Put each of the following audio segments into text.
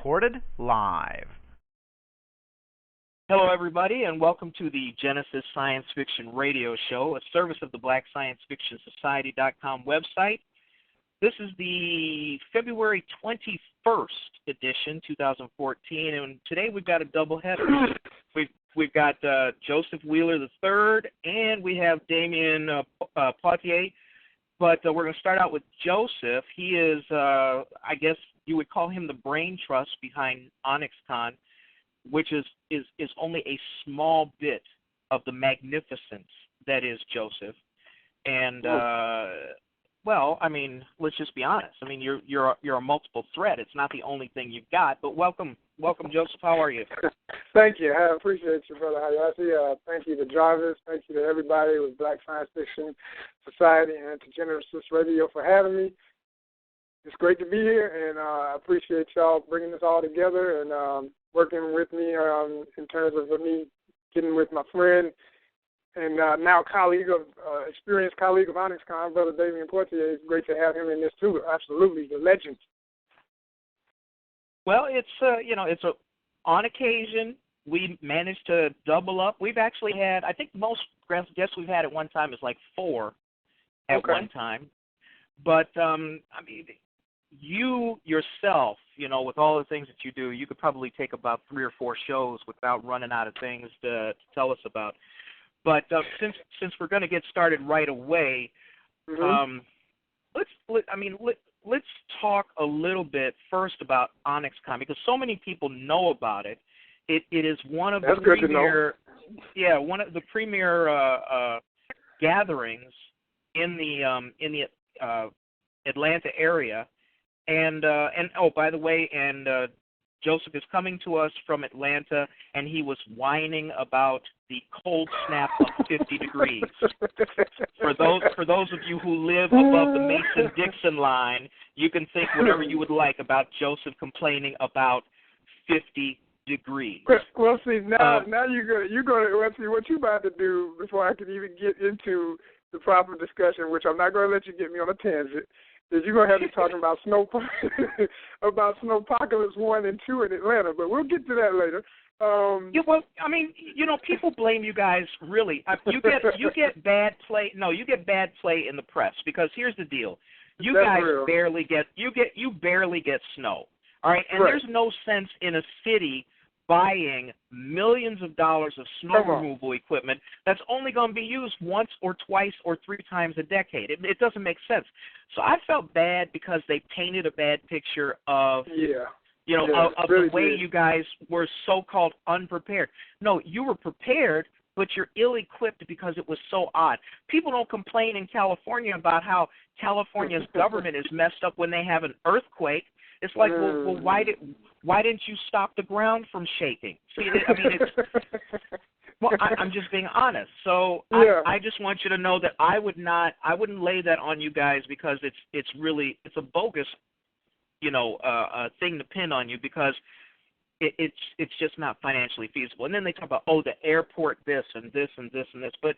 recorded live. Hello, everybody, and welcome to the Genesis Science Fiction Radio Show, a service of the Black Science Fiction Society.com website. This is the February 21st edition, 2014, and today we've got a doubleheader. We've got Joseph Wheeler III, and we have Damion Poitier. But we're going to start out with Joseph. He is, I guess you would call him the brain trust behind Onyxcon, which is only a small bit of the magnificence that is Joseph. And well, I mean, let's just be honest. I mean, you're a multiple threat. It's not the only thing you've got. But welcome, Joseph. How are you? Thank you. I appreciate you, Brother Hayati. Thank you to Jarvis. Thank you to everybody with Black Science Fiction Society and to Genesis Radio for having me. It's great to be here, and I appreciate y'all bringing this all together and working with me in terms of me getting with my friend and now experienced colleague of Onyxcon, Brother Damion Poitier. It's great to have him in this too. Absolutely, the legend. Well, it's on occasion we managed to double up. We've actually had, I think most guests we've had at one time is like 4 at one time. But I mean, you yourself, with all the things that you do, you could probably take about 3 or 4 shows without running out of things to tell us about. But since we're going to get started right away, let's talk a little bit first about Onyxcon, because so many people know about it. It is one of the premier gatherings in the Atlanta area. And oh, by the way, Joseph is coming to us from Atlanta, and he was whining about the cold snap of 50 degrees. For those of you who live above the Mason-Dixon line, you can think whatever you would like about Joseph complaining about 50 degrees. Well, see, now you're gonna see what you're about to do before I can even get into the proper discussion, which I'm not going to let you get me on a tangent. Is you're going to have me talking about Snowpocalypse 1 and 2 in Atlanta, but we'll get to that later. Well, I mean, people blame you guys, really. You get bad play. No, you get bad play in the press, because here's the deal. You That's guys real. barely get snow. All right? And There's no sense in a city buying millions of dollars of snow removal equipment that's only going to be used once or twice or 3 times a decade. It doesn't make sense. So I felt bad because they painted a bad picture of the way you guys were so-called unprepared. No, you were prepared, but you're ill-equipped because it was so odd. People don't complain in California about how California's government is messed up when they have an earthquake. It's like, well, why didn't you stop the ground from shaking? See, I mean, I'm just being honest. So I just want you to know that I wouldn't lay that on you guys, because it's a bogus, thing to pin on you, because it's just not financially feasible. And then they talk about, the airport this and this and this and this, but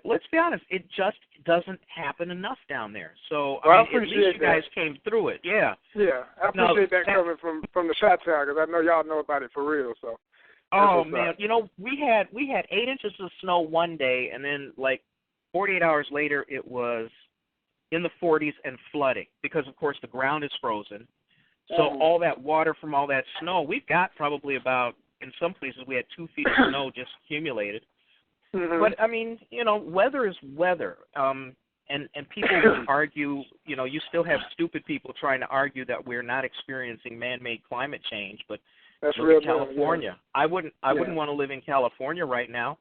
let's be honest, it just doesn't happen enough down there. So at least you guys came through it. Yeah. Yeah, I appreciate that coming from the shot tower, because I know y'all know about it for real. So. Oh man, we had 8 inches of snow one day, and then like 48 hours later, it was in the 40s and flooding, because of course the ground is frozen. So all that water from all that snow, we've got probably about, in some places we had 2 feet of snow just accumulated. But I mean, weather is weather. And people will argue, you still have stupid people trying to argue that we're not experiencing man-made climate change, but that's look real at California. Yeah. I wouldn't want to live in California right now.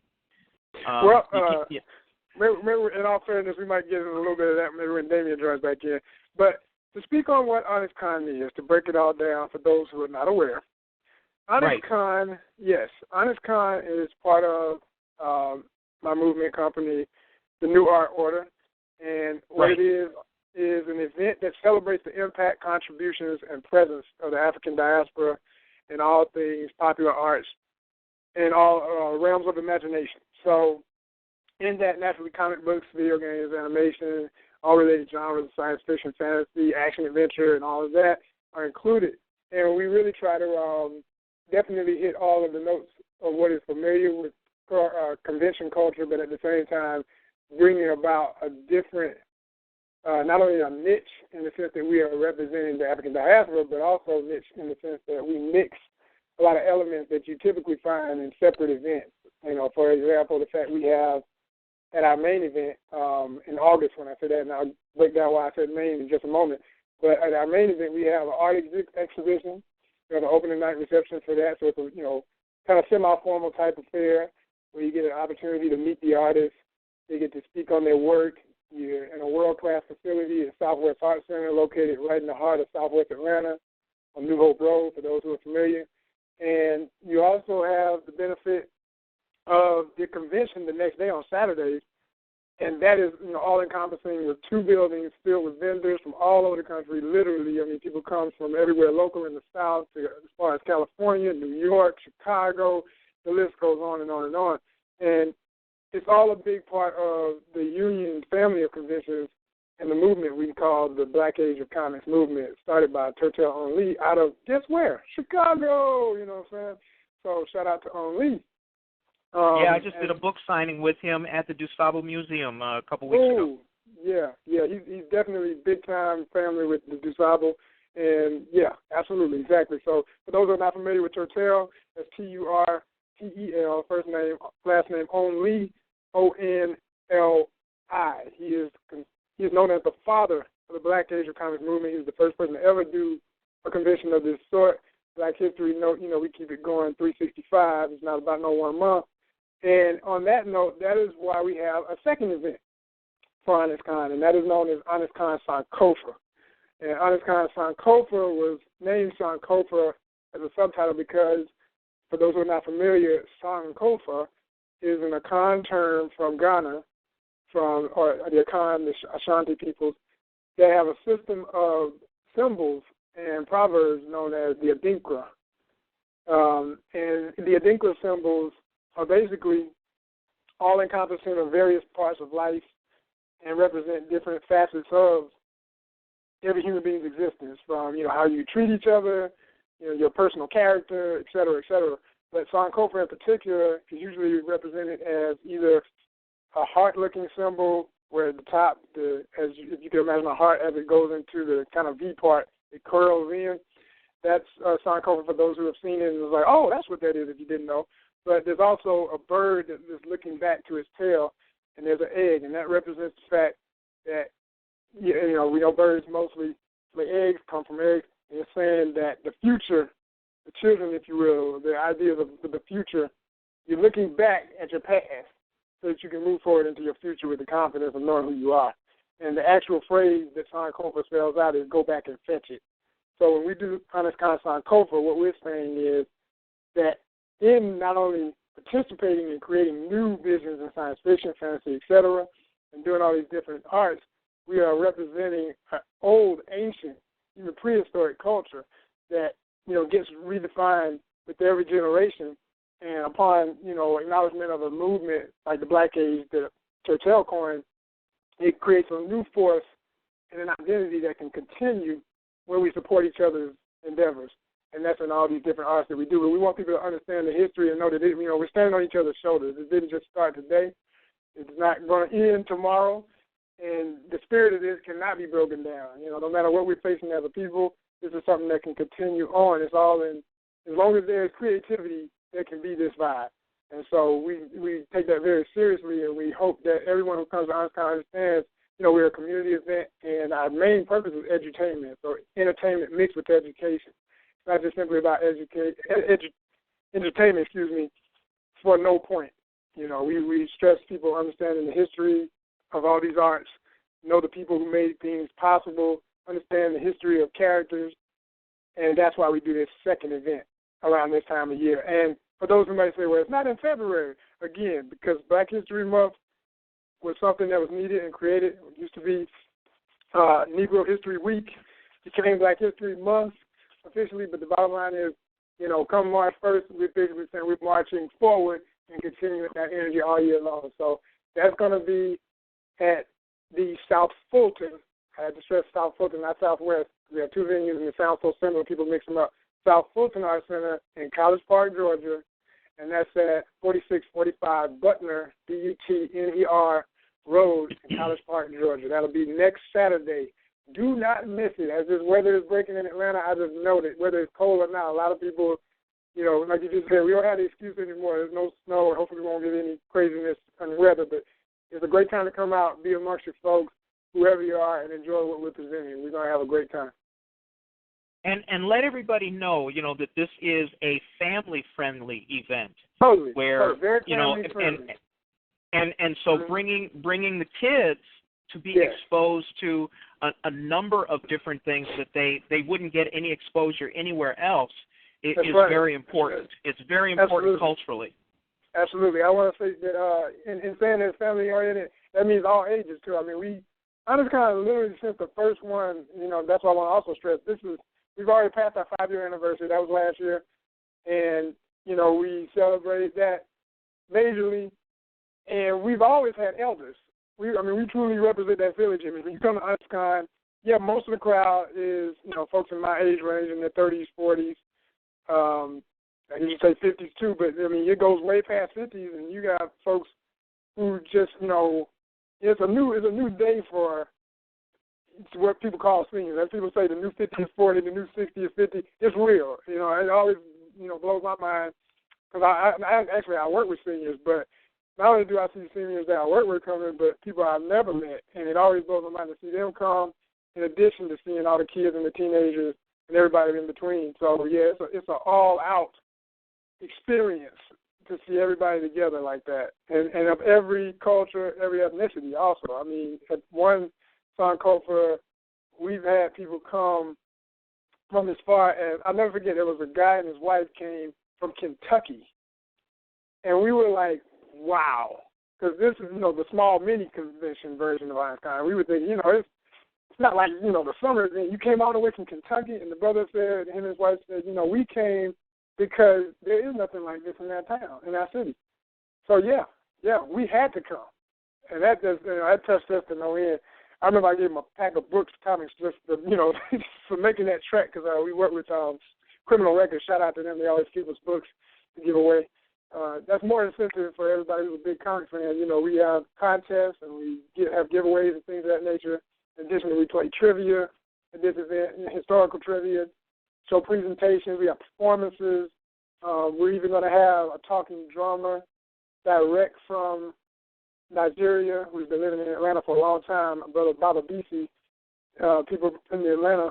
Maybe in all fairness, we might get in a little bit of that maybe when Damion joins back in. But to speak on what Onyxcon is, to break it all down for those who are not aware, Onyxcon, yes, Onyxcon is part of my movement company, the New Art Order, and what it is an event that celebrates the impact, contributions, and presence of the African diaspora in all things popular arts and all realms of imagination. So in that, naturally, comic books, video games, animation, all related genres of science fiction, fantasy, action, adventure, and all of that are included and we really try to definitely hit all of the notes of what is familiar with convention culture, but at the same time bringing about a different, not only a niche in the sense that we are representing the African diaspora, but also niche in the sense that we mix a lot of elements that you typically find in separate events. You know, for example, the fact we have at our main event in August, when I say that, and I'll break down why I said main in just a moment, but at our main event we have an art exhibition. We have an opening night reception for that, so it's a, you know, kind of semi-formal type affair where you get an opportunity to meet the artists. They get to speak on their work. You're in a world-class facility at Southwest Art Center located right in the heart of Southwest Atlanta on New Hope Road, for those who are familiar. And you also have the benefit of the convention the next day on Saturdays, and that is, you know, all-encompassing with 2 buildings filled with vendors from all over the country, literally. I mean, people come from everywhere local in the South to as far as California, New York, Chicago, the list goes on and on and on. And it's all a big part of the union family of conventions and the movement we call the Black Age of Comics movement, started by Tertel On Lee out of, guess where? Chicago, you know what I'm saying? So shout out to On Lee. I just did a book signing with him at the DuSable Museum a couple weeks ago. Yeah, he's definitely big-time family with the DuSable, and yeah, absolutely, exactly. So for those who are not familiar with Tertel, that's Turtel, first name, last name Only, Onli. He is known as the father of the Black Age of Comics movement. He's the first person to ever do a convention of this sort. Black History Note, you know, we keep it going 365. It's not about no one month. And on that note, that is why we have a second event for Onyxcon, and that is known as Onyxcon Sankofa. And Onyxcon Sankofa was named Sankofa as a subtitle because, for those who are not familiar, Sankofa is an Akan term from Ghana, or the Akan, the Ashanti peoples. They have a system of symbols and proverbs known as the Adinkra. And the Adinkra symbols are basically all-encompassing of various parts of life and represent different facets of every human being's existence, from, you know, how you treat each other, you know, your personal character, et cetera, et cetera. But Sankofa in particular is usually represented as either a heart-looking symbol, where at the top, if you can imagine a heart as it goes into the kind of V part, it curls in. That's Sankofa for those who have seen it, and it's like, oh, that's what that is if you didn't know. But there's also a bird that is looking back to its tail, and there's an egg, and that represents the fact that, you know, we know birds mostly lay eggs, come from eggs, and it's saying that the future, the children, if you will, the ideas of the future, you're looking back at your past so that you can move forward into your future with the confidence of knowing who you are. And the actual phrase that Sankofa spells out is go back and fetch it. So when we do Onyxcon Sankofa, what we're saying is that in not only participating in creating new visions in science fiction, fantasy, etc., and doing all these different arts, we are representing an old, ancient, even prehistoric culture that, you know, gets redefined with every generation. And upon, you know, acknowledgement of a movement like the Black Age that Tertel coined, it creates a new force and an identity that can continue where we support each other's endeavors. And that's in all these different arts that we do. But we want people to understand the history and know that, you know, we're standing on each other's shoulders. It didn't just start today. It's not going to end tomorrow. And the spirit of this cannot be broken down. You know, no matter what we're facing as a people, this is something that can continue on. It's all in, as long as there's creativity, there can be this vibe. And so we take that very seriously, and we hope that everyone who comes to Onyxcon understands, you know, we're a community event, and our main purpose is edutainment, so entertainment mixed with education. It's not just simply about entertainment, for no point. You know, we stress people understanding the history of all these arts, know the people who made things possible, understand the history of characters, and that's why we do this second event around this time of year. And for those who might say, well, it's not in February, again, because Black History Month was something that was needed and created. It used to be Negro History Week, became Black History Month officially, but the bottom line is, you know, come March 1st, we're basically saying we're marching forward and continuing that energy all year long. So that's going to be at the South Fulton. I had to stress South Fulton, not Southwest. We have two venues, and it sounds so similar, people mix them up. South Fulton Arts Center in College Park, Georgia, and that's at 4645 Butner, Butner Road in College Park, Georgia. That'll be next Saturday. Do not miss it. As this weather is breaking in Atlanta, I just know that whether it's cold or not, a lot of people, you know, like you just said, we don't have the excuse anymore. There's no snow, and hopefully we won't get any craziness and weather, but it's a great time to come out, be amongst your folks, whoever you are, and enjoy what we're presenting. We're going to have a great time. And let everybody know, you know, that this is a family-friendly event. Totally. Where, very you know, and so bringing the kids to be exposed to a number of different things that they wouldn't get any exposure anywhere else is very important. It's very important culturally. Absolutely. I want to say that in saying that family-oriented, that means all ages, too. I mean, Onyxcon literally since the first one, you know, that's why I want to also stress, we've already passed our 5-year anniversary. That was last year. And, you know, we celebrated that majorly. And we've always had elders. We truly represent that village image. When you come to Onyxcon, most of the crowd is, you know, folks in my age range in their 30s, 40s. And you say 50s too, but I mean, it goes way past 50s, and you got folks who just, you know, it's a new day for what people call seniors. As people say, the new 50 is 40, the new 60 is 50. It's real. You know, it always, you know, blows my mind because I work with seniors, but not only do I see seniors that I work with coming, but people I've never met, and it always blows my mind to see them come in addition to seeing all the kids and the teenagers and everybody in between. So, yeah, it's an all-out experience to see everybody together like that, and of every culture, every ethnicity also. I mean, at one Sankofa, we've had people come from as far as, I'll never forget, there was a guy and his wife came from Kentucky, and we were like, wow, because this is, you know, the small mini convention version of Onyxcon. We would think, you know, it's not like, you know, the summer event. You came all the way from Kentucky, and the brother said, him and his wife said, you know, we came because there is nothing like this in that town, in that city. So, yeah, we had to come. And that just, you know, that touched us to no end. I remember I gave him a pack of books, comics, just to, you know, for making that trek, because we work with Criminal Records. Shout out to them. They always give us books to give away. That's more incentive for everybody who's a big comic fan. You know, we have contests and we have giveaways and things of that nature. Additionally, we play trivia at this event, historical trivia, show presentations. We have performances. We're even going to have a talking drummer direct from Nigeria, who's been living in Atlanta for a long time, Brother Baba Bisi. People in the Atlanta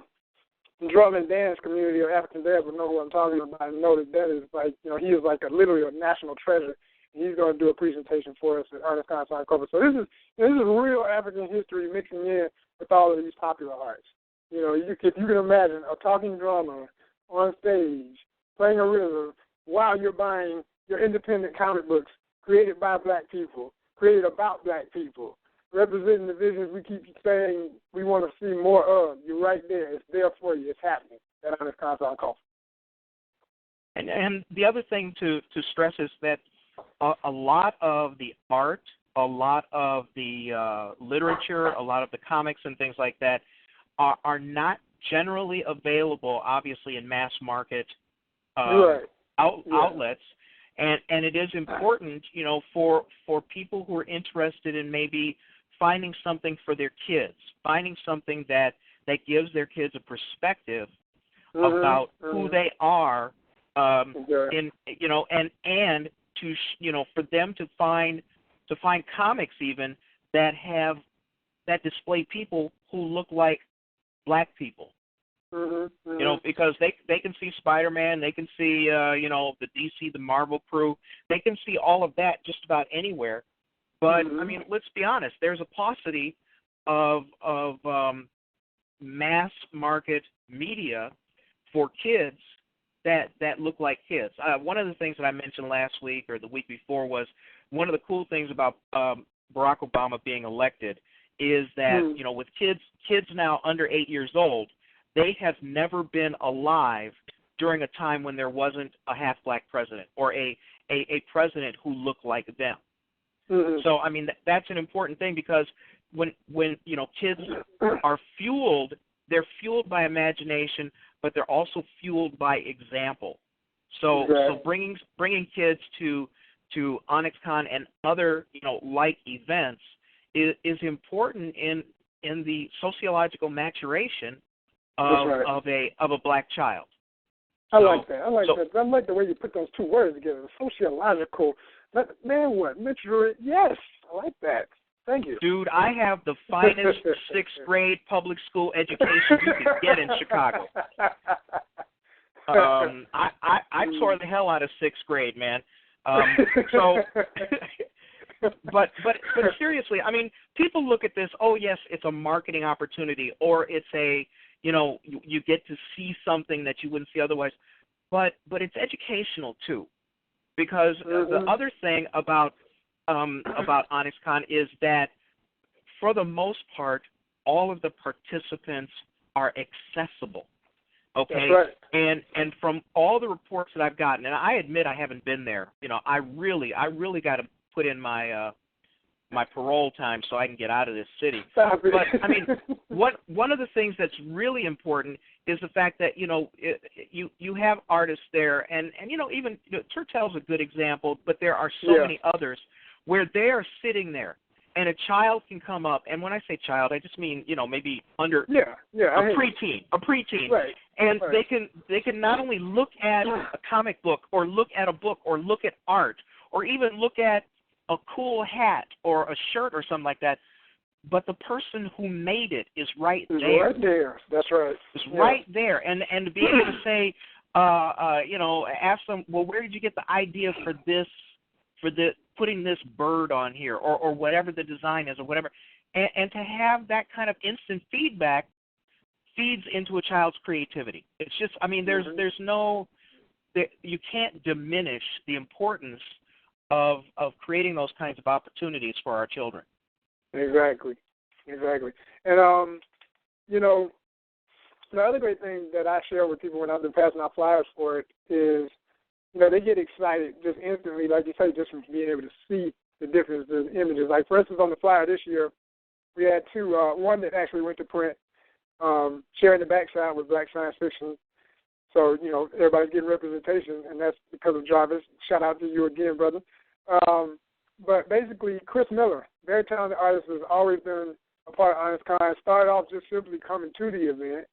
drum and dance community of African dads will know who I'm talking about and know that is like, you know, he is like literally a national treasure. And he's going to do a presentation for us at Onyxcon Sankofa. So this is real African history mixing in with all of these popular arts. You know, if you can imagine a talking drummer on stage playing a rhythm while you're buying your independent comic books created by black people, created about black people, representing the visions we keep saying we want to see more of. You're right there. It's there for you. It's happening at Onyxcon Sankofa. And the other thing to stress is that a lot of the art, a lot of the literature, a lot of the comics and things like that are not generally available, obviously, in mass market outlets. And it is important, you know, for people who are interested in maybe finding something for their kids, finding something that gives their kids a perspective about who they are, in, you know, and to, you know, for them to find comics even that display people who look like black people. You know, because they can see Spider-Man, they can see, you know, the DC, the Marvel crew. They can see all of that just about anywhere. But, I mean, let's be honest. There's a paucity of mass market media for kids that look like kids. One of the things that I mentioned last week or the week before was one of the cool things about Barack Obama being elected is that, you know, with kids now under 8 years old, they have never been alive during a time when there wasn't a half-black president or a president who looked like them. So, I mean, that's an important thing because when you know, kids are fueled, they're fueled by imagination, but they're also fueled by example. So bringing kids to Onyxcon and other like events is important in the sociological maturation of a black child. I like that. I like the way you put those two words together. Sociological. Man, what? Mature? Yes, I like that. Thank you. Dude, I have the finest sixth grade public school education you can get in Chicago. I tore the hell out of sixth grade, man. But seriously, I mean, people look at this. Oh, yes, it's a marketing opportunity, or it's a you get to see something that you wouldn't see otherwise. But it's educational too, because the other thing about Onyxcon is that for the most part, all of the participants are accessible. Okay, that's right. And from all the reports that I've gotten, and I admit I haven't been there. I really got to put in my my parole time so I can get out of this city. But I mean, one of the things that's really important is the fact that you have artists there, and even Turtel's a good example, but there are so many others where they are sitting there, and a child can come up, and when I say child, I just mean maybe under a preteen, right. And they can not only look at a comic book or look at a book or look at art or even look at a cool hat or a shirt or something like that, but the person who made it is right there. Right there. That's right. It's right there, and to be able to say, ask them, well, where did you get the idea for this, putting this bird on here, or whatever the design is, or whatever, and to have that kind of instant feedback feeds into a child's creativity. It's just, I mean, there's no, you can't diminish the importance of creating those kinds of opportunities for our children. Exactly. And the other great thing that I share with people when I've been passing out flyers for it is, they get excited just instantly, like you say, just from being able to see the difference in images. Like, for instance, on the flyer this year, we had two, one that actually went to print, sharing the backside with Black Science Fiction. So, everybody's getting representation, and that's because of Jarvis. Shout out to you again, brother. But basically, Chris Miller, very talented artist, has always been a part of Onyxcon. Started off just simply coming to the event,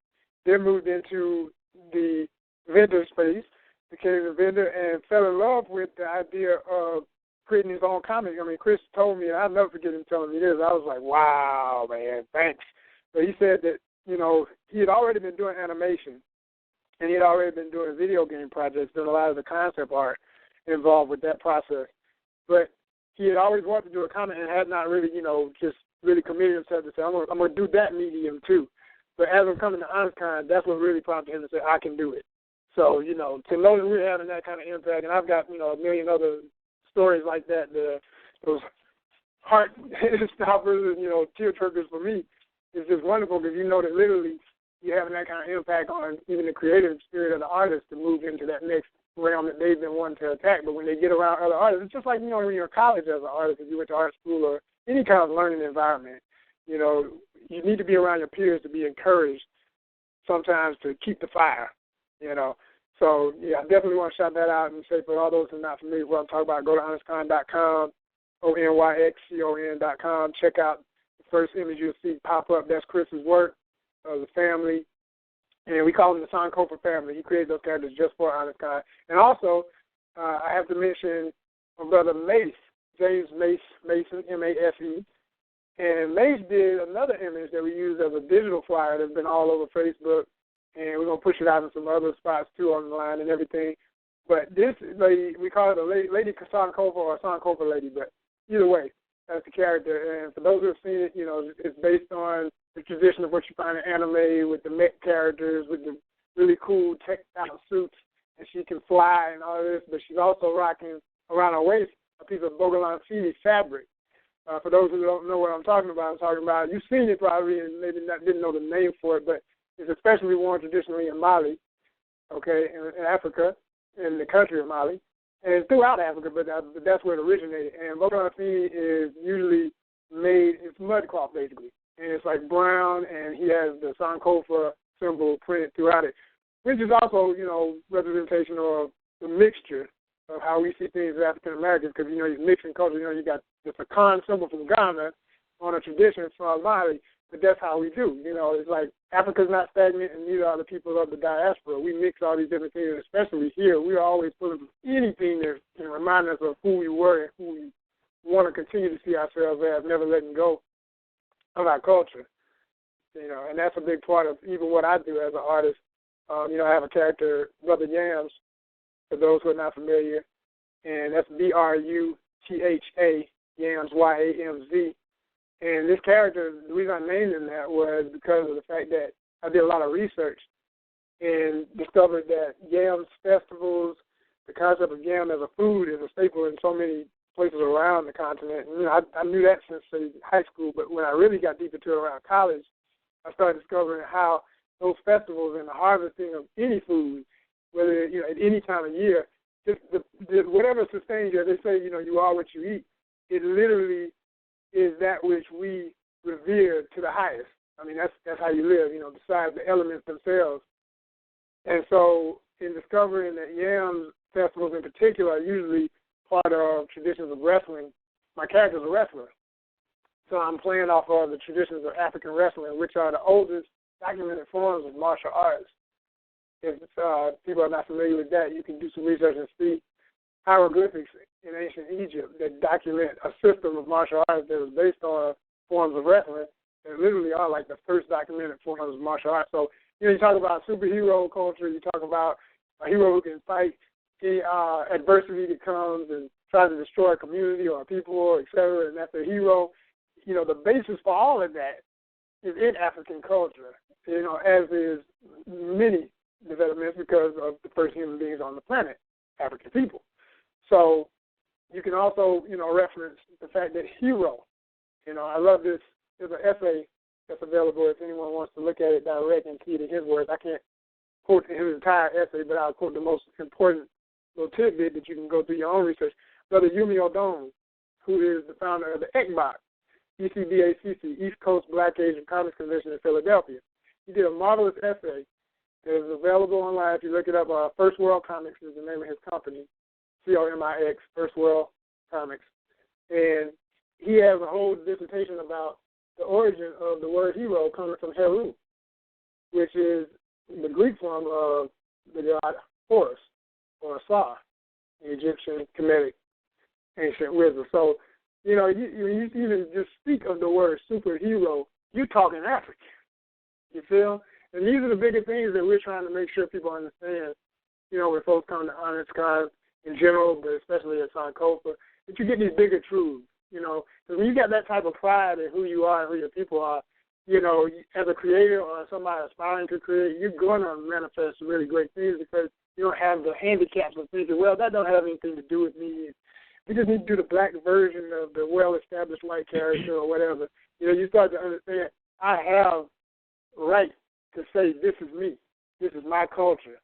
then moved into the vendor space, became a vendor, and fell in love with the idea of creating his own comic. I mean, Chris told me, and I'll never forget him telling me this. I was like, wow, man, thanks. But he said that, he had already been doing animation, and he had already been doing video game projects, doing a lot of the concept art involved with that process. But he had always wanted to do a comic and had not really, just really committed himself to say, I'm going to do that medium too. But as I'm coming to Onyxcon, that's what really prompted him to say, I can do it. So, to know that we're having that kind of impact, and I've got, a million other stories like that, those heart stoppers and, tear jerkers for me, it's just wonderful because that literally you're having that kind of impact on even the creative spirit of the artist to move into that next realm that they've been wanting to attack. But when they get around other artists, it's just like, when you're in college as an artist, if you went to art school or any kind of learning environment, you need to be around your peers to be encouraged sometimes to keep the fire, So, I definitely want to shout that out and say for all those who are not familiar with what I'm talking about, go to onyxcon.com, onyxcon.com. Check out the first image you'll see pop up. That's Chris's work, the family. And we call him the Sankofa family. He created those characters just for Onyxcon. And also, I have to mention my brother Mace, James Mason, M-A-S-E. And Mace did another image that we used as a digital flyer that's been all over Facebook. And we're going to push it out in some other spots, too, online and everything. But this lady, we call it a Lady Sankofa or a Sankofa lady. But either way, that's the character. And for those who have seen it, it's based on the tradition of what you find in anime with the mech characters, with the really cool textile suits, and she can fly and all this, but she's also rocking around her waist a piece of Bogolan Fini fabric. For those who don't know what I'm talking about, you've seen it probably and maybe didn't know the name for it, but it's especially worn traditionally in Mali, in Africa, in the country of Mali, and throughout Africa, but that's where it originated. And Bogolan Fini is usually made, it's mud cloth basically. And it's like brown, and he has the Sankofa symbol printed throughout it. which is also, representation or the mixture of how we see things as African Americans, because, these mixing cultures, you got the Sakan symbol from Ghana on a tradition from Mali, but that's how we do. It's like Africa's not stagnant, and neither are the people of the diaspora. We mix all these different things, especially here. We are always pulling anything that can remind us of who we were and who we want to continue to see ourselves as, never letting go of our culture. And that's a big part of even what I do as an artist. I have a character, Brother Yams, for those who are not familiar, and that's Brutha, Yams, Yamz. And this character, the reason I named him that was because of the fact that I did a lot of research and discovered that yams festivals, the concept of yam as a food is a staple in so many places around the continent. And, I knew that since, say, high school, but when I really got deep into it around college, I started discovering how those festivals and the harvesting of any food, whether, at any time of year, just whatever sustains you, they say, you are what you eat, it literally is that which we revere to the highest. I mean, that's how you live, besides the elements themselves. And so in discovering that yam festivals in particular are usually part of traditions of wrestling, my character's a wrestler. So I'm playing off of the traditions of African wrestling, which are the oldest documented forms of martial arts. If people are not familiar with that, you can do some research and see hieroglyphics in ancient Egypt that document a system of martial arts that was based on forms of wrestling that literally are like the first documented forms of martial arts. So, you talk about superhero culture, you talk about a hero who can fight any adversity that comes and tries to destroy a community or a people, et cetera, and that's a hero. The basis for all of that is in African culture, as is many developments because of the first human beings on the planet, African people. So you can also, reference the fact that hero, I love this. There's an essay that's available if anyone wants to look at it direct and see it in his words. I can't quote his entire essay, but I'll quote the most important little tidbit that you can go through your own research. Brother Yumi Odom, who is the founder of the ECBAC, ECBACC, East Coast Black Asian Comics Convention in Philadelphia. He did a marvelous essay that is available online. If you look it up, First World Comics is the name of his company, COMIX, First World Comics. And he has a whole dissertation about the origin of the word hero coming from Heru, which is the Greek form of the god Horus, or Sa, the Egyptian Kemetic ancient wisdom. So, you even just speak of the word superhero, you're talking African. You feel? And these are the bigger things that we're trying to make sure people understand, when folks come to Onyxcon in general, but especially at Sankofa, that you get these bigger truths, because when you got that type of pride in who you are and who your people are, as a creator or somebody aspiring to create, you're going to manifest really great things because you don't have the handicaps of thinking, well, that don't have anything to do with me. We just need to do the black version of the well-established white character or whatever. You start to understand, I have right to say this is me. This is my culture,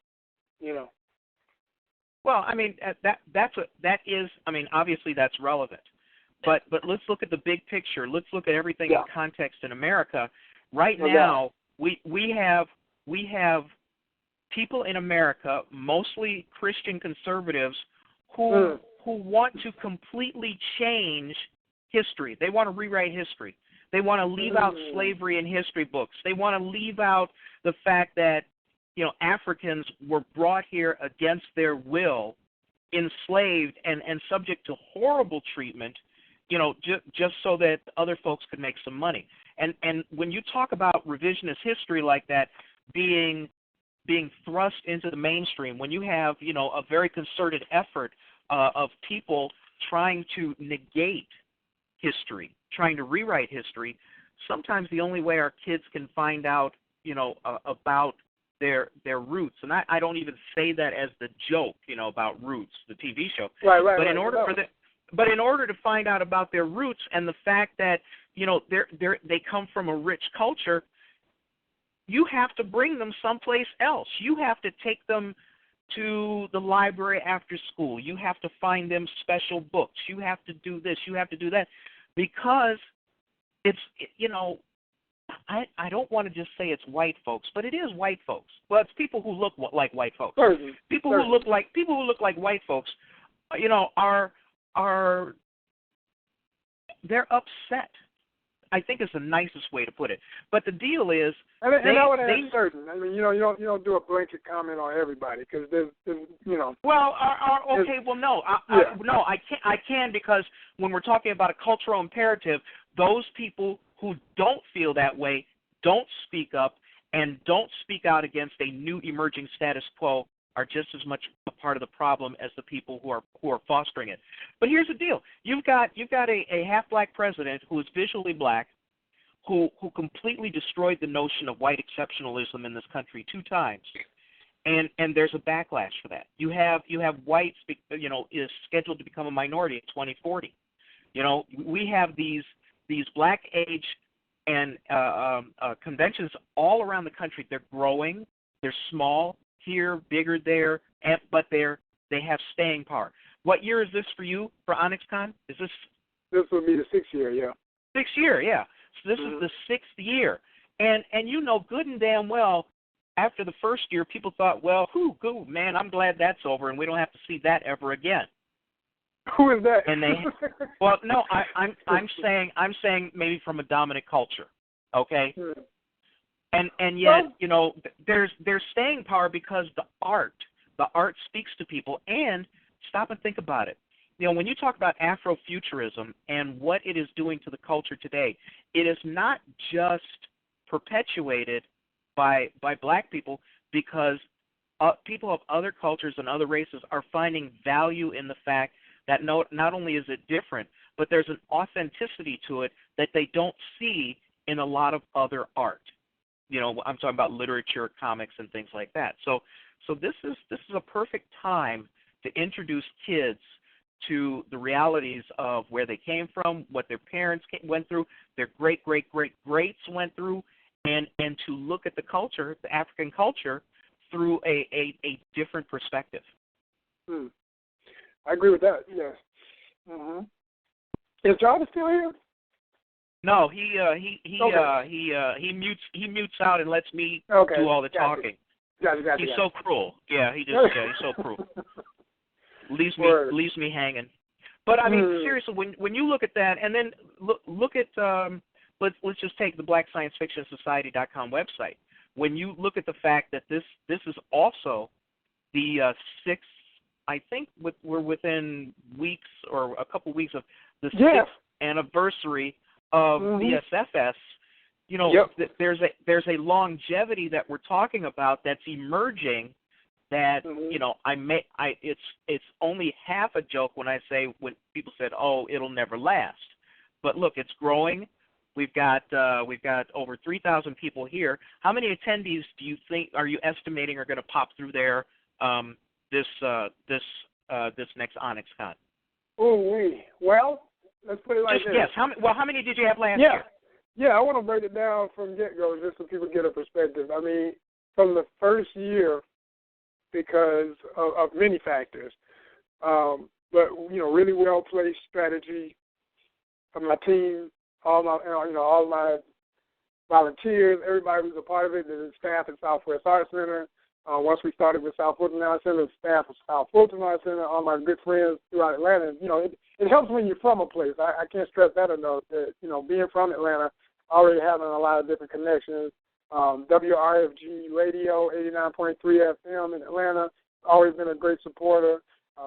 Well, I mean, obviously that's relevant. But let's look at the big picture. Let's look at everything in context in America. Right now, we have people in America, mostly Christian conservatives, who want to completely change history. They want to rewrite history. They want to leave out slavery in history books. They want to leave out the fact that, Africans were brought here against their will, enslaved and subject to horrible treatment, just so that other folks could make some money. And when you talk about revisionist history like that being thrust into the mainstream, when you have, a very concerted effort of people trying to negate history, trying to rewrite history, sometimes the only way our kids can find out, about their roots, and I don't even say that as the joke, about Roots, the TV show. Right. But in order to find out about their roots and the fact that, they come from a rich culture, you have to bring them someplace else. You have to take them to the library after school. You have to find them special books. You have to do this. You have to do that. Because it's, I don't want to just say it's white folks, but it is white folks. Well, it's people who look like white folks. People who look like white folks, are they're upset. I think is the nicest way to put it. But the deal is, they certain. I mean, you don't do a blanket comment on everybody because there's. Well, okay. Well, no, I can because when we're talking about a cultural imperative, those people who don't feel that way don't speak up and don't speak out against a new emerging status quo are just as much a part of the problem as the people who are fostering it. But here's the deal: you've got a half-black president who is visually black, who completely destroyed the notion of white exceptionalism in this country 2 times, and there's a backlash for that. You have whites, is scheduled to become a minority in 2040. We have these black age and conventions all around the country. They're growing. They're small. Here, bigger there, but they have staying power. What year is this for you, for Onyxcon? Is this? This will be the 6th year, yeah. 6th year, yeah. So this is the 6th year. And good and damn well, after the first year, people thought, well, man, I'm glad that's over, and we don't have to see that ever again. Who is that? And well, no, I'm saying maybe from a dominant culture, okay? And yet, there's staying power because the art speaks to people. And stop and think about it. When you talk about Afrofuturism and what it is doing to the culture today, it is not just perpetuated by black people because people of other cultures and other races are finding value in the fact that not only is it different, but there's an authenticity to it that they don't see in a lot of other art. I'm talking about literature, comics, and things like that. So this is a perfect time to introduce kids to the realities of where they came from, what their parents went through, their great-great-great-greats went through, and to look at the culture, the African culture, through a different perspective. I agree with that. Yes. Mm-hmm. Is Jarhead still here? No, he mutes out and lets me do all the talking. He's so cruel. Yeah, he's so cruel. Leaves me hanging. But I mean, seriously, when you look at that, and then look at let's just take the BlackScienceFictionSociety.com website. When you look at the fact that this is also the 6th, I think we're within weeks or a couple weeks of the 6th anniversary of BSFS, there's a longevity that we're talking about that's emerging. That it's only half a joke when I say when people said, "Oh, it'll never last," but look, it's growing. We've got over 3,000 people here. How many attendees are you estimating are going to pop through there this next Onyxcon? Well, let's put it like this. Yes. How many did you have last year? Yeah, I want to break it down from get-go just so people get a perspective. I mean, from the first year, because of many factors, but really well-placed strategy of my team, all my volunteers, everybody who's a part of it, the staff at Southwest Art Center. Once we started with South Fulton Art Center, the staff of South Fulton Art Center, all my good friends throughout Atlanta. It helps when you're from a place. I can't stress that enough. That being from Atlanta, already having a lot of different connections. WRFG Radio, 89.3 FM in Atlanta, always been a great supporter.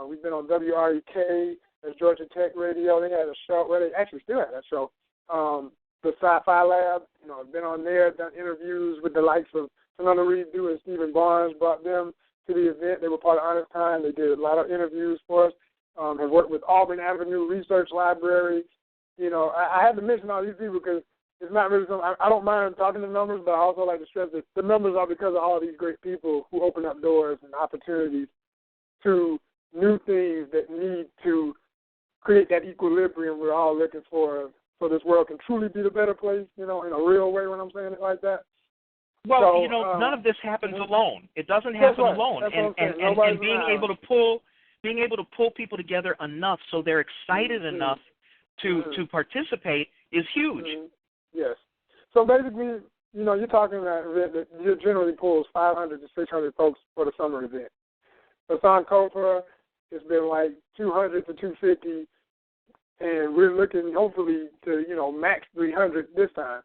We've been on WREK, that's Georgia Tech Radio. They had a show, well, they actually still have that show. The SCIFI Lab, I've been on there, done interviews with the likes of Fernando Reed-Dew and Stephen Barnes, brought them to the event. They were part of Onyxcon. They did a lot of interviews for us. Have worked with Auburn Avenue Research Library. I had to mention all these people because it's not really something, I don't mind talking the numbers, but I also like to stress that the numbers are because of all these great people who open up doors and opportunities to new things that need to create that equilibrium we're all looking for so this world can truly be the better place, in a real way when I'm saying it like that. Well, none of this happens alone. It doesn't happen alone. And being able to pull people together enough so they're excited enough to participate is huge. Yes. So basically, you're talking about an event that generally pulls 500 to 600 folks for the summer event. For Sankofa, it's been like 200 to 250, and we're looking hopefully to max 300 this time.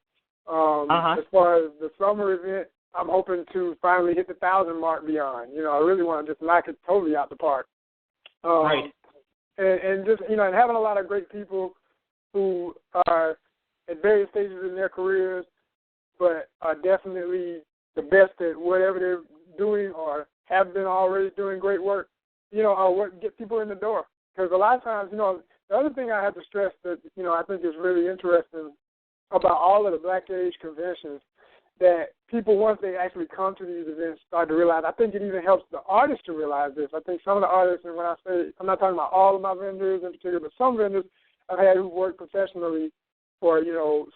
As far as the summer event, I'm hoping to finally hit the 1,000 mark beyond. I really want to just knock it totally out the park. Right. And just and having a lot of great people who are at various stages in their careers, but are definitely the best at whatever they're doing or have been already doing great work, or what get people in the door. Because a lot of times, the other thing I have to stress that, I think is really interesting about all of the Black Age conventions, that people, once they actually come to these events, start to realize, I think it even helps the artists to realize this. I think some of the artists, and when I say, I'm not talking about all of my vendors in particular, but some vendors I've had who work professionally for,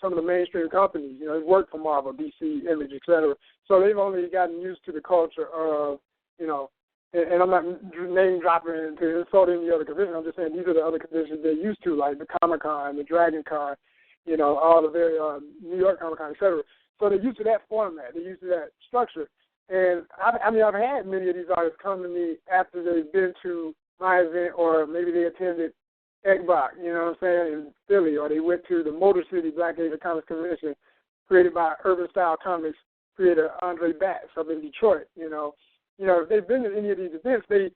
some of the mainstream companies, who've worked for Marvel, DC, Image, et cetera. So they've only gotten used to the culture of, and I'm not name dropping to insult any other convention. I'm just saying these are the other conventions they're used to, like the Comic-Con, the Dragon Con, all the very New York Comic-Con, et cetera. So they're used to that format. They're used to that structure. And I've had many of these artists come to me after they've been to my event, or maybe they attended EGBOC, in Philly, or they went to the Motor City Black Age Comics Convention created by Urban Style Comics creator Andre Batts up in Detroit. If they've been to any of these events, they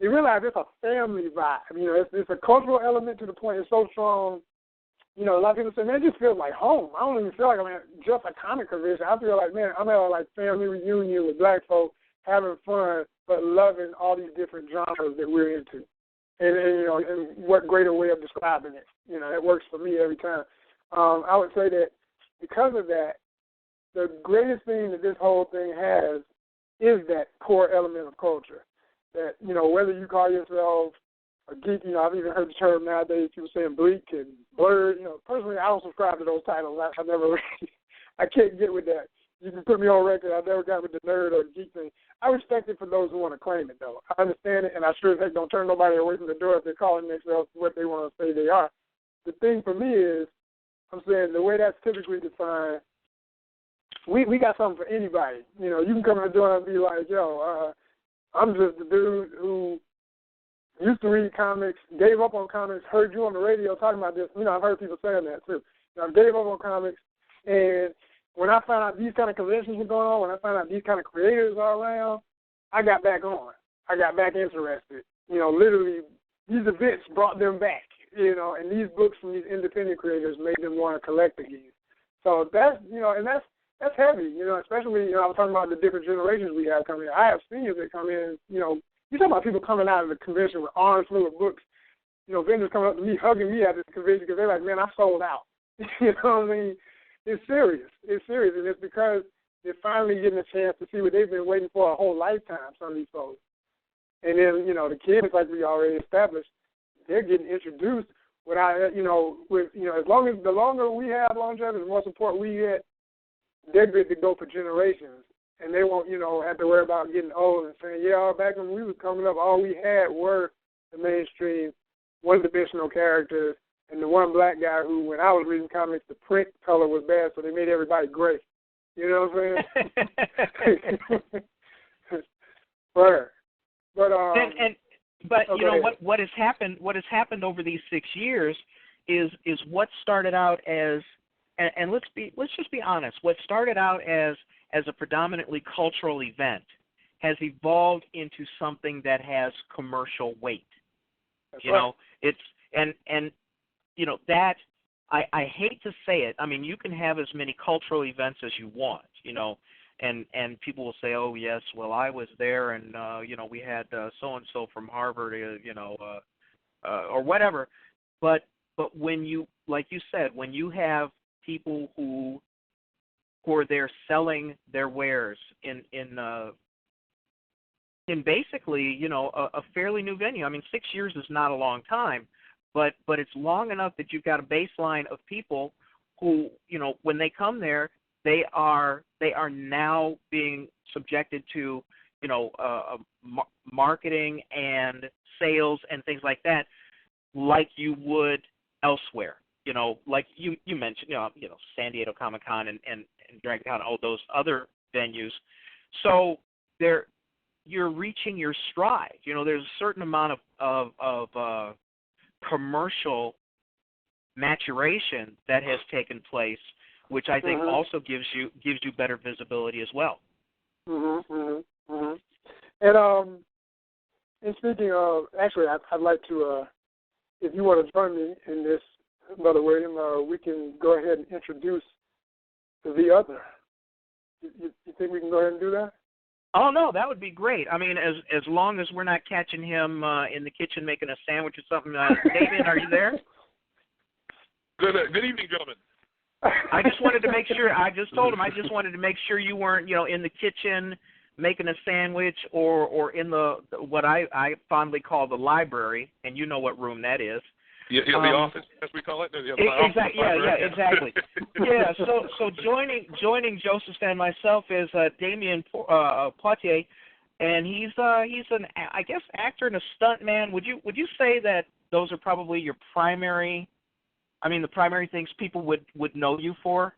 realize it's a family vibe. It's a cultural element to the point it's so strong. A lot of people say, man, it just feels like home. I don't even feel like I'm at just a comic convention. I feel like, man, I'm at a family reunion with Black folk, having fun, but loving all these different genres that we're into. And what greater way of describing it. It works for me every time. I would say that because of that, the greatest thing that this whole thing has is that core element of culture. That, whether you call yourself a geek, I've even heard the term nowadays, people saying bleak and blurred. Personally, I don't subscribe to those titles. I never really, I can't get with that. You can put me on record. I never got with the nerd or the geek thing. I respect it for those who want to claim it, though. I understand it, and I sure as heck don't turn nobody away from the door if they're calling themselves what they want to say they are. The thing for me is, I'm saying the way that's typically defined, we got something for anybody. You can come in the door and be like, I'm just the dude who used to read comics, gave up on comics, heard you on the radio talking about this. I've heard people saying that, too. I gave up on comics, and when I found out these kind of conventions were going on, when I found out these kind of creators are around, I got back on. I got back interested. Literally, these events brought them back, and these books from these independent creators made them want to collect again. So that's, and that's heavy, especially, I was talking about the different generations we have coming in. I have seniors that come in, you talk about people coming out of the convention with arms full of books, vendors coming up to me, hugging me at this convention because they're like, man, I sold out. You know what I mean? It's serious. It's serious, and it's because they're finally getting a chance to see what they've been waiting for a whole lifetime, some of these folks. And then, the kids, like we already established, they're getting introduced without, as long as the longer we have longevity, the more support we get, they're good to go for generations. And they won't, have to worry about getting old and saying, back when we was coming up, all we had were the mainstream, one-dimensional characters, and the one black guy who, when I was reading comics, the print color was bad, so they made everybody gray. You know what I'm saying? But what has happened over these 6 years is what started out as, and let's just be honest, what started out as a predominantly cultural event has evolved into something that has commercial weight. That I hate to say it. I mean, you can have as many cultural events as you want, and people will say, oh, yes, well, I was there, and, we had so-and-so from Harvard, or whatever. But when you, like you said, when you have people who are there selling their wares in basically, a fairly new venue. I mean, 6 years is not a long time, but it's long enough that you've got a baseline of people who, when they come there, they are now being subjected to, marketing and sales and things like that, like you would elsewhere. like you mentioned, San Diego Comic-Con and Dragon Con, all those other venues. So you're reaching your stride. There's a certain amount of commercial maturation that has taken place, which I think also gives you better visibility as well. And speaking of, actually, I'd like to, if you want to join me in this, Brother William, we can go ahead and introduce the other. You think we can go ahead and do that? Oh, no, that would be great. I mean, as long as we're not catching him in the kitchen making a sandwich or something. Damion, are you there? Good evening, gentlemen. I just wanted to make sure. I just told him I just wanted to make sure you weren't, in the kitchen making a sandwich or in the what I fondly call the library, and you know what room that is. Yeah, the office, as we call it. Exactly. Yeah, exactly. Yeah. So joining Joseph and myself is Damion Poitier, and he's an, I guess, actor and a stuntman. Would you say that those are probably your primary? I mean, the primary things people would know you for?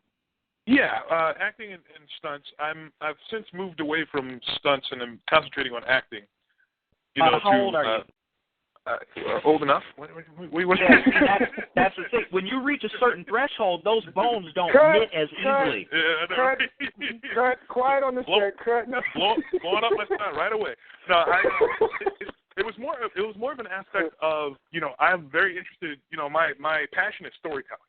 Yeah, acting and stunts. I've since moved away from stunts and I'm concentrating on acting. How old are you? Old enough. That's the thing. When you reach a certain threshold, those bones don't knit as easily. Cut. Quiet on the set. Cut. Blowing up my stunt right away. No, it was more of an aspect of, I'm very interested. My passion is storytelling,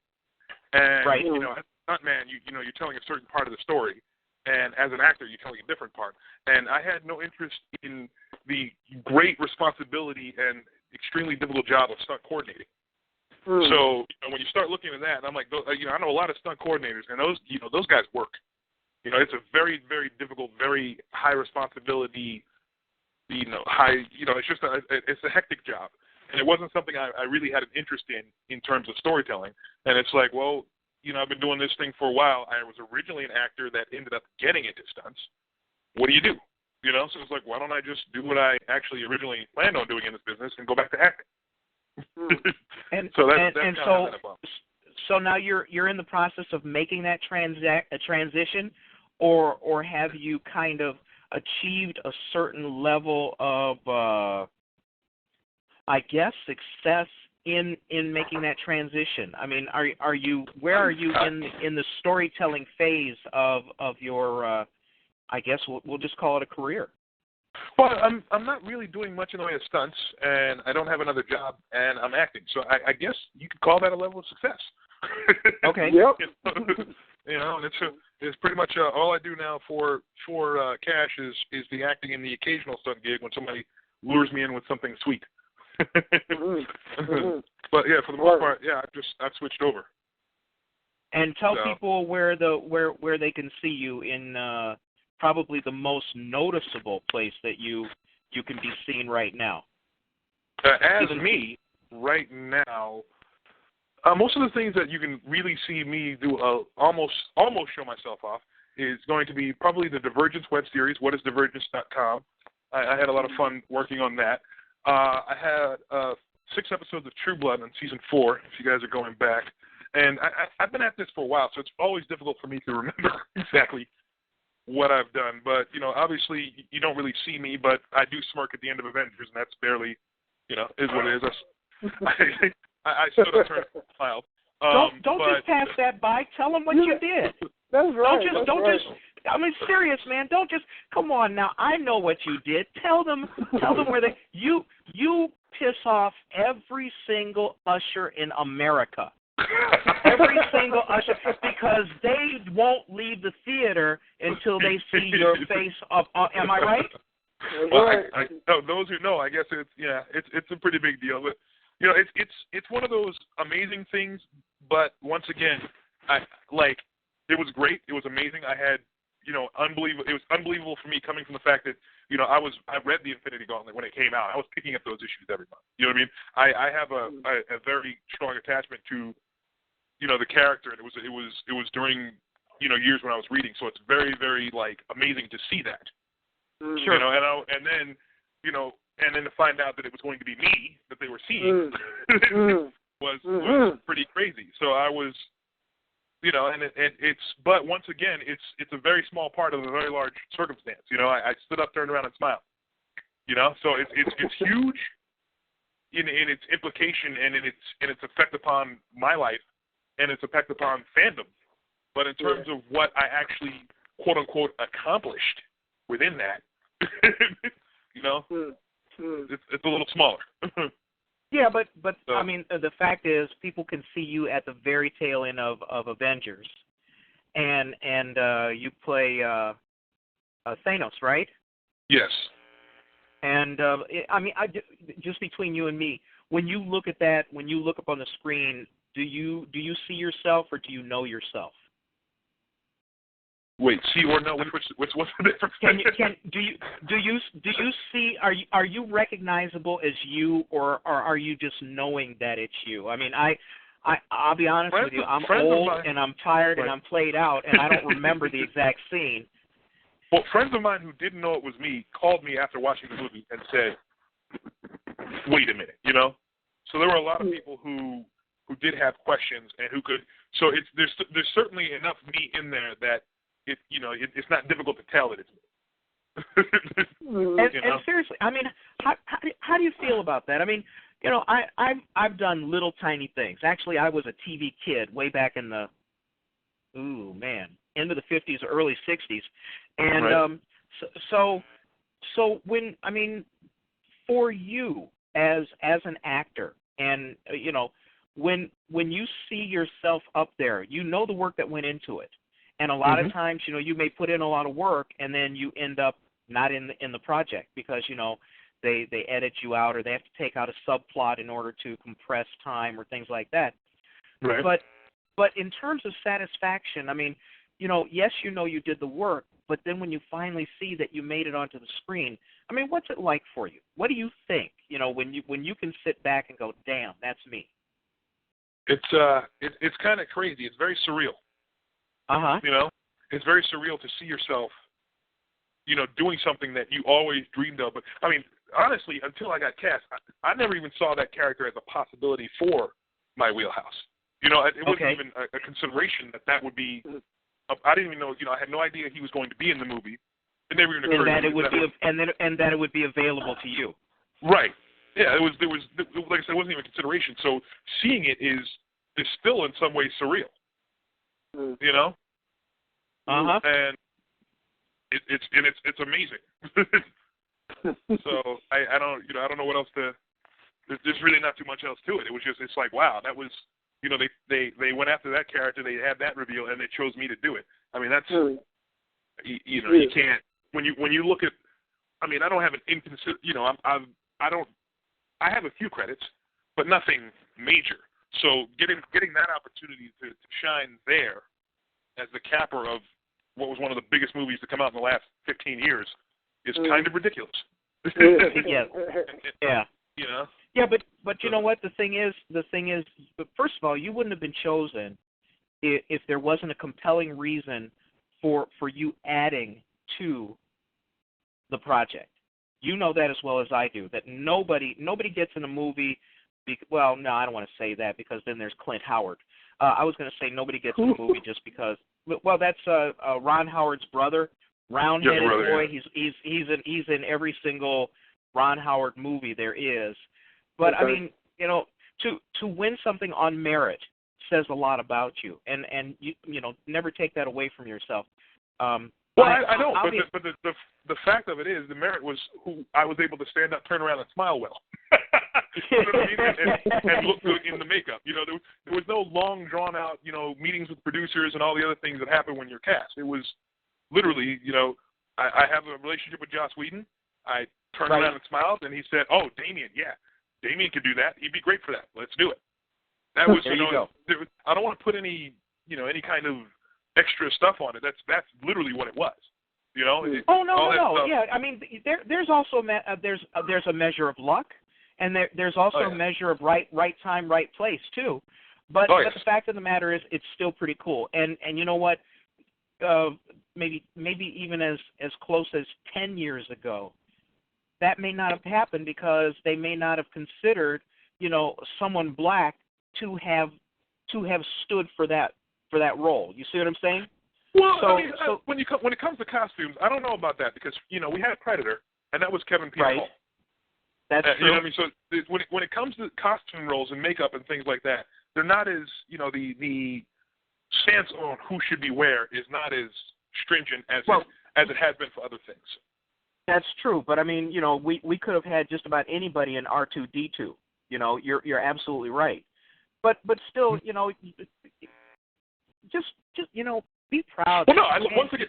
and right. As a stuntman, you're telling a certain part of the story, and as an actor, you're telling a different part. And I had no interest in the great responsibility and extremely difficult job of stunt coordinating. So when you start looking at that, I'm like, I know a lot of stunt coordinators, and those guys work. It's a very, very difficult, very high responsibility. It's a hectic job, and it wasn't something I really had an interest in terms of storytelling. And it's like, well, I've been doing this thing for a while. I was originally an actor that ended up getting into stunts. What do you do? So it's like, why don't I just do what I actually originally planned on doing in this business and go back to acting? So now you're in the process of making that transition, or have you kind of achieved a certain level of, I guess, success in making that transition? I mean, where are you in the storytelling phase of your? I guess we'll just call it a career. Well, I'm not really doing much in the way of stunts, and I don't have another job, and I'm acting. So I guess you could call that a level of success. Okay. Yep. And it's pretty much all I do now for cash is the acting and the occasional stunt gig when somebody lures me in with something sweet. But yeah, for the most part, yeah, I've switched over. And tell people where they can see you in probably the most noticeable place that you can be seen right now. As me right now, most of the things that you can really see me do almost show myself off is going to be probably the Divergence web series, whatisdivergence.com. I had a lot of fun working on that. I had 6 episodes of True Blood on season 4, if you guys are going back. And I've been at this for a while, so it's always difficult for me to remember exactly what I've done. But, obviously you don't really see me, but I do smirk at the end of Avengers, and that's barely, is what it is. I stood up and smiled. Don't just pass that by. Tell them what you did. That's right. Don't just. I mean, serious, man. Don't just. Come on now. I know what you did. Tell them where they. You piss off every single usher in America. Every single usher, because they won't leave the theater until they see your face up. Am I right? Well, those who know, I guess it's a pretty big deal. But it's one of those amazing things. But once again, it was great. It was amazing. I had unbelievable. It was unbelievable for me coming from the fact that I read the Infinity Gauntlet when it came out. I was picking up those issues every month. You know what I mean? I have a very strong attachment to the character, and it was during years when I was reading. So it's very, very amazing to see that. Sure. And then to find out that it was going to be me that they were seeing. was pretty crazy. So I was, you know, and but once again, it's a very small part of a very large circumstance. You know, I stood up, turned around, and smiled. You know, so it's huge in its implication and in its effect upon my life and its effect upon fandom. But in terms of what I actually quote unquote accomplished within that, you know, it's a little smaller. Yeah, but so, I mean, the fact is, people can see you at the very tail end of Avengers, and you play Thanos, right? Yes. And I mean, just between you and me, when you look at that, when you look up on the screen, do you see yourself or do you know yourself? Wait, see or no? What's the difference? Do you see? Are you recognizable as you, or are you just knowing that it's you? I mean, I'll be honest with you. I'm old and I'm tired and I'm played out and I don't remember the exact scene. Well, friends of mine who didn't know it was me called me after watching the movie and said, "Wait a minute," you know. So there were a lot of people who did have questions and who could. So there's certainly enough me in there that. It's not difficult to tell that it's me. And seriously, I mean, how do you feel about that? I mean, you know, I've done little tiny things. Actually, I was a TV kid way back in the end of the 50s, early 60s, and right. So when I mean, for you as an actor, and you know, when you see yourself up there, you know the work that went into it. And a lot of times, you know, you may put in a lot of work, and then you end up not in the project because, you know, they edit you out or they have to take out a subplot in order to compress time or things like that. Right. But in terms of satisfaction, I mean, you know, yes, you know you did the work, but then when you finally see that you made it onto the screen, I mean, what's it like for you? What do you think? You know, when you can sit back and go, "Damn, that's me." It's kind of crazy. It's very surreal. You know, it's very surreal to see yourself, you know, doing something that you always dreamed of. But I mean, honestly, until I got cast, I never even saw that character as a possibility for my wheelhouse. You know, it wasn't even a consideration that would be. I didn't even know. You know, I had no idea he was going to be in the movie. It never even occurred to me. And that it would be available to you. Right. Yeah. There was like I said, it wasn't even a consideration. So seeing it is still in some ways surreal. You know. And it's amazing. So I don't know what else to. There's really not too much else to it. It was just it's like wow, that was you know they went after that character, they had that reveal, and they chose me to do it. I mean that's you know you can't when you look at. I mean I don't have an you know I have a few credits, but nothing major. So getting that opportunity to shine there. As the capper of what was one of the biggest movies to come out in the last 15 years is kind of ridiculous. Yeah. You know? Yeah, but you know what? The thing is, first of all, you wouldn't have been chosen if there wasn't a compelling reason for you adding to the project. You know that as well as I do, that nobody gets in a movie, well, no, I don't want to say that because then there's Clint Howard. I was going to say nobody gets in a movie just because. Well, that's Ron Howard's brother, round-headed boy. Yeah. He's in every single Ron Howard movie there is. But I mean, you know, to win something on merit says a lot about you, and you know, never take that away from yourself. Well, I don't, but the fact of it is, the merit was who I was able to stand up, turn around, and smile well. You know what I mean? And look good in the makeup. You know, there was no long, drawn out, you know, meetings with producers and all the other things that happen when you're cast. It was literally, you know, I have a relationship with Joss Whedon. I turned around and smiled, and he said, "Oh, Damion, yeah, Damion could do that. He'd be great for that. Let's do it." That was, you know, I don't want to put any kind of extra stuff on it. That's literally what it was. You know? No. Yeah, I mean, there's also there's a measure of luck, and there's also a measure of right time, right place too. But the fact of the matter is, it's still pretty cool. And you know what? Maybe even as close as 10 years ago, that may not have happened because they may not have considered, you know, someone black to have stood for that role. You see what I'm saying? Well, I mean, when it comes to costumes, I don't know about that because we had Predator, and that was Kevin P. Hall. That's true. You know what I mean? So when it comes to costume roles and makeup and things like that, they're not as the stance on who should be where is not as stringent as it has been for other things. That's true, but I mean, we could have had just about anybody in R2-D2. You're absolutely right. But still, just be proud. Well, no.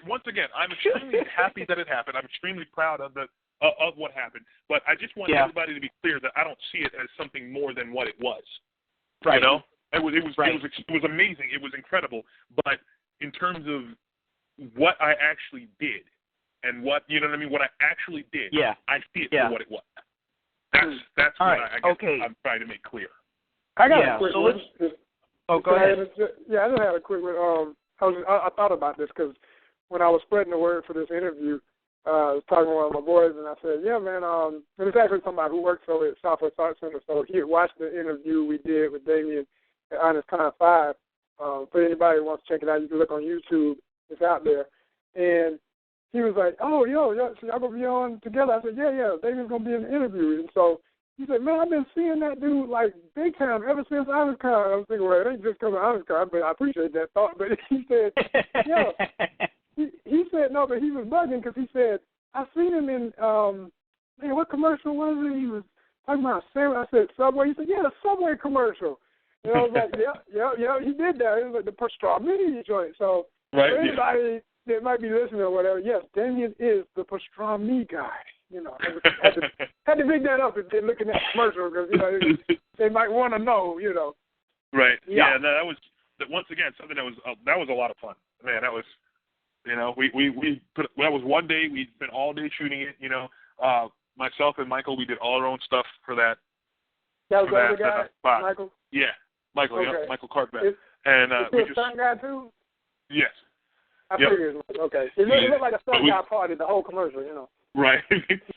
Once again, I'm extremely happy that it happened. I'm extremely proud of what happened. But I just want everybody to be clear that I don't see it as something more than what it was. Right. It was amazing. It was incredible. But in terms of what I actually did and what what I actually did, I see it for what it was. That's what I guess I'm trying to make clear. I got a quick one. Go ahead. I just had a quick one. I thought about this because when I was spreading the word for this interview, I was talking to one of my boys, and I said, yeah, man, and it's actually somebody who works over at Southwest Arts Center, so he had watched the interview we did with Damion at Onyxcon 5. For anybody who wants to check it out, you can look on YouTube. It's out there. And he was like, oh, so y'all going to be on together? I said, yeah, Damion's going to be in the interview. And so he said, man, I've been seeing that dude, like, big time ever since Onyxcon. I was thinking, well, it ain't just because of Onyxcon, but I appreciate that thought. But he said, yeah. He said, no, but he was bugging because he said, I seen him in, man, what commercial was it? He was talking about I said, Subway. He said, yeah, the Subway commercial. And I was like, yeah, he did that. It was like the pastrami joint. So for anybody that might be listening or whatever, yes, Damion is the pastrami guy. Had to pick that up if they're looking at the commercial because, they might want to know, Right. Yeah, no, that was, once again, something that was a lot of fun. Man, that was, that was one day. We spent all day shooting it, myself and Michael, we did all our own stuff for that. That was the other guy, spot. Michael? Yeah, Michael, okay. Michael Cartman. And we just stunt guy too? Yes. I figured. Okay. It looked like a stunt guy party, the whole commercial, Right.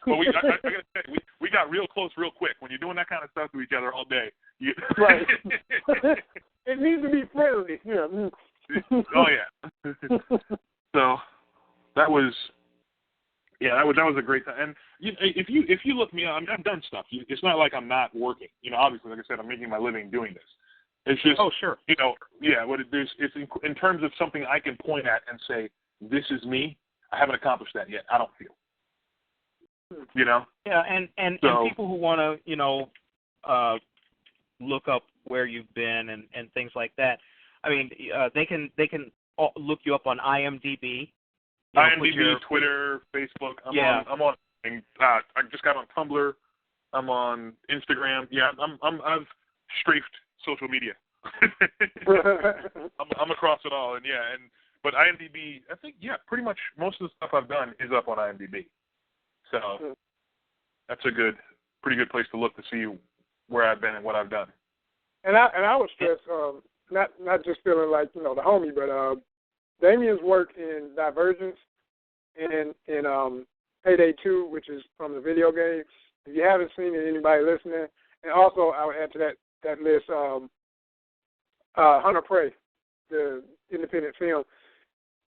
Well, I gotta say, we got real close real quick. When you're doing that kind of stuff to each other all day. Right. It needs to be friendly. Yeah. Oh yeah. So that was a great time. And if you look me up, I've done stuff. It's not like I'm not working. Obviously, like I said, I'm making my living doing this. It's just, sure. It's in terms of something I can point at and say, this is me. I haven't accomplished that yet. I don't feel. Yeah, and people who want to, look up where you've been and things like that. I mean, they can look you up on IMDb. Twitter, Facebook. I'm on. I just got on Tumblr. I'm on Instagram. Yeah, I've strafed social media. I'm across it all, but IMDb. I think pretty much most of the stuff I've done is up on IMDb. So that's pretty good place to look to see where I've been and what I've done. And I would stress, not just feeling like the homie, but Damion's work in Divergence and in Payday 2, which is from the video games. If you haven't seen it, anybody listening, and also I would add to that list Hunter Prey, the independent film.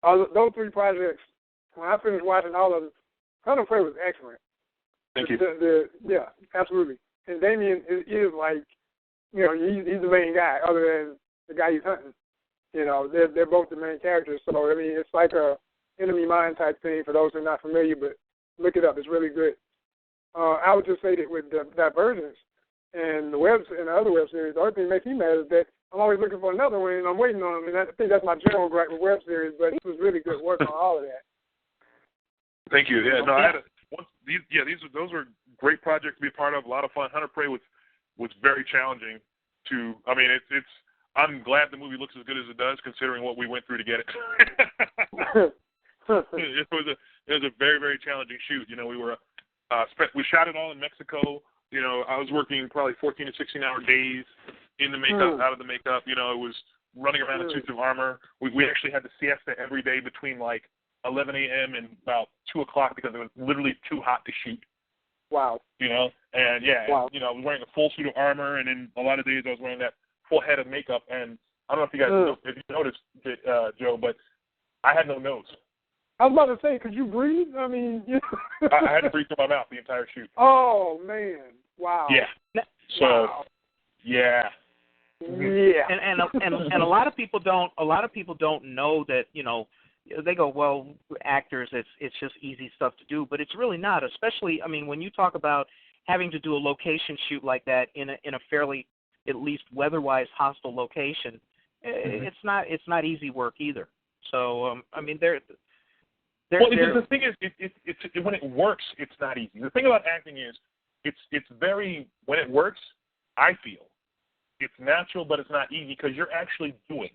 Those three projects, when I finished watching all of them, Hunter Prey was excellent. Thank you. Yeah, absolutely. And Damion is like, he's the main guy, other than the guy he's hunting. They're both the main characters. So I mean, it's like a Enemy Mine type thing for those who are not familiar. But look it up; it's really good. I would just say that with the Divergence and the other web series, the only thing that makes me mad is that I'm always looking for another one, and I'm waiting on them. And I think that's my general gripe with web series. But it was really good work on all of that. Thank you. Yeah, no, I had those were great projects to be a part of. A lot of fun. Hunter Prey was very challenging to. I mean, I'm glad the movie looks as good as it does, considering what we went through to get it. It was a very, very challenging shoot. We shot it all in Mexico. I was working probably 14 to 16-hour days in the makeup, out of the makeup. It was running around in suits of armor. We actually had the siesta every day between like 11 a.m. and about 2 o'clock because it was literally too hot to shoot. Wow. And I was wearing a full suit of armor, and then a lot of days I was wearing that full head of makeup, and I don't know if you guys if you noticed, Joe, but I had no nose. I was about to say, could you breathe? I mean, I had to breathe through my mouth the entire shoot. Oh man! Wow. Yeah. So, wow. Yeah. Yeah. And a lot of people don't. A lot of people don't know that. They go, well, actors, it's just easy stuff to do, but it's really not. Especially, I mean, when you talk about having to do a location shoot like that in a fairly, at least weather-wise, hostile location, it's not easy work either. So, I mean, the thing is, it's when it works, it's not easy. The thing about acting is, it's very, when it works, I feel it's natural, but it's not easy because you're actually doing.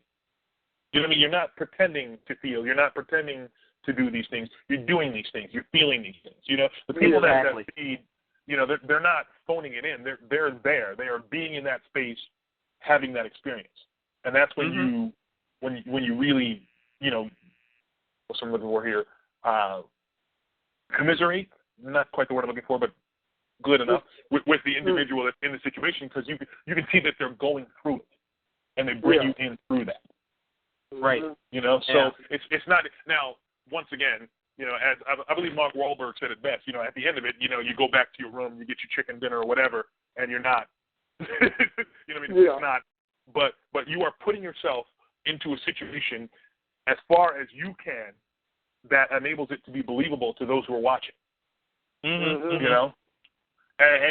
You know what I mean? You're not pretending to feel. You're not pretending to do these things. You're doing these things. You're feeling these things. The people that feed, they're not phoning it in. They're there. They are being in that space, having that experience, and that's when when you really, what's I'm looking for here, commiserate. Not quite the word I'm looking for, but good enough with the individual that's in the situation, because you can see that they're going through it, and they bring you in through that. Right. So it's not now. Once again, as I believe Mark Wahlberg said it best. At the end of it, you go back to your room, you get your chicken dinner or whatever, and you're not. It's not. But you are putting yourself into a situation as far as you can that enables it to be believable to those who are watching. And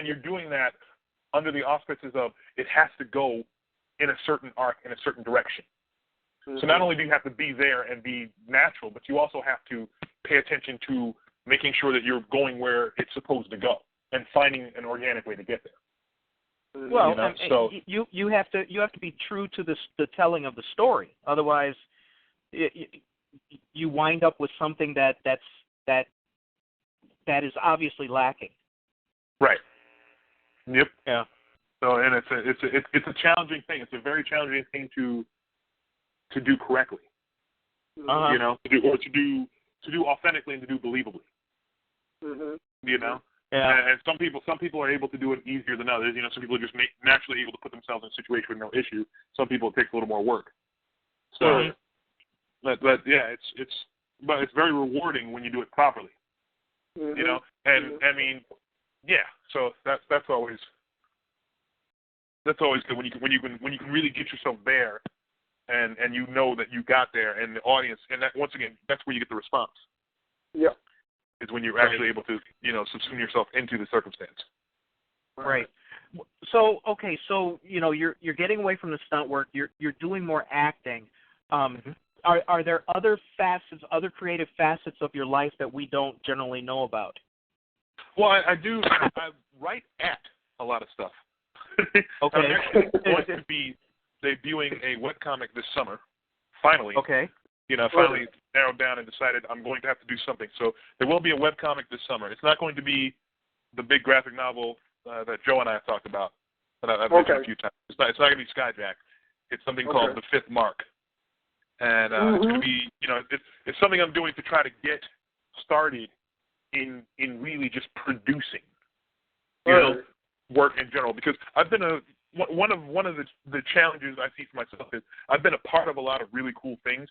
you're doing that under the auspices of it has to go in a certain arc, in a certain direction. So not only do you have to be there and be natural, but you also have to pay attention to making sure that you're going where it's supposed to go and finding an organic way to get there. Well, you have to be true to the telling of the story. Otherwise, you wind up with something that is obviously lacking. Right. Yep. Yeah. So, and it's a challenging thing. It's a very challenging thing to do correctly. To do authentically and to do believably. Yeah. And some people are able to do it easier than others. Some people are just naturally able to put themselves in a situation with no issue. Some people it takes a little more work. So, but yeah, it's very rewarding when you do it properly. And I mean, yeah. So that's always good when you can really get yourself there, and that you got there, and the audience, and that once again, that's where you get the response. Yeah. Is when you're actually able to subsume yourself into the circumstance. Right. So okay, so you're getting away from the stunt work. You're doing more acting. Are there other facets, other creative facets of your life that we don't generally know about? Well, I do. I write at a lot of stuff. Okay. I'm actually going to be debuting a webcomic this summer. Finally. Okay. Finally narrowed down and decided I'm going to have to do something. So there will be a webcomic this summer. It's not going to be the big graphic novel that Joe and I have talked about, that I've mentioned a few times. It's not going to be Skyjack. It's something called The Fifth Mark. And it's going to be, it's something I'm doing to try to get started in really just producing, work in general. Because I've been one of the challenges I see for myself is I've been a part of a lot of really cool things,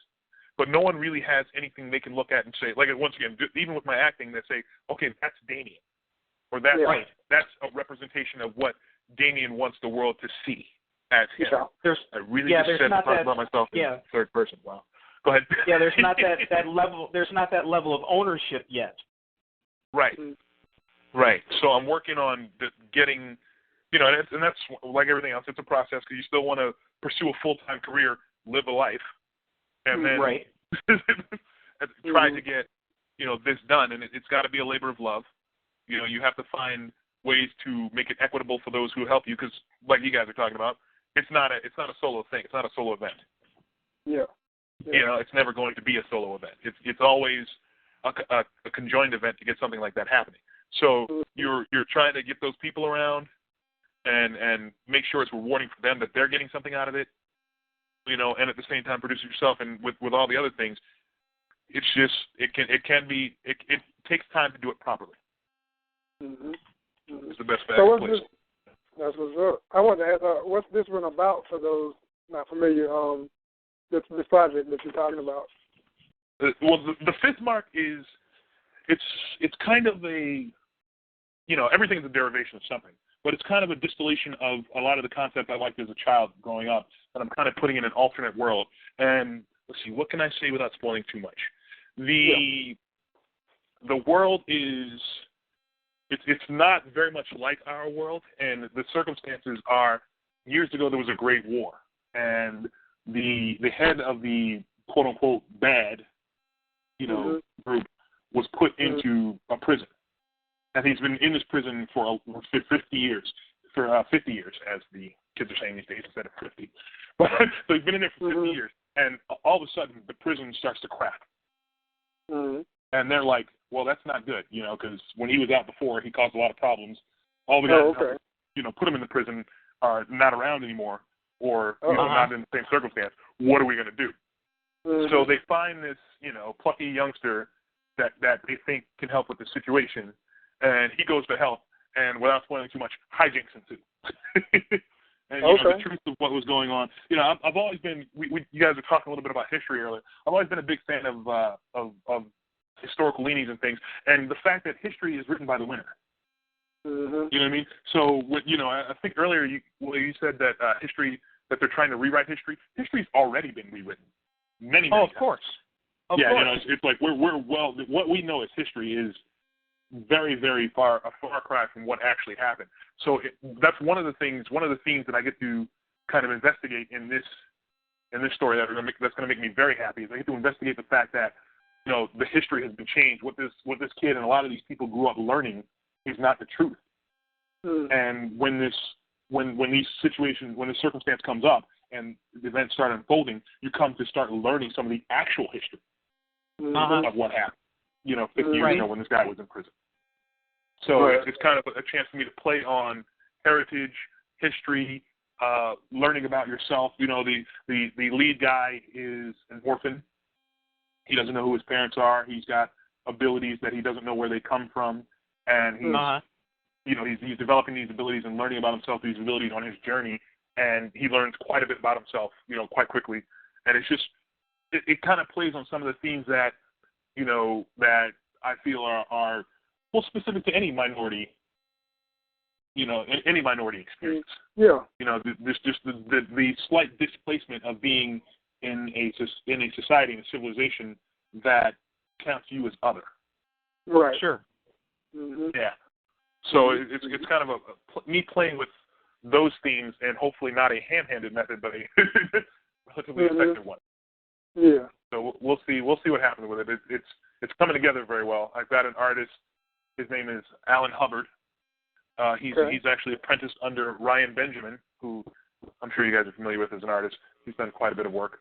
but no one really has anything they can look at and say, like, once again, even with my acting, they say, okay, that's Damion, or that's a representation of what Damion wants the world to see as him. I really just said about myself in third person. Wow. Go ahead. Yeah, there's not that level. There's not that level of ownership yet. Right. Right. So I'm working on getting, and that's like everything else. It's a process because you still want to pursue a full-time career, live a life, and then try to get, this done. And it's got to be a labor of love. You have to find ways to make it equitable for those who help you because, like you guys are talking about, it's not a solo thing. It's not a solo event. Yeah. It's never going to be a solo event. It's always a conjoined event to get something like that happening. So you're trying to get those people around and make sure it's rewarding for them, that they're getting something out of it, and at the same time produce it yourself. And with all the other things, it's just it takes time to do it properly. It's the best way I can place it. That's what's up. I want to ask, what's this one about for those not familiar? This project that you're talking about. Well, the fifth mark is it's kind of a, everything is a derivation of something, but it's kind of a distillation of a lot of the concepts I liked as a child growing up, and I'm kind of putting in an alternate world. And let's see, what can I say without spoiling too much? The world is. It's not very much like our world, and the circumstances are, years ago there was a great war, and the head of the quote-unquote bad, group was put into a prison. And he's been in this prison for 50 years, as the kids are saying these days instead of 50. But so he's been in there for 50 years, and all of a sudden the prison starts to crack. And they're like, well, that's not good, because when he was out before, he caused a lot of problems. All the guys, put him in the prison are not around anymore, or not in the same circumstance. What are we going to do? So they find this, plucky youngster that they think can help with the situation, and he goes to help. And without spoiling too much, hijinks ensue. And the truth of what was going on. I've always been. You guys were talking a little bit about history earlier. I've always been a big fan of historical leanings and things, and the fact that history is written by the winner. You know what I mean? So, I think earlier you said that history, that they're trying to rewrite history. History's already been rewritten many times. Of course. Of course. It's like we're what we know as history is very, very far cry from what actually happened. So that's one of the themes that I get to kind of investigate in this story that's going to make me very happy. Is I get to investigate the fact that the history has been changed. What this kid and a lot of these people grew up learning is not the truth. And when this circumstance comes up and the events start unfolding, you come to start learning some of the actual history of what happened. 50 years ago when this guy was in prison. So it's kind of a chance for me to play on heritage, history, learning about yourself. The lead guy is an orphan. He doesn't know who his parents are. He's got abilities that he doesn't know where they come from, and he's developing these abilities and learning about himself, these abilities on his journey, and he learns quite a bit about himself, quite quickly. And it's just it kind of plays on some of the themes that that I feel are well specific to any minority, any minority experience. Yeah. The slight displacement of being in a society, in a civilization that counts you as other. Right. Sure. Yeah. So it's kind of me playing with those themes, and hopefully not a ham-handed method, but a relatively effective one. Yeah. So we'll see what happens with it. It's coming together very well. I've got an artist. His name is Alan Hubbard. He's actually apprenticed under Ryan Benjamin, who I'm sure you guys are familiar with as an artist. He's done quite a bit of work,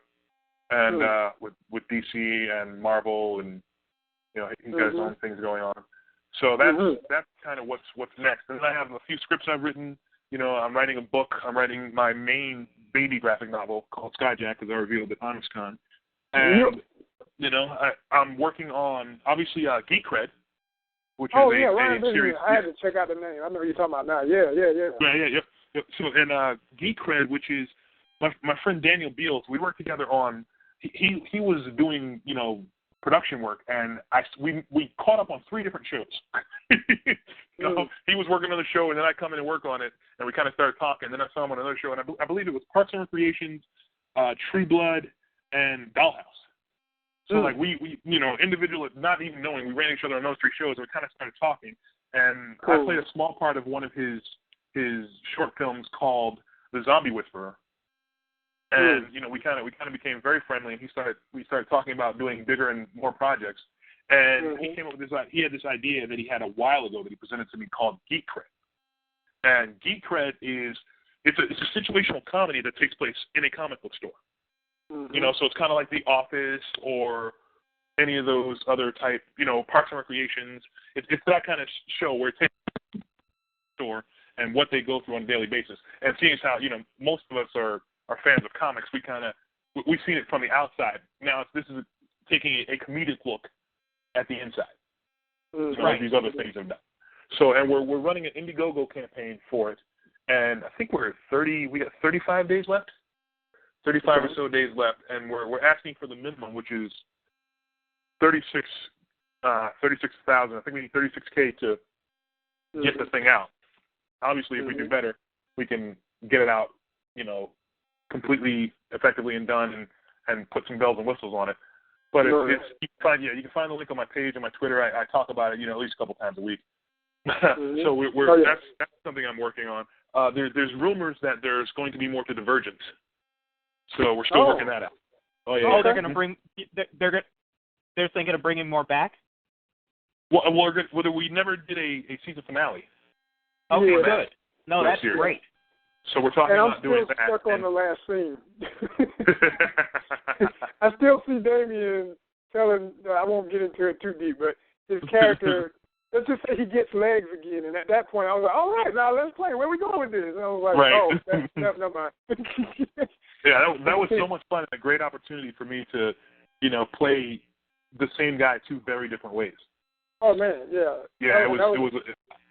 and with DC and Marvel, and he's got his own things going on. So that's kind of what's next. And then I have a few scripts I've written. I'm writing a book. I'm writing my main baby graphic novel called Skyjack, as I revealed at Onyxcon. And I'm working on obviously Geek Cred, which is a series. I had to check out the name. I know what you're talking about now. Yeah. So and Geek Cred, which is my friend Daniel Beals. We worked together on. He was doing production work, and we caught up on 3 different shows. He was working on the show, and then I come in and work on it, and we kind of started talking. And then I saw him on another show, and I believe it was Parks and Recreations, Tree Blood, and Dollhouse. So like we individual, not even knowing, we ran each other on those 3 shows, and we kind of started talking. And I played a small part of one of his short films called The Zombie Whisperer. And we kind of became very friendly, and we started talking about doing bigger and more projects. And he came up with he had this idea that he had a while ago that he presented to me called Geek Cred. And Geek Cred is it's a situational comedy that takes place in a comic book store. So it's kind of like The Office or any of those other type, Parks and Recreations. It's that kind of show where it takes the store and what they go through on a daily basis. And seeing as how most of us are fans of comics, we've seen it from the outside. Now this is taking a comedic look at the inside. Like these other things have done. So, and we're running an Indiegogo campaign for it, and I think we're at 30. We got 35 days left. 35 or so days left, and we're asking for the minimum, which is 36,000. I think we need 36K to get the thing out. Obviously, if we do better, we can get it out, completely effectively and done, and put some bells and whistles on it. But you can find the link on my page and my Twitter. I talk about it, at least a couple times a week. So that's something I'm working on. There's rumors that there's going to be more to Divergent. So we're still working that out. Oh yeah. Oh, they're going to bring. They're thinking of bringing more back. Well, we never did a season finale. Okay, good. No, that's great. So we're talking about doing that. I'm still stuck on the last scene. I still see Damion telling. I won't get into it too deep, but his character. Let's just say he gets legs again, and at that point I was like, all right, now let's play. Where we going with this? And I was like, never mind. Yeah, that was so much fun and a great opportunity for me to, play the same guy two very different ways. Oh man, yeah. Yeah, it was,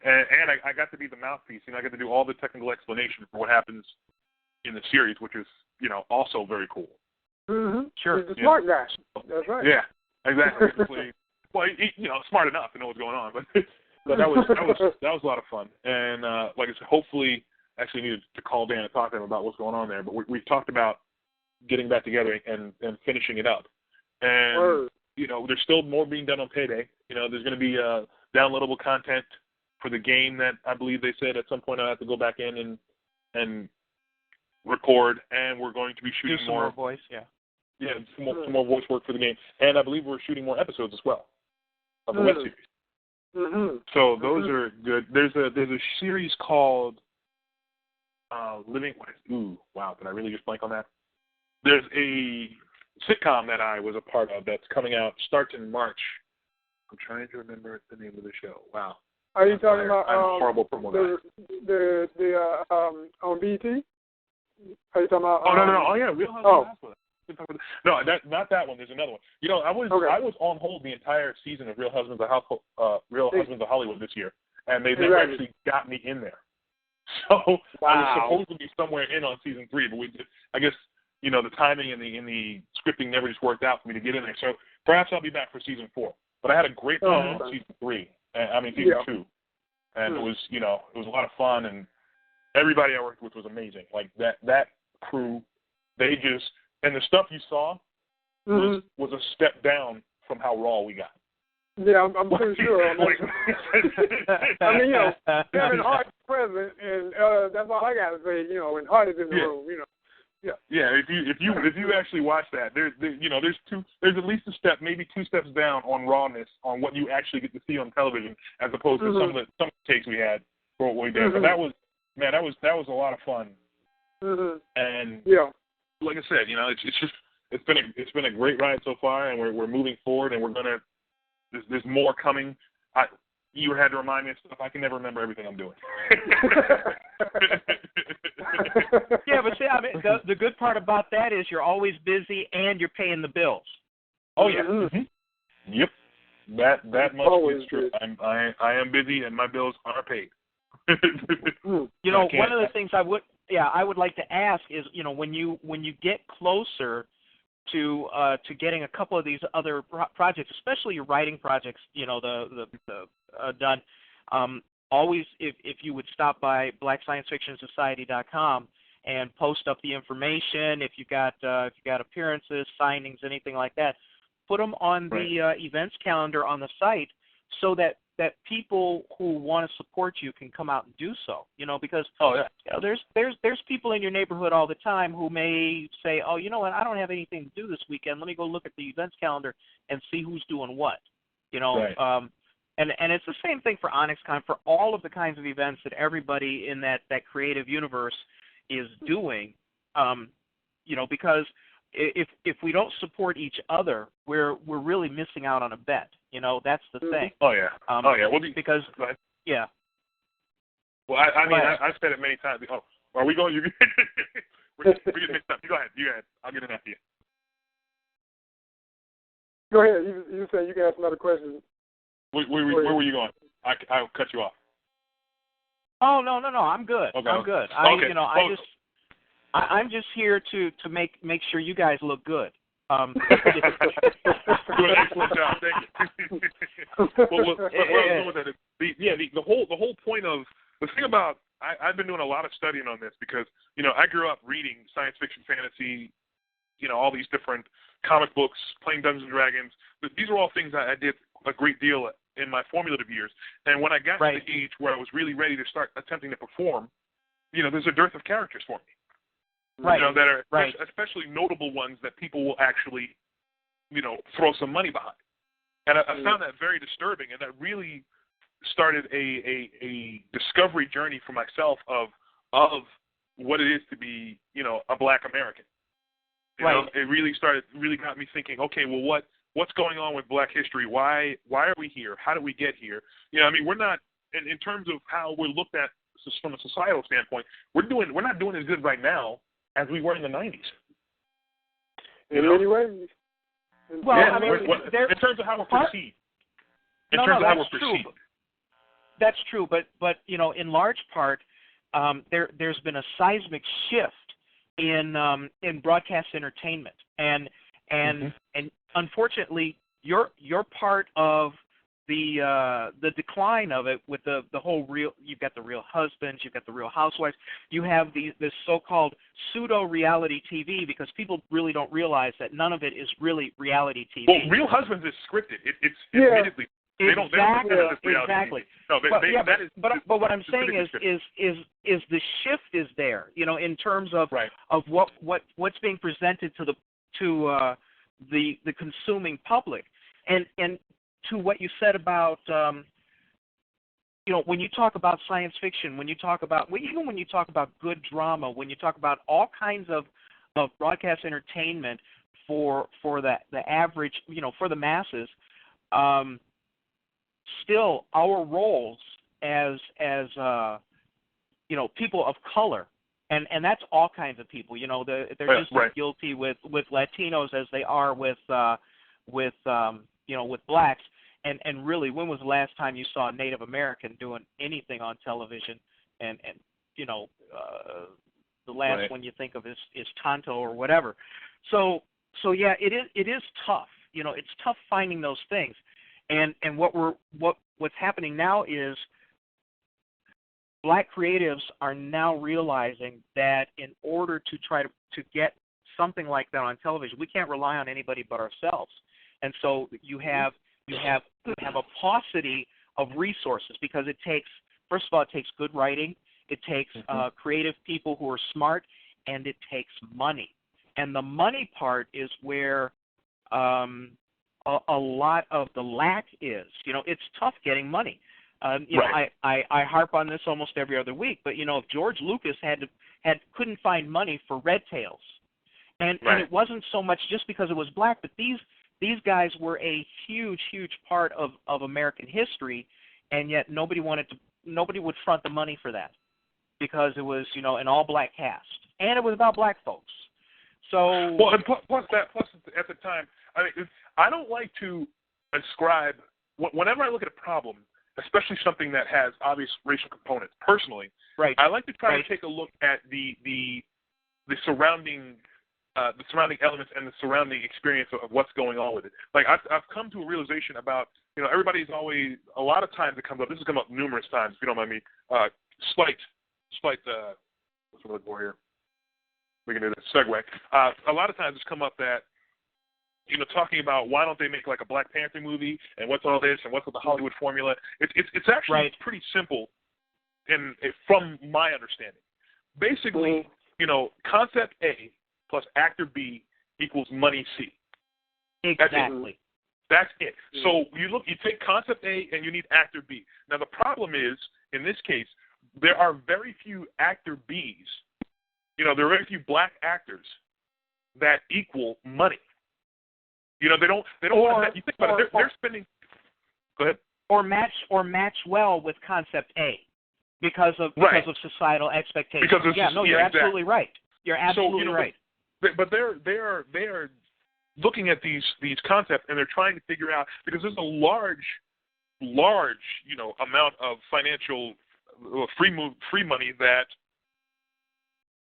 and I got to be the mouthpiece. I got to do all the technical explanation for what happens in the series, which is, also very cool. Mm-hmm. Sure. He's a smart guy. That's right. Yeah, exactly. Well, smart enough to know what's going on, but that was a lot of fun. And like I said, hopefully, actually needed to call Dan and talk to him about what's going on there. But we've talked about getting back together and finishing it up. And there's still more being done on Payday. There's going to be downloadable content for the game that I believe they said at some point I'll have to go back in and record, and we're going to be shooting some more voice, some more voice work for the game, and I believe we're shooting more episodes as well of the web series. Mm-hmm. So those are good. There's a series called Living. Wow! Did I really just blank on that? There's a sitcom that I was a part of that's coming out. Starts in March. I'm trying to remember the name of the show. Wow. Are you talking about I'm horrible promoter. the on BT? Are you talking about? Oh no! Oh yeah, Real Housewives of Hollywood. No, not that one. There's another one. I was on hold the entire season of Real Husbands of Hollywood this year, and they never actually got me in there. So I was supposed to be somewhere in on season 3, but I guess the timing and the scripting never just worked out for me to get in there. So perhaps I'll be back for season 4. But I had a great time on season 3. Season 2, and it was a lot of fun, and everybody I worked with was amazing. Like that crew, and the stuff you saw was a step down from how raw we got. Yeah, I'm pretty sure. Kevin Hart's present, and that's all I got to say. When Hart is in the room, Yeah. Yeah, if you actually watch that, there's at least a step, maybe 2 steps down on rawness on what you actually get to see on television, as opposed to some of the takes we had for what we did. But that was a lot of fun. And like I said, it's been a great ride so far, and we're moving forward, and there's more coming. You had to remind me of stuff. I can never remember everything I'm doing. Yeah, but see, the good part about that is you're always busy and you're paying the bills. Oh yeah. Mm-hmm. Yep. That much is true. I am busy and my bills are paid. One of the things I would like to ask is, when you get closer to getting a couple of these other projects, especially your writing projects, done. Always, if you would stop by BlackScienceFictionSociety.com and post up the information, if you got appearances, signings, anything like that, put them on the events calendar on the site, so that people who want to support you can come out and do so. Because there's people in your neighborhood all the time who may say, oh, you know what, I don't have anything to do this weekend. Let me go look at the events calendar and see who's doing what. And it's the same thing for Onyxcon, for all of the kinds of events that everybody in that creative universe is doing. Because if we don't support each other, we're really missing out on a bet. That's the thing. Oh yeah. Well, because yeah. Well, I've said it many times. Oh, are we going? We're getting mixed up. You go ahead. I'll get in after you. Go ahead. You say you can ask another question. Where were you going? I'll cut you off. Oh no, I'm good. Okay. I'm good. I'm just here to make sure you guys look good. Good, excellent job. Thank you. The whole point of the thing about I've been doing a lot of studying on this because I grew up reading science fiction, fantasy, all these different comic books, playing Dungeons and Dragons. But these are all things I did a great deal in my formative years. And when I got to the age where I was really ready to start attempting to perform, there's a dearth of characters for me. Right. That are especially notable ones that people will actually, throw some money behind. And I found that very disturbing, and that really started a discovery journey for myself of what it is to be, a Black American. It really got me thinking, okay, well, what's going on with Black history? Why are we here? How did we get here? We're not, in terms of how we're looked at from a societal standpoint, we're not doing as good right now as we were in the 90s. In many ways. Well, in terms of how we're perceived. That's true, but in large part, there's been a seismic shift in broadcast entertainment, and unfortunately, you're part of the decline of it with the whole real. You've got the Real Husbands, you've got the Real Housewives. You have this so-called pseudo-reality TV because people really don't realize that none of it is really reality TV. Well, Real Husbands is scripted. It's admittedly. They don't exactly. No, but what I'm saying is the shift is there. In terms of what's being presented to the consuming public, and to what you said about when you talk about science fiction, when you talk about good drama, when you talk about all kinds of broadcast entertainment for the average, for the masses. Still, our roles as people of color, and that's all kinds of people. They're just as guilty with Latinos as they are with blacks. And really, when was the last time you saw a Native American doing anything on television? And the last one you think of is Tonto or whatever. So yeah, it is tough. It's tough finding those things. And what's happening now is Black creatives are now realizing that in order to try to get something like that on television, we can't rely on anybody but ourselves. And so you have a paucity of resources because it takes good writing, it takes creative people who are smart, and it takes money. And the money part is where a lot of the lack is. It's tough getting money. I harp on this almost every other week, but if George Lucas couldn't find money for Red Tails, and it wasn't so much just because it was black, but these guys were a huge part of American history, and yet nobody would front the money for that because it was an all black cast, and it was about black folks. So and plus at the time, I don't like to ascribe, whenever I look at a problem, especially something that has obvious racial components, personally, I like to try to take a look at the surrounding elements and the surrounding experience of what's going on with it. Like I've come to a realization about, everybody's always, a lot of times it comes up, this has come up numerous times, if you don't mind me, slight, what's the word for here? We can do this, segue. A lot of times it's come up that, talking about why don't they make like a Black Panther movie and what's all this and what's with the Hollywood formula. It's actually pretty simple, from my understanding. Basically, concept A plus actor B equals money C. Exactly. That's it. So you take concept A and you need actor B. Now the problem is, in this case, there are very few actor Bs. There are very few black actors that equal money. They don't. You think about it. They're spending. Go ahead. Or match well with concept A, because of societal expectations. You're absolutely right. You're absolutely right. But they are looking at these concepts, and they're trying to figure out, because there's a large amount of financial free money that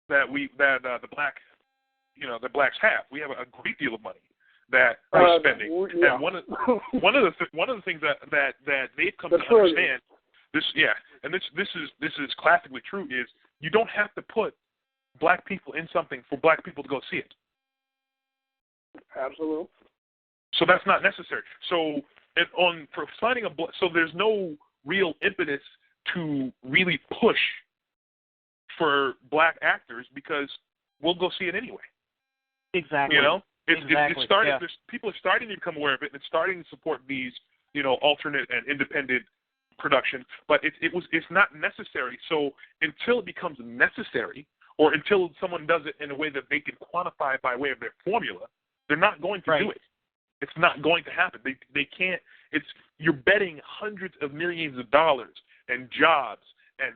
the blacks have. We have a great deal of money that we're spending. Yeah. And one of the things that they've come to understand, this is classically true, is you don't have to put black people in something for black people to go see it. Absolutely. So that's not necessary. So for signing so there's no real impetus to really push for black actors because we'll go see it anyway. Exactly. You know, it's starting. Yeah. People are starting to become aware of it, and it's starting to support these, alternate and independent productions. But it's not necessary. So until it becomes necessary, or until someone does it in a way that they can quantify by way of their formula, they're not going to do it. It's not going to happen. They can't. You're betting hundreds of millions of dollars and jobs and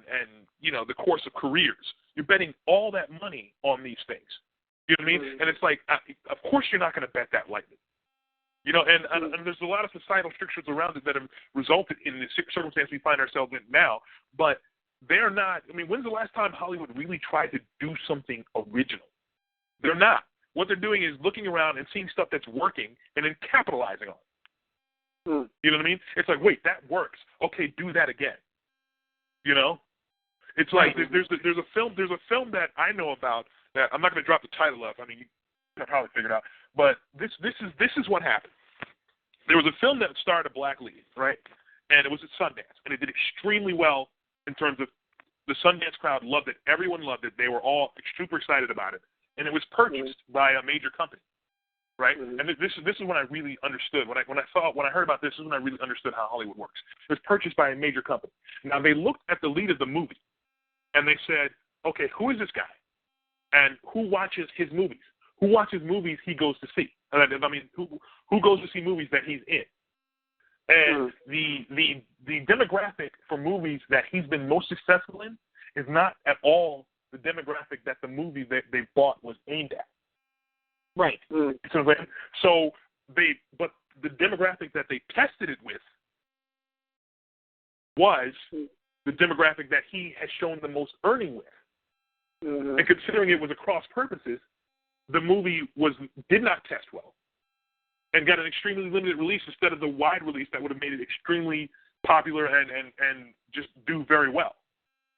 the course of careers. You're betting all that money on these things. You know what I mean? And it's like, of course you're not going to bet that lightly. And there's a lot of societal strictures around it that have resulted in the circumstance we find ourselves in now. But they're not. I mean, when's the last time Hollywood really tried to do something original? They're not. What they're doing is looking around and seeing stuff that's working and then capitalizing on it. You know what I mean? It's like, wait, that works. Okay, do that again. It's like there's a film that I know about that I'm not going to drop the title of. I mean, you can probably figure it out. But this is what happened. There was a film that starred a black lead, right? And it was at Sundance, and it did extremely well in terms of the Sundance crowd loved it. Everyone loved it. They were all super excited about it. And it was purchased by a major company, right? And this is when I really understood. When I heard about this is when I really understood how Hollywood works. It was purchased by a major company. Now they looked at the lead of the movie, and they said, okay, who is this guy, and who watches his movies? Who watches movies he goes to see? I mean, who goes to see movies that he's in? And the demographic for movies that he's been most successful in is not at all the demographic that the movie that they bought was aimed at. Right. So but the demographic that they tested it with was the demographic that he has shown the most earning with. And considering it was across purposes, the movie did not test well and got an extremely limited release instead of the wide release that would have made it extremely popular and just do very well.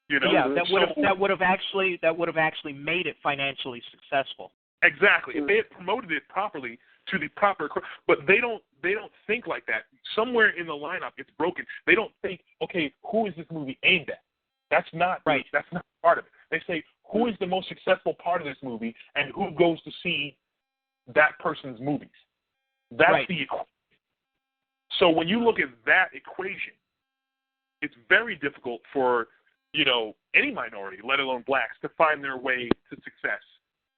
Yeah, that would have actually made it financially successful. Exactly. If they had promoted it properly to the proper, but they don't think like that. Somewhere in the lineup, it's broken. They don't think, okay, who is this movie aimed at? That's not right. That's not part of it. They say, who is the most successful part of this movie, and who goes to see that person's movies? That's the equation. So when you look at that equation, it's very difficult for any minority, let alone blacks, to find their way to success.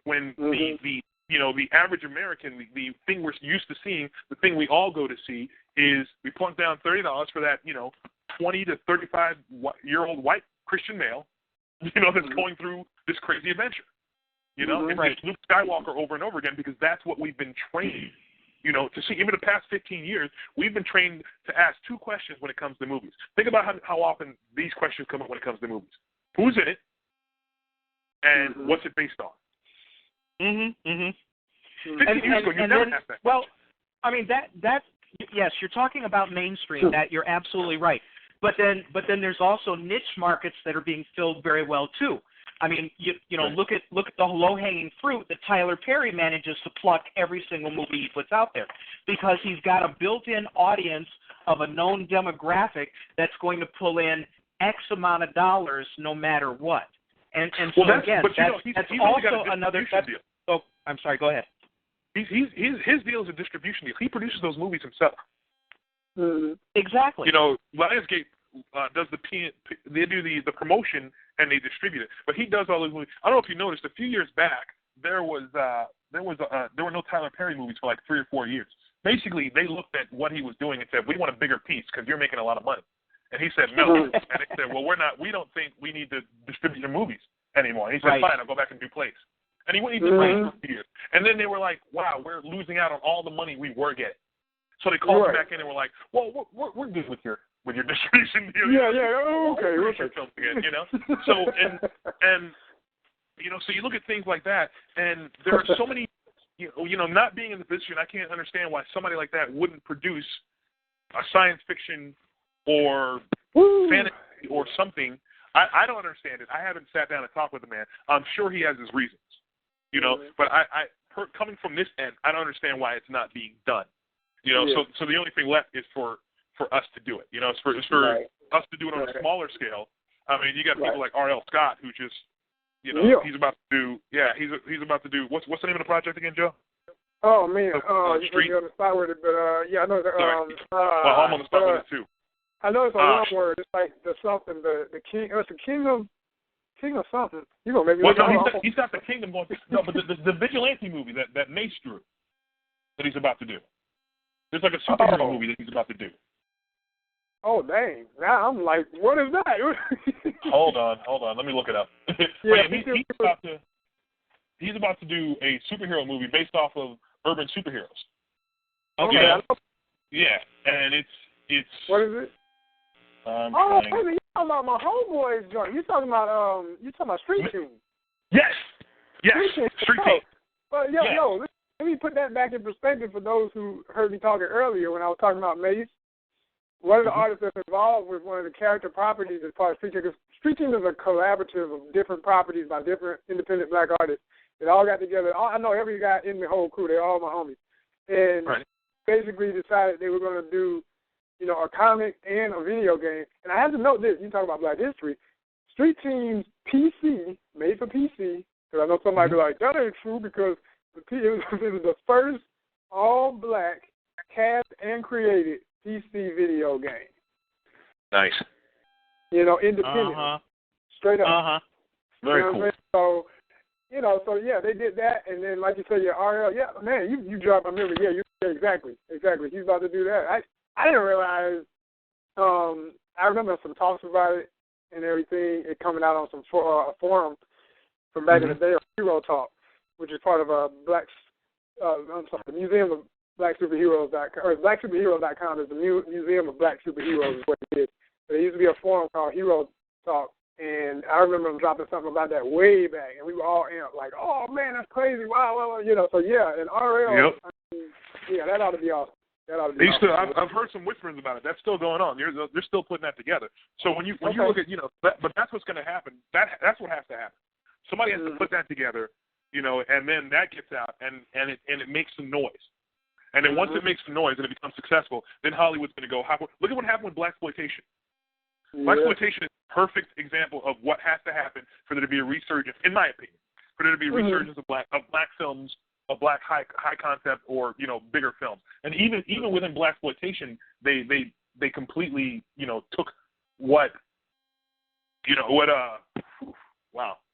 When the average American, the thing we're used to seeing, the thing we all go to see is we plunk down $30 for that 20 to 35-year-old white Christian male, that's going through this crazy adventure. And it's Luke Skywalker over and over again because that's what we've been trained. To see, even the past 15 years, we've been trained to ask two questions when it comes to movies. Think about how often these questions come up when it comes to movies. Who's in it? And what's it based on? 15 years ago, you never asked that. Well, I mean, that yes, you're talking about mainstream. That you're absolutely right. But then there's also niche markets that are being filled very well, too. I mean, look at the low-hanging fruit that Tyler Perry manages to pluck every single movie he puts out there because he's got a built-in audience of a known demographic that's going to pull in X amount of dollars no matter what. And so again, that's also another deal. Oh, I'm sorry. Go ahead. His deal is a distribution deal. He produces those movies himself. Exactly. Lionsgate does they do the promotion and they distribute it, but he does all those movies. I don't know if you noticed, a few years back there were no Tyler Perry movies for like 3 or 4 years. Basically, they looked at what he was doing and said, "We want a bigger piece because you're making a lot of money." And he said, "No." And they said, "Well, we don't think we need to distribute your movies anymore." And he said, "Fine, I'll go back and do plays." And he went and did plays for a few years. And then they were like, "Wow, we're losing out on all the money we were getting." So they called him back in and were like, "Well, we're good with your with your distribution deal. Okay. Films again, you know. So and you know, so you look at things like that, and there are so many. You know, not being in the position, I can't understand why somebody like that wouldn't produce a science fiction or fantasy or something. I don't understand it. I haven't sat down and talked with the man. I'm sure he has his reasons, you know. But coming from this end, I don't understand why it's not being done. You know, so the only thing left is for us to do it. You know, it's for us to do it on a smaller scale. I mean, you got people like R.L. Scott who just. You know, he's about to do. Yeah, he's about to do. What's the name of the project again, Joe? Oh man, you put me on the spot with it, but yeah, I know. Well, I'm on the spot with it too. I know it's a long word. It's like the something. The king. It's the king of something. You know, maybe. Well, no, he's got the kingdom going. No, but the vigilante movie that Mace drew that he's about to do. There's like a superhero movie that he's about to do. Oh dang! Now I'm like, what is that? Hold on. Let me look it up. He's about to do a superhero movie based off of urban superheroes. Okay. Yeah, and it's. What is it? Wait a minute, you talking about my homeboys joint? You talking about Street Team? Yes. Street Team. But let me put that back in perspective for those who heard me talking earlier when I was talking about Mace. One of the artists that's involved with one of the character properties as part of Street Team, because Street Team is a collaborative of different properties by different independent black artists. They all got together. I know every guy in the whole crew. They're all my homies. And basically decided they were going to do, you know, a comic and a video game. And I have to note this. You talk about black history. Street Team's PC, made for PC, because I know somebody be like, that ain't true because it was the first all-black cast and created PC video game. Nice. You know, independent. Straight up. Very cool. So, you know, they did that, and then like you said, RL, man, you dropped. I remember, exactly. He's about to do that. I didn't realize. I remember some talks about it and everything. It coming out on some forum from back in the day, Hero Talk, which is part of the Museum of Black Superheroes.com, or BlackSuperheroes.com is the Museum of Black Superheroes is what it is. There used to be a forum called Hero Talk, and I remember them dropping something about that way back, and we were all amped, like, oh, man, that's crazy, wow, you know, so and RL, that ought to be awesome. I've heard some whisperings about it. That's still going on. They're still putting that together. So when you look at, you know, but that's what's going to happen. That's what has to happen. Somebody has to put that together, you know, and then that gets out, and it makes some noise. And then once it makes some noise and it becomes successful, then Hollywood's going to go, look at what happened with Blaxploitation. Blaxploitation is a perfect example of what has to happen for there to be a resurgence, in my opinion, for there to be a resurgence of black films, of black high concept or, you know, bigger films. And even within Blaxploitation, they completely, you know, took wow,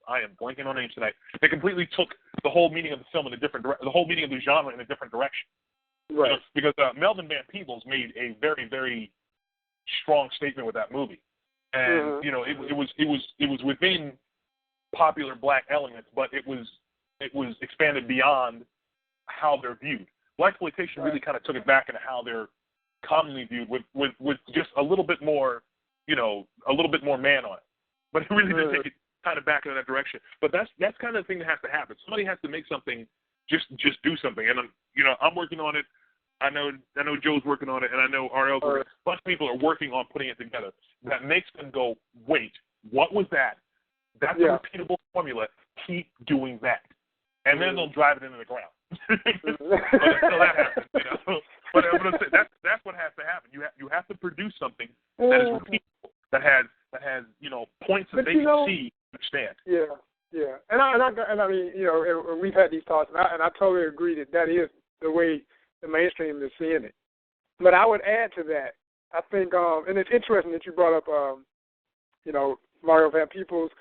I am blanking on names tonight. They completely took the whole meaning of the film in a different the whole meaning of the genre in a different direction. Right. You know, because Melvin Van Peebles made a very, very strong statement with that movie, and you know, it was within popular black elements, but it was expanded beyond how they're viewed. Blaxploitation really kind of took it back into how they're commonly viewed, with just a little bit more, you know, a little bit more man on it. But it really did take it kind of back in that direction. But that's kind of the thing that has to happen. Somebody has to make something, just do something. And I'm working on it. I know Joe's working on it, and I know RL's working on it. A bunch of people are working on putting it together. That makes them go, wait, what was that? That's a repeatable formula. Keep doing that. And then they'll drive it into the ground. But until that happens, you know. But that's what has to happen. You have to produce something that is repeatable, that has you know, points that they can see and understand. Yeah. And I mean, you know, we've had these talks, and I totally agree that is the way the mainstream is seeing it. But I would add to that, I think, and it's interesting that you brought up, you know, Mario Van Peebles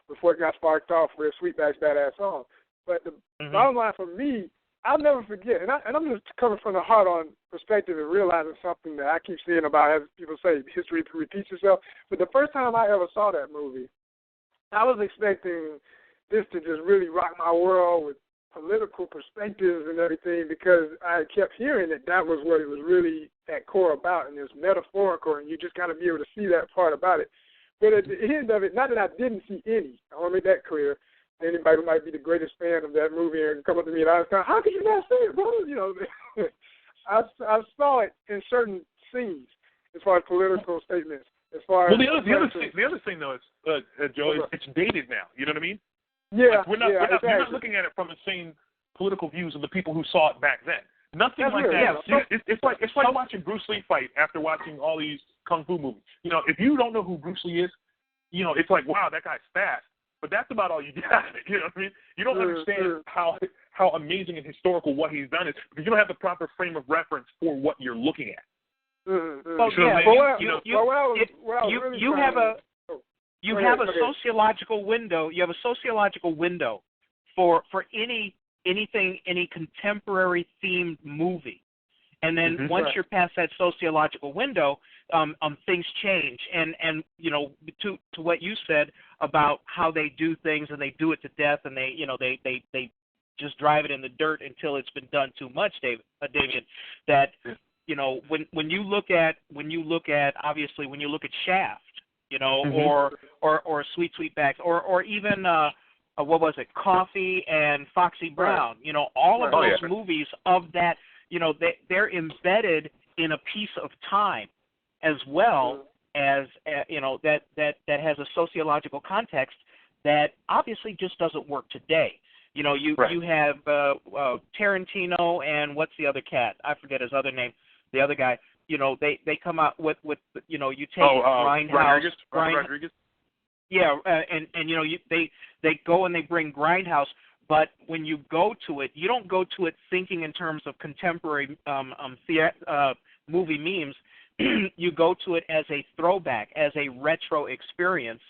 before it got sparked off with Sweetback's Badass Song. But the bottom line for me, I'll never forget, and I'm just coming from the heart on perspective and realizing something that I keep seeing about, as people say, history repeats itself. But the first time I ever saw that movie, I was expecting this to just really rock my world with political perspectives and everything, because I kept hearing that was what it was really at core about, and it's metaphorical, and you just got to be able to see that part about it. But at the end of it, not that I didn't see any, I want to make that clear. Anybody who might be the greatest fan of that movie and come up to me and ask, how could you not see it, brother? You know, I saw it in certain scenes as far as political statements. As far the other thing though is, Joe, it's dated now. You know what I mean? Yeah, like we're not looking at it from the same political views of the people who saw it back then. Nothing That's like real. that. Yeah. It's like watching Bruce Lee fight after watching all these kung fu movies. You know, if you don't know who Bruce Lee is, you know, it's like, wow, that guy's fast. But that's about all you got. You know what I mean? You don't understand how amazing and historical what he's done is because you don't have the proper frame of reference for what you're looking at. Well, you have a sociological window. You have a sociological window for any contemporary themed movie, and then once you're past that sociological window, things change. And you know, to what you said about how they do things and they do it to death, and they just drive it in the dirt until it's been done too much, Damion. That you know, when you look at obviously when you look at Shaft, you know, or Sweet Sweetbacks, or even what was it, Coffee and Foxy Brown, you know, all of those movies of that, you know, they're embedded in a piece of time as well as you know, that has a sociological context that obviously just doesn't work today. You know, you have Tarantino and what's the other cat? I forget his other name. The other guy, you know, they come out with you know, you take Grindhouse. Rodriguez. Yeah, and you know, they go and they bring Grindhouse, but when you go to it, you don't go to it thinking in terms of contemporary movie memes. You go to it as a throwback, as a retro experience,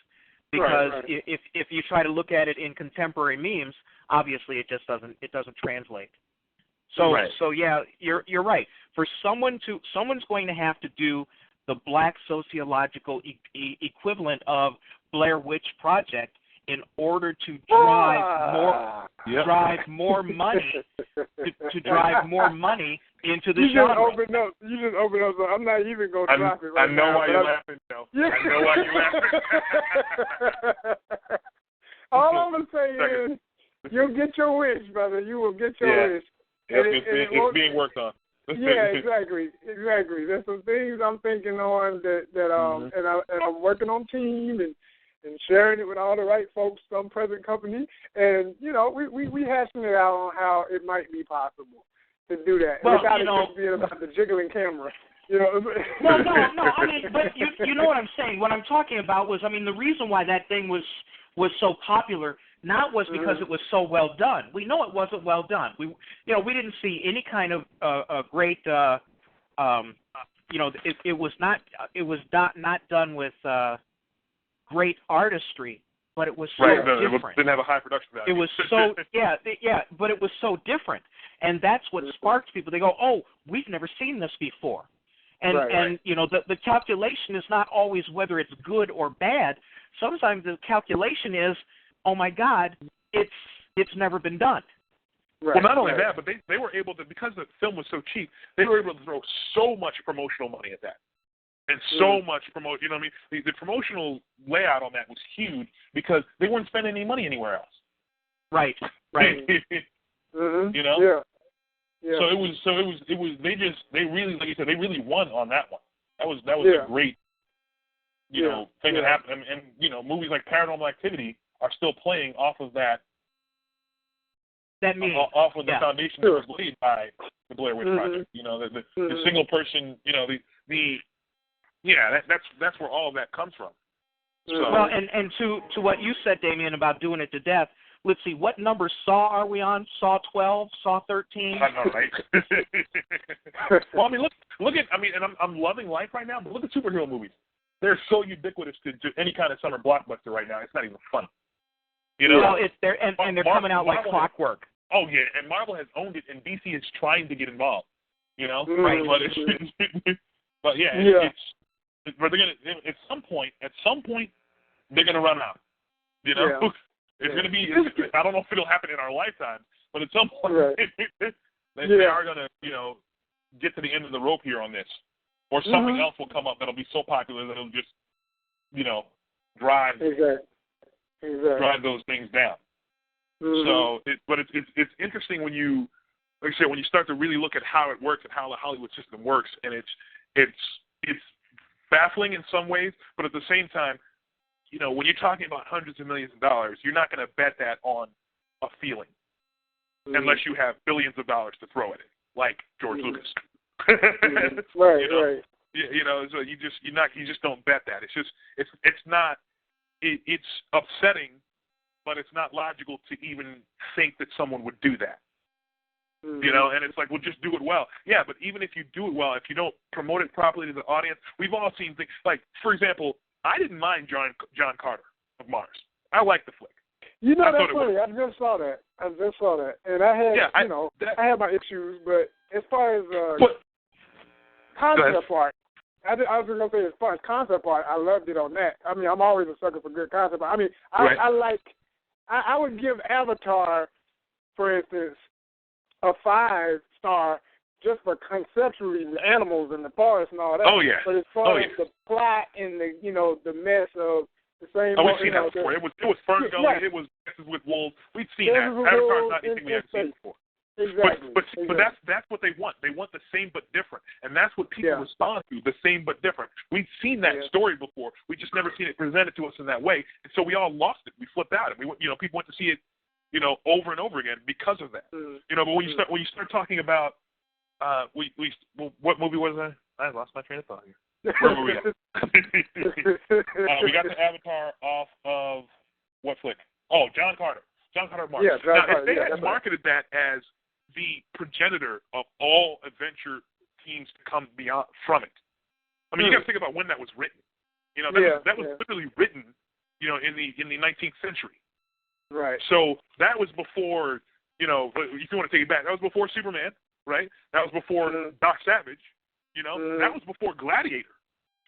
because if you try to look at it in contemporary memes, obviously it doesn't translate. So yeah, you're right. For someone's going to have to do the black sociological equivalent of Blair Witch Project in order to drive more money to drive more money into the genre. You just opened up. So I'm not even going to drop it right now. I know why you're laughing, Joe. I know why you're laughing. All I'm going to say is, you'll get your wish, brother. You will get your wish. It's being worked on. Yeah, exactly. There's some things I'm thinking on that and I'm working on team and sharing it with all the right folks, some present company, and you know we hashing it out on how it might be possible to do that without it just being about the jiggling camera. You know. No. I mean, but you know what I'm saying. What I'm talking about was, I mean, the reason why that thing was so popular. Not was because it was so well done. We know it wasn't well done. We didn't see any kind of great. It was not done with great artistry, but it was so different. It didn't have a high production value. It was so but it was so different, and that's what sparks people. They go, oh, we've never seen this before, and you know the calculation is not always whether it's good or bad. Sometimes the calculation is, oh my God, it's never been done. Well, not only that, but they were able to, because the film was so cheap, they were able to throw so much promotional money at that. And so much promotion, you know what I mean? The promotional layout on that was huge because they weren't spending any money anywhere else. Right. You know? Yeah. So it was they really, like you said, they really won on that one. That was a great, thing that happened. And you know, movies like Paranormal Activity are still playing off of that. Off of the foundation that was laid by the Blair Witch Project. You know, the single person. You know, that's where all of that comes from. So, well, and to what you said, Damion, about doing it to death. Let's see, what number Saw are we on? Saw 12, Saw 13. I know, right? Well, I mean, look at. I mean, and I'm loving life right now, but look at superhero movies. They're so ubiquitous to any kind of summer blockbuster right now. It's not even funny. You know, well, they're coming out like clockwork. Oh yeah, and Marvel has owned it, and DC is trying to get involved. You know, right? But it's they're gonna at some point they're gonna run out. You know, it's gonna be. I don't know if it'll happen in our lifetime, but at some point they are going to, get to the end of the rope here on this, or something else will come up that'll be so popular that it'll just, drive those things down. So, but it's interesting when you, like I said, when you start to really look at how it works and how the Hollywood system works, and it's baffling in some ways, but at the same time, when you're talking about hundreds of millions of dollars, you're not going to bet that on a feeling unless you have billions of dollars to throw at it, like George Lucas. Right. So you just don't bet that. It's upsetting, but it's not logical to even think that someone would do that. And it's like, well, just do it well. Yeah, but even if you do it well, if you don't promote it properly to the audience, we've all seen things like, for example, I didn't mind John Carter of Mars. I liked the flick. That's funny. I just saw that. And I had, I had my issues, but as far as concept art, I was going to say as far as concept art, I loved it on that. I mean, I'm always a sucker for good concept art. I mean, I would give Avatar, for instance, a 5-star just for conceptually the animals and the forest and all that. Oh, yeah. But as far as the plot and the, the mess of the same... Oh, we've seen that before. It was Fern Gully. It was Messes with Wolves. We've seen that. Avatar's not anything we haven't seen before. Exactly. But that's what they want. They want the same but different, and that's what people respond to. The same but different. We've seen that story before. We just never seen it presented to us in that way, and so we all lost it. We flipped out, and people went to see it, over and over again because of that. But when you start talking about, what movie was that? I lost my train of thought here. Where were we at? We got the Avatar off of what flick? Oh, John Carter. John Carter Mars. Yeah, now, if they had marketed that as the progenitor of all adventure teams to come beyond from it, I mean, you got to think about when that was written. That was literally written, in the 19th century. Right. So that was before, if you want to take it back, that was before Superman, right? That was before Doc Savage. That was before Gladiator.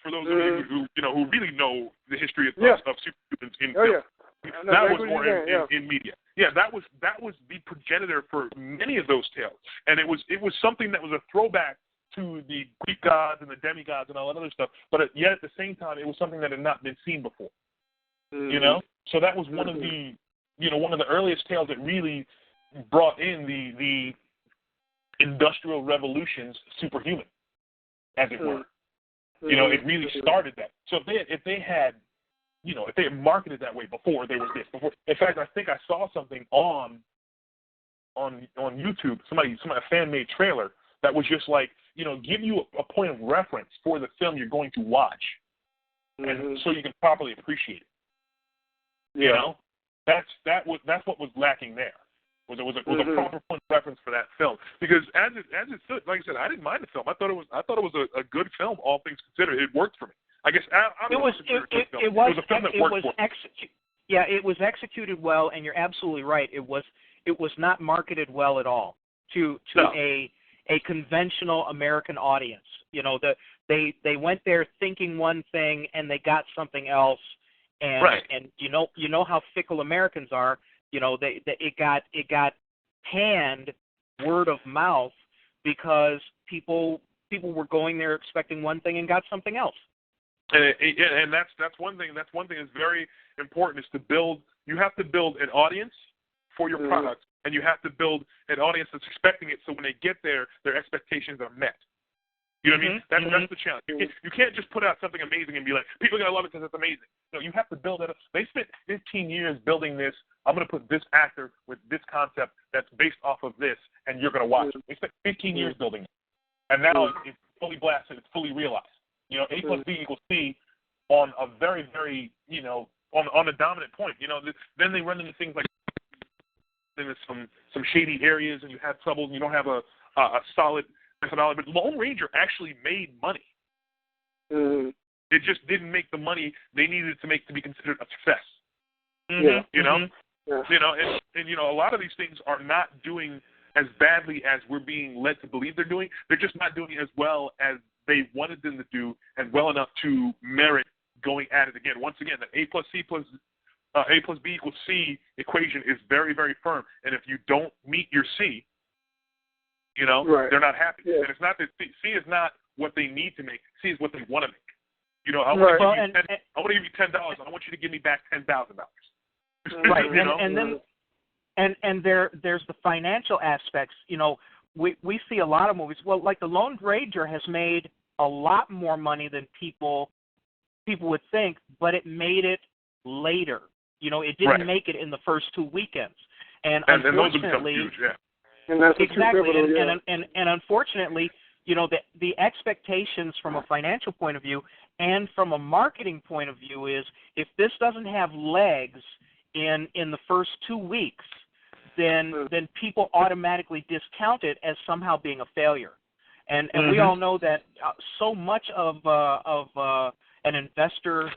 For those of you who really know the history of superhumans in film. That was more in media. Yeah, that was the progenitor for many of those tales, and it was something that was a throwback to the Greek gods and the demigods and all that other stuff. But yet at the same time, it was something that had not been seen before. So that was one of the one of the earliest tales that really brought in the Industrial Revolution's superhuman, as it were. It really started that. So if they had marketed that way before, there was this. In fact, I think I saw something on YouTube. A fan made trailer that was just like, give you a point of reference for the film you're going to watch, and so you can properly appreciate it. That's what was lacking there. Was a proper point of reference for that film, because as it stood, like I said, I didn't mind the film. I thought it was a good film, all things considered. It worked for me. I guess it was a film that worked for me. Yeah, it was executed well, and you're absolutely right. It was not marketed well at all to a conventional American audience. They went there thinking one thing and they got something else, and you know how fickle Americans are. It got panned word of mouth because people were going there expecting one thing and got something else. And that's one thing. That's one thing that's very important, is to build. You have to build an audience for your product, and you have to build an audience that's expecting it. So when they get there, their expectations are met. You know what I mean? That's the challenge. You can't just put out something amazing and be like, people are gonna love it because it's amazing. No, you have to build it up. They spent 15 years building this. I'm gonna put this actor with this concept that's based off of this, and you're gonna watch it. They spent 15 years building it, and now it's fully blasted. It's fully realized. A plus B equals C on a very, very, on a dominant point. Then they run into things like some shady areas, and you have trouble, and you don't have a solid methodology. But Lone Ranger actually made money. It just didn't make the money they needed to make to be considered a success. And a lot of these things are not doing as badly as we're being led to believe they're doing. They're just not doing as well as they wanted them to do, and well enough to merit going at it again. Once again, that A plus C plus A plus B equals C equation is very, very firm. And if you don't meet your C, you know, they're not happy. Yeah. And it's not that C is not what they need to make. C is what they want to make. You know, I want to give you $10. I want you to give me back $10,000. Right. You know? And there's the financial aspects. You know, we see a lot of movies. Well, like The Lone Ranger has made a lot more money than people would think, but it made it later. You know, it didn't make it in the first 2 weekends. And unfortunately, those have become huge, and that's exactly. Pivotal, and unfortunately, you know, the expectations from a financial point of view and from a marketing point of view is if this doesn't have legs in the first 2 weeks, then people automatically discount it as somehow being a failure. And we all know that so much of an investor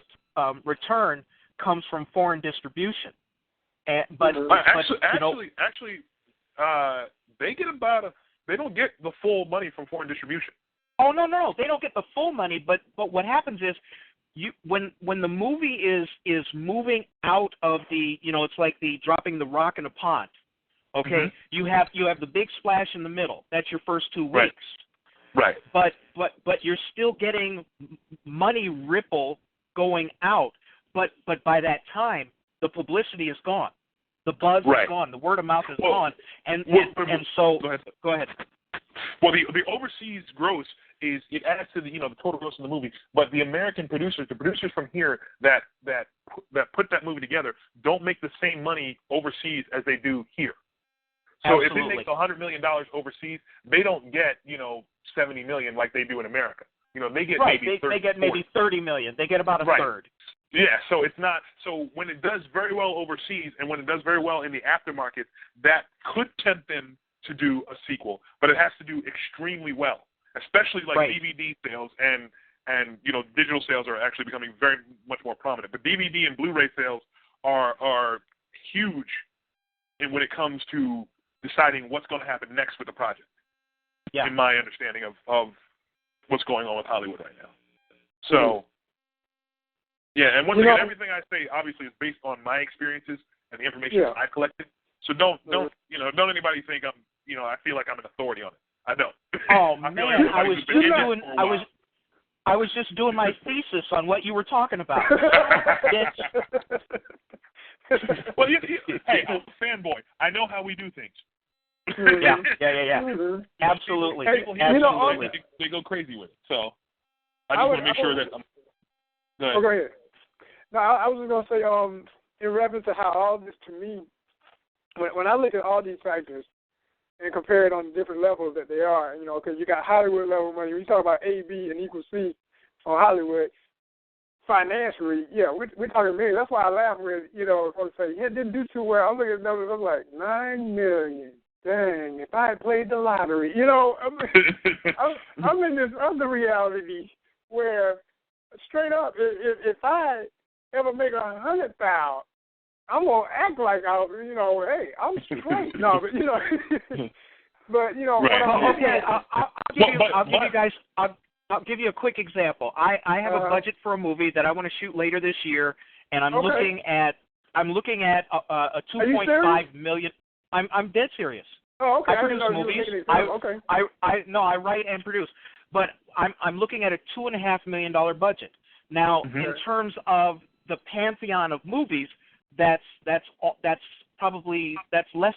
return comes from foreign distribution. But they get they don't get the full money from foreign distribution. Oh no, they don't get the full money. But what happens is, when the movie is moving out of the, you know, it's like the dropping the rock in a pond. Okay, you have the big splash in the middle. That's your first 2 weeks. Right. But you're still getting money ripple going out. But by that time, the publicity is gone. The buzz is gone. The word of mouth is gone. And so go ahead. Well, the overseas gross it adds to the total gross of the movie. But the American producers, the producers from here that put that movie together, don't make the same money overseas as they do here. So Absolutely. if they make $100 million overseas, they don't get $70 million like they do in America. You know, they get maybe 30, they get maybe $30 million. They get about a third. Yeah, so it's not. So when it does very well overseas and when it does very well in the aftermarket, that could tempt them to do a sequel, but it has to do extremely well, especially like DVD sales and digital sales are actually becoming very much more prominent. But DVD and Blu-ray sales are huge when it comes to deciding what's going to happen next with the project. Yeah. In my understanding of what's going on with Hollywood right now. So. Yeah, and once again, everything I say obviously is based on my experiences and the information I collected. So don't anybody think I feel like I'm an authority on it. I don't. Oh man, I was just doing my thesis on what you were talking about. Well, hey, I'm a fanboy. I know how we do things. Yeah. Absolutely. Hey, absolutely. They go crazy with it. So I just want to make sure that I'm. Go ahead. No, I was just going to say, in reference to how all this, to me, when I look at all these factors and compare it on different levels that they are, because you got Hollywood level money. When you talk about A, B, and equals C on Hollywood, financially, we're talking millions. That's why I laugh when, folks say, it didn't do too well. I'm looking at the numbers, I'm like, $9 million. Dang, if I had played the lottery. I'm in this other reality where, straight up, if I ever make $100,000, I'm gonna act like hey, I'm straight. No, but okay. I'll give you a quick example. I have a budget for a movie that I want to shoot later this year, and I'm looking at a $2.5 million. I'm dead serious. Oh, okay. I produce movies. I write and produce, but I'm looking at a $2.5 million budget. Now, in terms of the pantheon of movies, that's less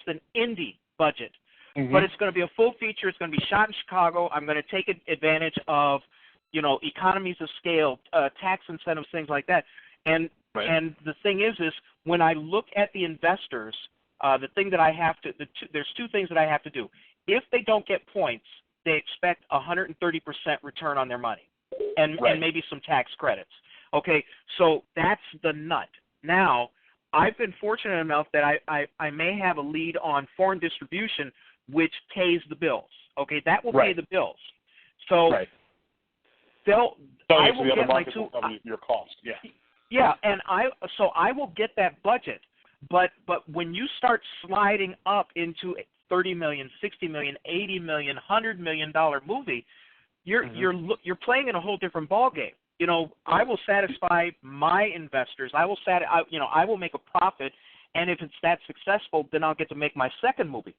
than indie budget. But it's going to be a full feature. It's going to be shot in Chicago. I'm going to take advantage of, economies of scale, tax incentives, things like that. And the thing is when I look at the investors, the thing that I have to there's two things that I have to do. If they don't get points, they expect 130% return on their money, and maybe some tax credits. Okay, so that's the nut. Now, I've been fortunate enough that I may have a lead on foreign distribution, which pays the bills. Okay, that will pay the bills. So I will get my your cost. Yeah. Yeah, and I will get that budget, but when you start sliding up into $30 million, $60 million, $80 million, $100 million movie, you're playing in a whole different ballgame. I will satisfy my investors. I will make a profit, and if it's that successful, then I'll get to make my second movie.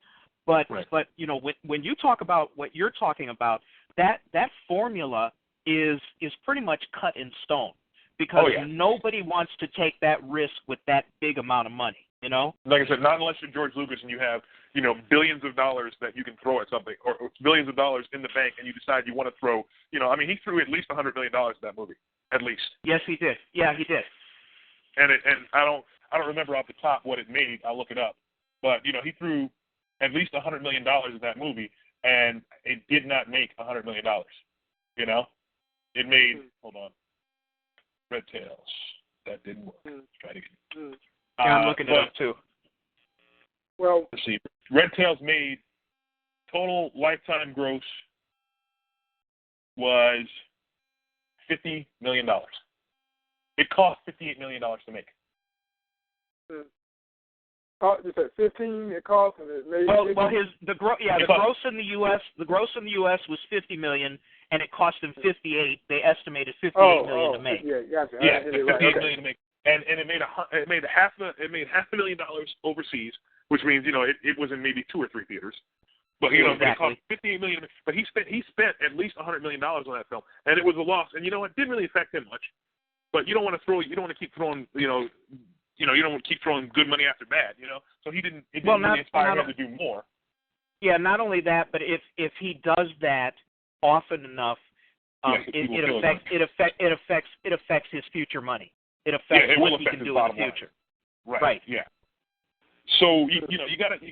But when you talk about what you're talking about, that formula is pretty much cut in stone, because nobody wants to take that risk with that big amount of money. Like I said, not unless you're George Lucas and you have billions of dollars that you can throw at something, or billions of dollars in the bank, and you decide you want to throw. He threw at least $100 million at that movie, at least. Yes, he did. Yeah, he did. And I don't remember off the top what it made. I'll look it up. But he threw at least $100 million in that movie, and it did not make $100 million. It made. Hold on. Red Tails. That didn't work. Let's try it again. Yeah, I'm looking it up too. Well, let's see. Red Tails made total lifetime gross was $50 million. It cost $58 million to make. You said 15. It cost, and it made. The gross in the U.S. was $50 million, and it cost him $58. They estimated $58 million to make. Yeah, gotcha. Yeah, $58 million to make. And it made $500,000 overseas, which means it was in maybe 2 or 3 theaters, but it cost $58 million. But he spent at least $100 million on that film, and it was a loss. And it didn't really affect him much. But you don't want to keep throwing you don't want to keep throwing good money after bad. So he didn't. It didn't really inspire him to do more. Yeah, not only that, but if he does that often enough, it affects his future money. It affects what he can do in the future. Right. Yeah. So you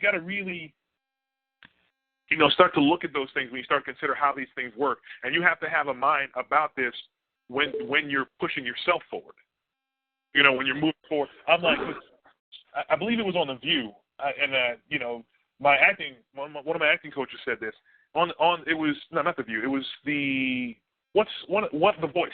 gotta really start to look at those things when you start to consider how these things work, and you have to have a mind about this when you're pushing yourself forward. When you're moving forward. I'm like, I believe it was on The View, and one of my acting coaches said this on it was not The View. It was the The Voice.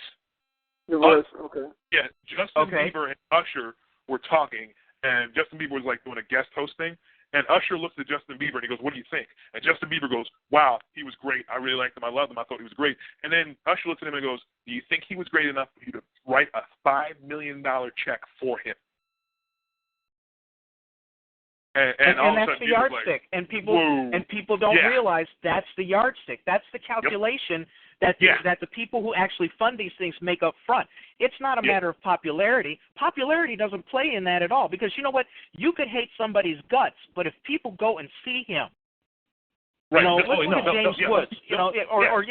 The Voice, okay. Yeah, Justin Bieber and Usher were talking, and Justin Bieber was like doing a guest host thing, and Usher looks at Justin Bieber and he goes, "What do you think?" And Justin Bieber goes, "Wow, he was great. I really liked him. I loved him. I thought he was great." And then Usher looks at him and goes, "Do you think he was great enough for you to write a $5 million check for him?" And that's the yardstick, and people don't realize that's the yardstick. That's the calculation that the people who actually fund these things make up front. It's not a matter of popularity. Popularity doesn't play in that at all, because you know what? You could hate somebody's guts, but if people go and see him, look at James Woods, or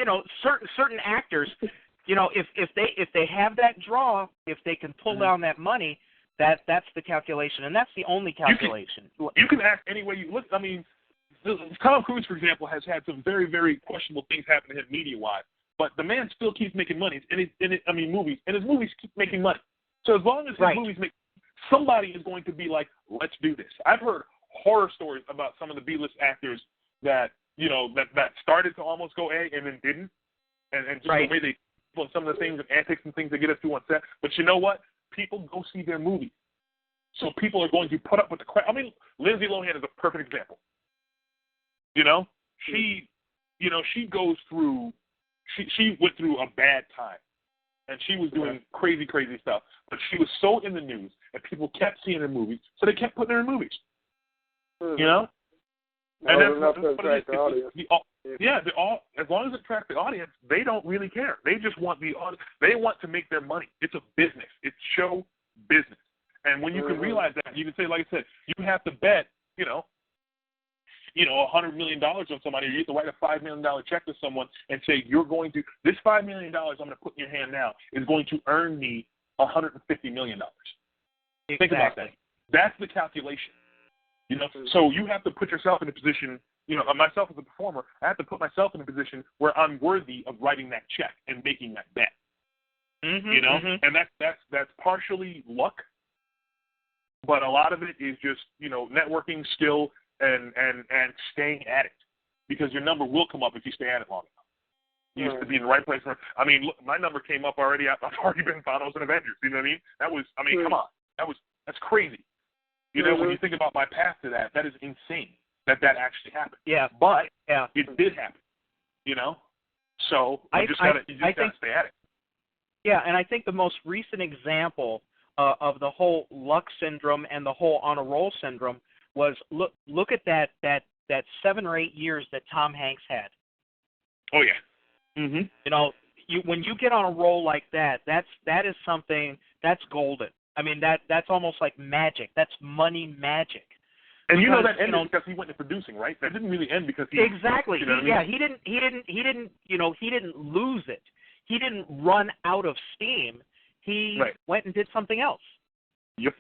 certain actors, if they have that draw, if they can pull down that money. That's the calculation, and that's the only calculation. You can act any way you look. I mean, Tom Cruise, for example, has had some very, very questionable things happen to him media-wise, but the man still keeps making money, movies, and his movies keep making money. So as long as his movies make, somebody is going to be like, let's do this. I've heard horror stories about some of the B-list actors that that started to almost go A and then didn't, and just the way they some of the things and antics and things they get us to on set. But you know what? People go see their movies. So people are going to put up with the crap. I mean, Lindsay Lohan is a perfect example. She goes through, she went through a bad time. And she was doing crazy, crazy stuff. But she was so in the news, and people kept seeing her movies, so they kept putting her in movies. And that's what it is. As long as it attracts the audience, they don't really care. They just want the audience. They want to make their money. It's a business. It's show business. And when you can realize that, you can say, like I said, you have to bet, $100 million on somebody. You have to write a $5 million check to someone and say, this $5 million I'm going to put in your hand now is going to earn me $150 million. Exactly. Think about that. That's the calculation. So you have to put yourself in a position, myself as a performer, I have to put myself in a position where I'm worthy of writing that check and making that bet. And that's partially luck, but a lot of it is just, networking, skill, and staying at it, because your number will come up if you stay at it long enough. You used to be in the right place. I mean, look, my number came up already. I've already been Thanos and Avengers. You know what I mean? Come on. That's crazy. When you think about my path to that is insane that actually happened. Yeah. But it did happen. So you just gotta stay at it. Yeah, and I think the most recent example of the whole luck syndrome and the whole on a roll syndrome was look at that 7 or 8 years that Tom Hanks had. Oh yeah. Mhm. You know, when you get on a roll like that is something that's golden. I mean that's almost like magic. That's money magic. And because, you know that ended because he went into producing, right? That didn't really end because he exactly. You know what I mean? He didn't lose it. He didn't run out of steam. He went and did something else. Yep.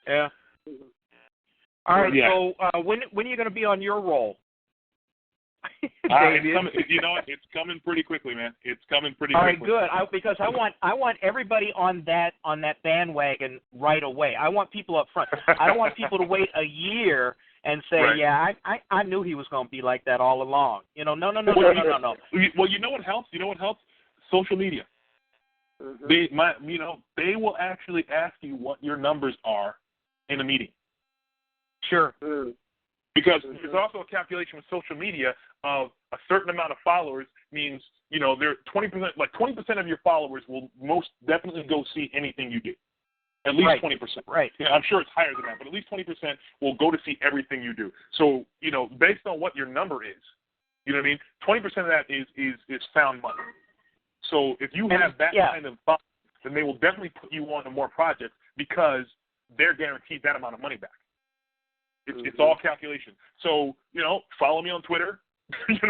Yeah. All right. Yeah. So when are you going to be on your roll? It's coming, you know, it's coming pretty quickly, man. It's coming pretty quickly. All right, good. Because I want everybody on that bandwagon right away. I want people up front. I don't want people to wait a year and say, yeah, I knew he was going to be like that all along. You know, no. Well, you know what helps? Social media. Mm-hmm. They will actually ask you what your numbers are in a meeting. Sure. Mm-hmm. Because there's also a calculation with social media of a certain amount of followers means, they're 20%, like 20% of your followers will most definitely go see anything you do. At least 20%. Right. Yeah, I'm sure it's higher than that, but at least 20% will go to see everything you do. So, based on what your number is, you know what I mean? 20% of that is found money. So if you have that kind of fund, then they will definitely put you on to more projects because they're guaranteed that amount of money back. It's all calculation. So, follow me on Twitter, like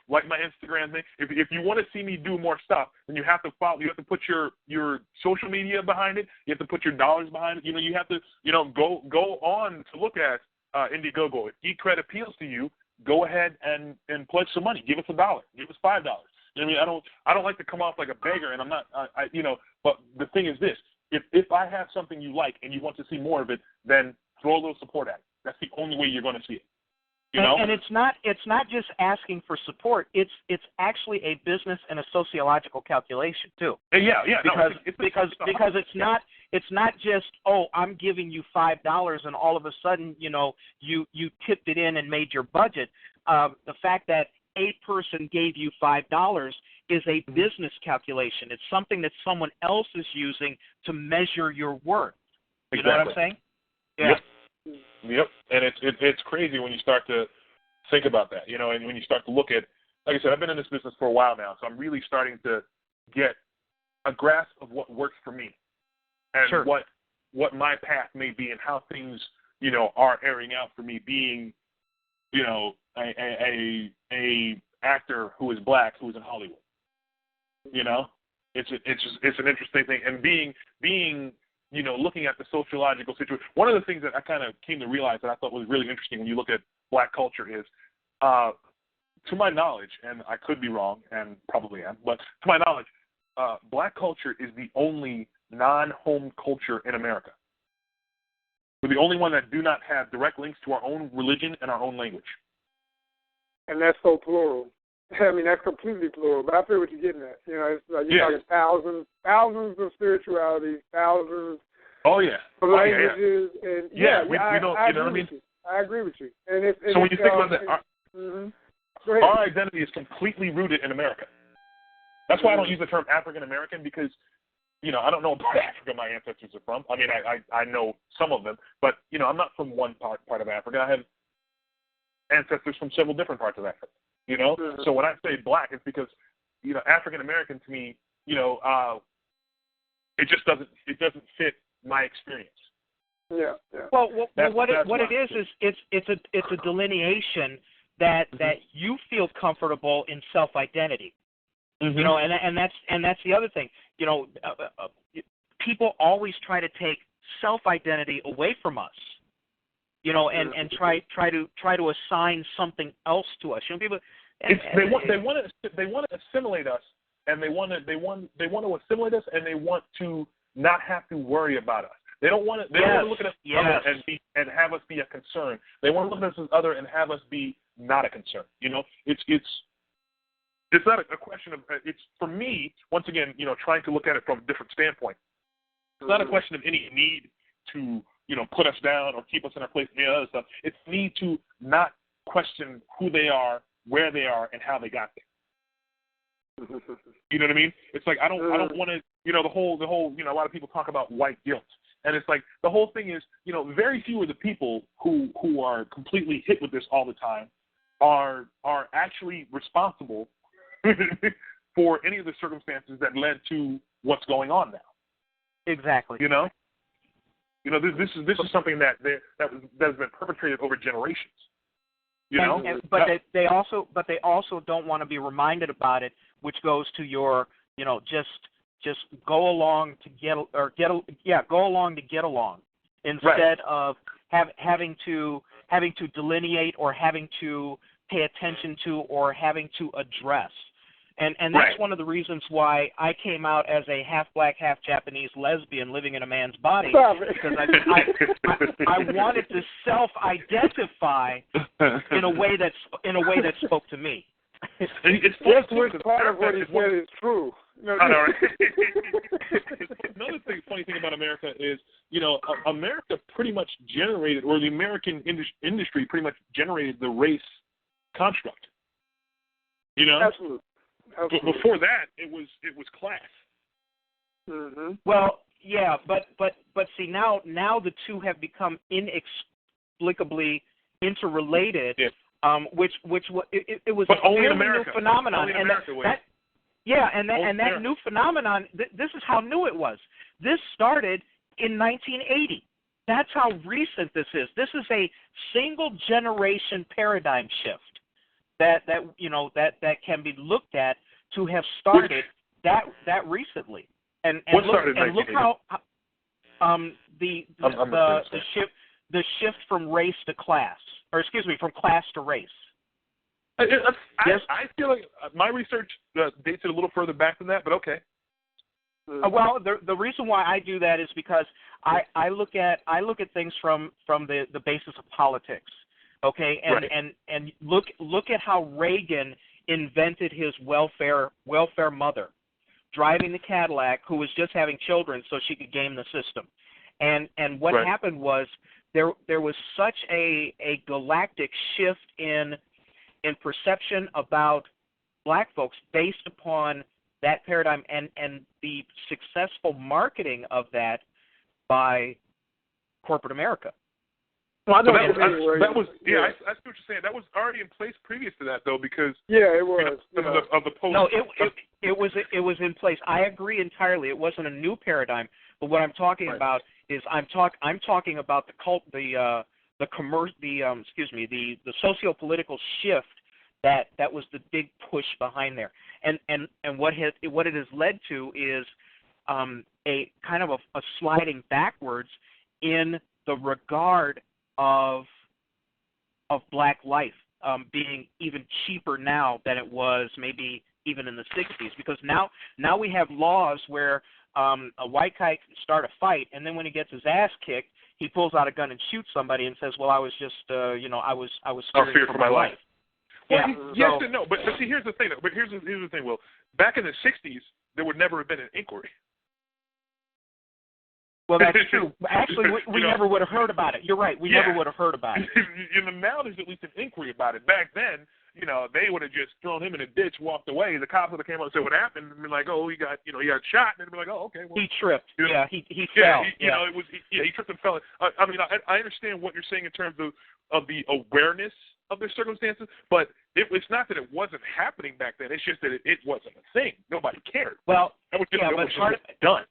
like my Instagram thing. If you want to see me do more stuff, then you have to follow. You have to put your social media behind it. You have to put your dollars behind it. You have to, go on to look at Indiegogo. If eCred appeals to you, go ahead and pledge some money. Give us $1. Give us $5. You know what I mean? I don't like to come off like a beggar, and I'm not. But the thing is this. If I have something you like and you want to see more of it, then throw a little support at it. That's the only way you're going to see it. And it's not just asking for support. It's actually a business and a sociological calculation too. Yeah. Because it's not just I'm giving you $5 and all of a sudden you tipped it in and made your budget. The fact that a person gave you $5 is a business calculation. It's something that someone else is using to measure your worth. You know what I'm saying? Yeah. Yep. And it's crazy when you start to think about that, and when you start to look at, like I said, I've been in this business for a while now, so I'm really starting to get a grasp of what works for me and what my path may be and how things, are airing out for me being, a actor who is black who is in Hollywood. It's an interesting thing, and being looking at the sociological situation. One of the things that I kind of came to realize that I thought was really interesting when you look at black culture is, to my knowledge, and I could be wrong, and probably am, but to my knowledge, black culture is the only non-home culture in America. We're the only one that do not have direct links to our own religion and our own language. And that's so plural. I mean, that's completely plural, but I feel what you're getting at. It's like you're talking thousands of spiritualities, thousands of languages, and I agree with you. And so when you think about that, our identity is completely rooted in America. That's why I don't use the term African American because, I don't know what part of Africa my ancestors are from. I mean, I know some of them, but I'm not from one part of Africa. I have ancestors from several different parts of Africa. So when I say black, it's because, African American to me, it just doesn't fit my experience. Yeah. Well, what it is it's a delineation that you feel comfortable in self-identity. Mm-hmm. And that's the other thing. People always try to take self-identity away from us. And try to assign something else to us. People they want to assimilate us, and they want to assimilate us, and they want to not have to worry about us. They don't want to. They don't want to look at us and have us be a concern. They want to look at us as other and have us be not a concern. It's not a question of. It's for me once again. Trying to look at it from a different standpoint. It's not a question of any need to put us down or keep us in our place and the other stuff. It's need to not question who they are, where they are, and how they got there. You know what I mean? It's like I don't want to, the whole, a lot of people talk about white guilt. And it's like the whole thing is, very few of the people who are completely hit with this all the time are actually responsible for any of the circumstances that led to what's going on now. Exactly. This is something that has been perpetrated over generations. But they also don't want to be reminded about it, which goes to your, just go along to go along to get along, instead of having to delineate or having to pay attention to or having to address. And that's one of the reasons why I came out as a half black, half Japanese lesbian living in a man's body, because I wanted to self-identify in a way that spoke to me. Just which part of what he said is true. I know, right? Another funny thing about America is, America pretty much generated, or the American industry pretty much generated the race construct. Absolutely. Before that, it was class. Mm-hmm. Well, yeah, but see now the two have become inexplicably interrelated. Yeah. Which it was but a only in fairly America. new phenomenon, Only in and America, that new phenomenon. This is how new it was. This started in 1980. That's how recent this is. This is a single generation paradigm shift that can be looked at to have started that recently. And look how the shift from race to class, or excuse me, from class to race. I feel like my research dates it a little further back than that, but okay. Well, the reason why I do that is because I look at things from the basis of politics, okay, and look at how Reagan invented his welfare mother, driving the Cadillac, who was just having children so she could game the system, and what happened was there was such a galactic shift in perception about black folks based upon that paradigm and the successful marketing of that by corporate America. Well, I see what you're saying. That was already in place previous to that, though, because it was of the post. No, it was in place. I agree entirely. It wasn't a new paradigm, but what I'm talking about is I'm talking about the socio-political shift that was the big push behind there, and what it has led to is a kind of a sliding backwards in the regard of black life being even cheaper now than it was maybe even in the 60s, because now we have laws where a white guy can start a fight, and then when he gets his ass kicked, he pulls out a gun and shoots somebody and says, "Well, I was just, I was fearing for my life." Well, yes and no, but see, here's the thing. But here's the thing, Will. Back in the 60s, there would never have been an inquiry. Well, that's true. Actually, we never would have heard about it. You're right. We never would have heard about it. Now there's at least an inquiry about it. Back then, they would have just thrown him in a ditch, walked away. The cops would have came up and said what happened, and been like, "Oh, he got shot," and they'd be like, "Oh, okay." Well, he tripped. He fell. He tripped and fell. I understand what you're saying in terms of the awareness of the circumstances, but it's not that it wasn't happening back then. It's just that it wasn't a thing. Nobody cared. Well, that was just done.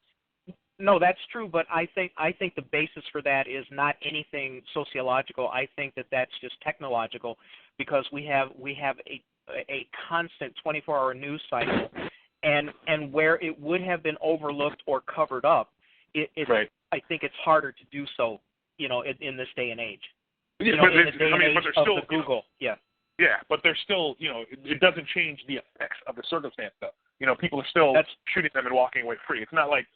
No, that's true, but I think the basis for that is not anything sociological. I think that's just technological, because we have a constant 24-hour news cycle, and where it would have been overlooked or covered up, I think it's harder to do so, in this day and age. Yeah, but they're still Google. Yeah, but there's still, it doesn't change the effects of the circumstance, though. People are still shooting them and walking away free. It's not like,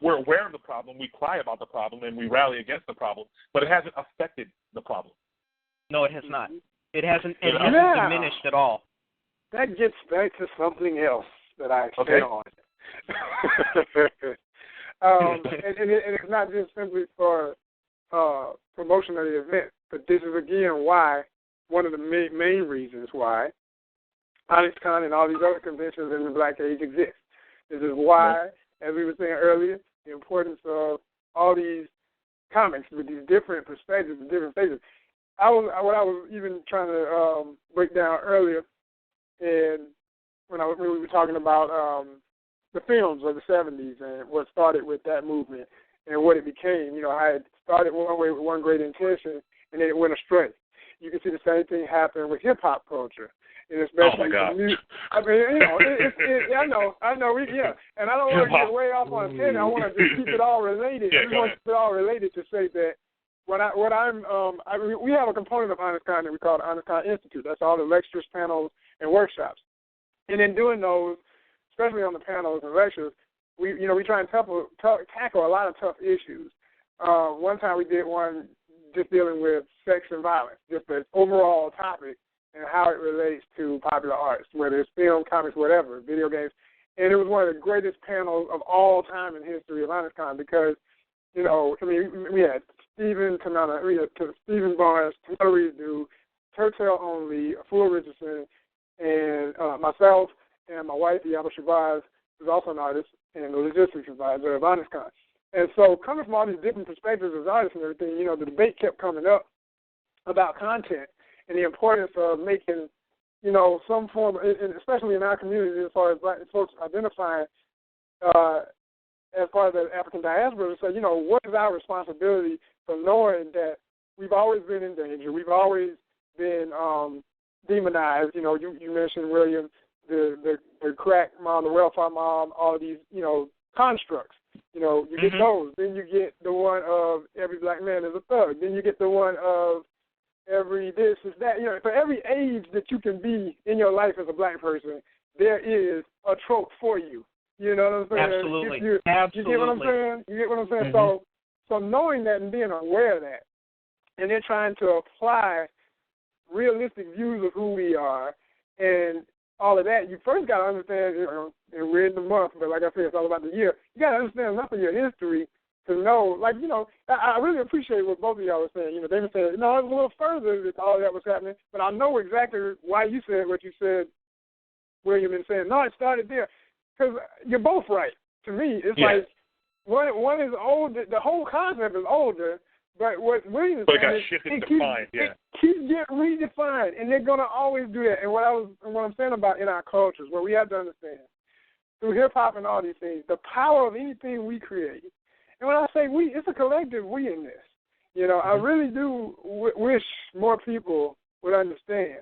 we're aware of the problem, we cry about the problem, and we rally against the problem, but it hasn't affected the problem. No, it has not. It hasn't diminished at all. That gets back to something else that I said on. And it's not just simply for promotion of the event, but this is, again, one of the main reasons why Onyxcon and all these other conventions in the Black Age exist. This is why, as we were saying earlier, the importance of all these comics with these different perspectives and different phases. What I was even trying to break down earlier, and when we were talking about the films of the 70s and what started with that movement and what it became. You know, how it started one way with one great intention, and then it went astray. You can see the same thing happen with hip-hop culture. And especially music. I mean, you know, I know, and I don't want to get way off on a tangent. I want to just keep it all related. I just want to keep it all related to say that we have a component of Onyxcon that we call the Onyxcon Institute. That's all the lectures, panels, and workshops. And in doing those, especially on the panels and lectures, we try and tackle a lot of tough issues. One time we did one just dealing with sex and violence, just an overall topic, and how it relates to popular arts, whether it's film, comics, whatever, video games. And it was one of the greatest panels of all time in history of Onyxcon because, you know, I mean, we had Stephen Kanana, we had Stephen Barnes, Tamara Reedu, Turtel Only, Afua Richardson, and myself and my wife, Yaba Shabazz, who's also an artist and the logistics advisor of Onyxcon. And so coming from all these different perspectives as artists and everything, you know, the debate kept coming up about content and the importance of making, you know, some form, and especially in our community as far as Black folks identifying as part of the African diaspora, to say, you know, what is our responsibility for knowing that we've always been in danger, we've always been demonized. You know, you mentioned, William, the crack mom, the welfare mom, all of these, you know, constructs. You know, you get those. Then you get the one of every black man is a thug. Then you get the one of every this is that. You know, for every age that you can be in your life as a black person, there is a trope for you. You know what I'm saying? Absolutely. You get what I'm saying? You get what I'm saying? So knowing that and being aware of that, and then trying to apply realistic views of who we are and all of that, you first got to understand, you know, and we're in the month, but like I said, it's all about the year. You got to understand enough of your history to know, like, you know, I really appreciate what both of y'all were saying. You know, they were saying, no, it was a little further that all that was happening, but I know exactly why you said what you said, William, and saying, no, it started there. Because you're both right. To me, it's like one is old. The whole concept is older, but what William is saying is it keeps getting redefined, and they're going to always do that. And what I'm saying about in our cultures, what we have to understand, through hip-hop and all these things, the power of anything we create. And when I say we, it's a collective we in this. You know, I really do wish more people would understand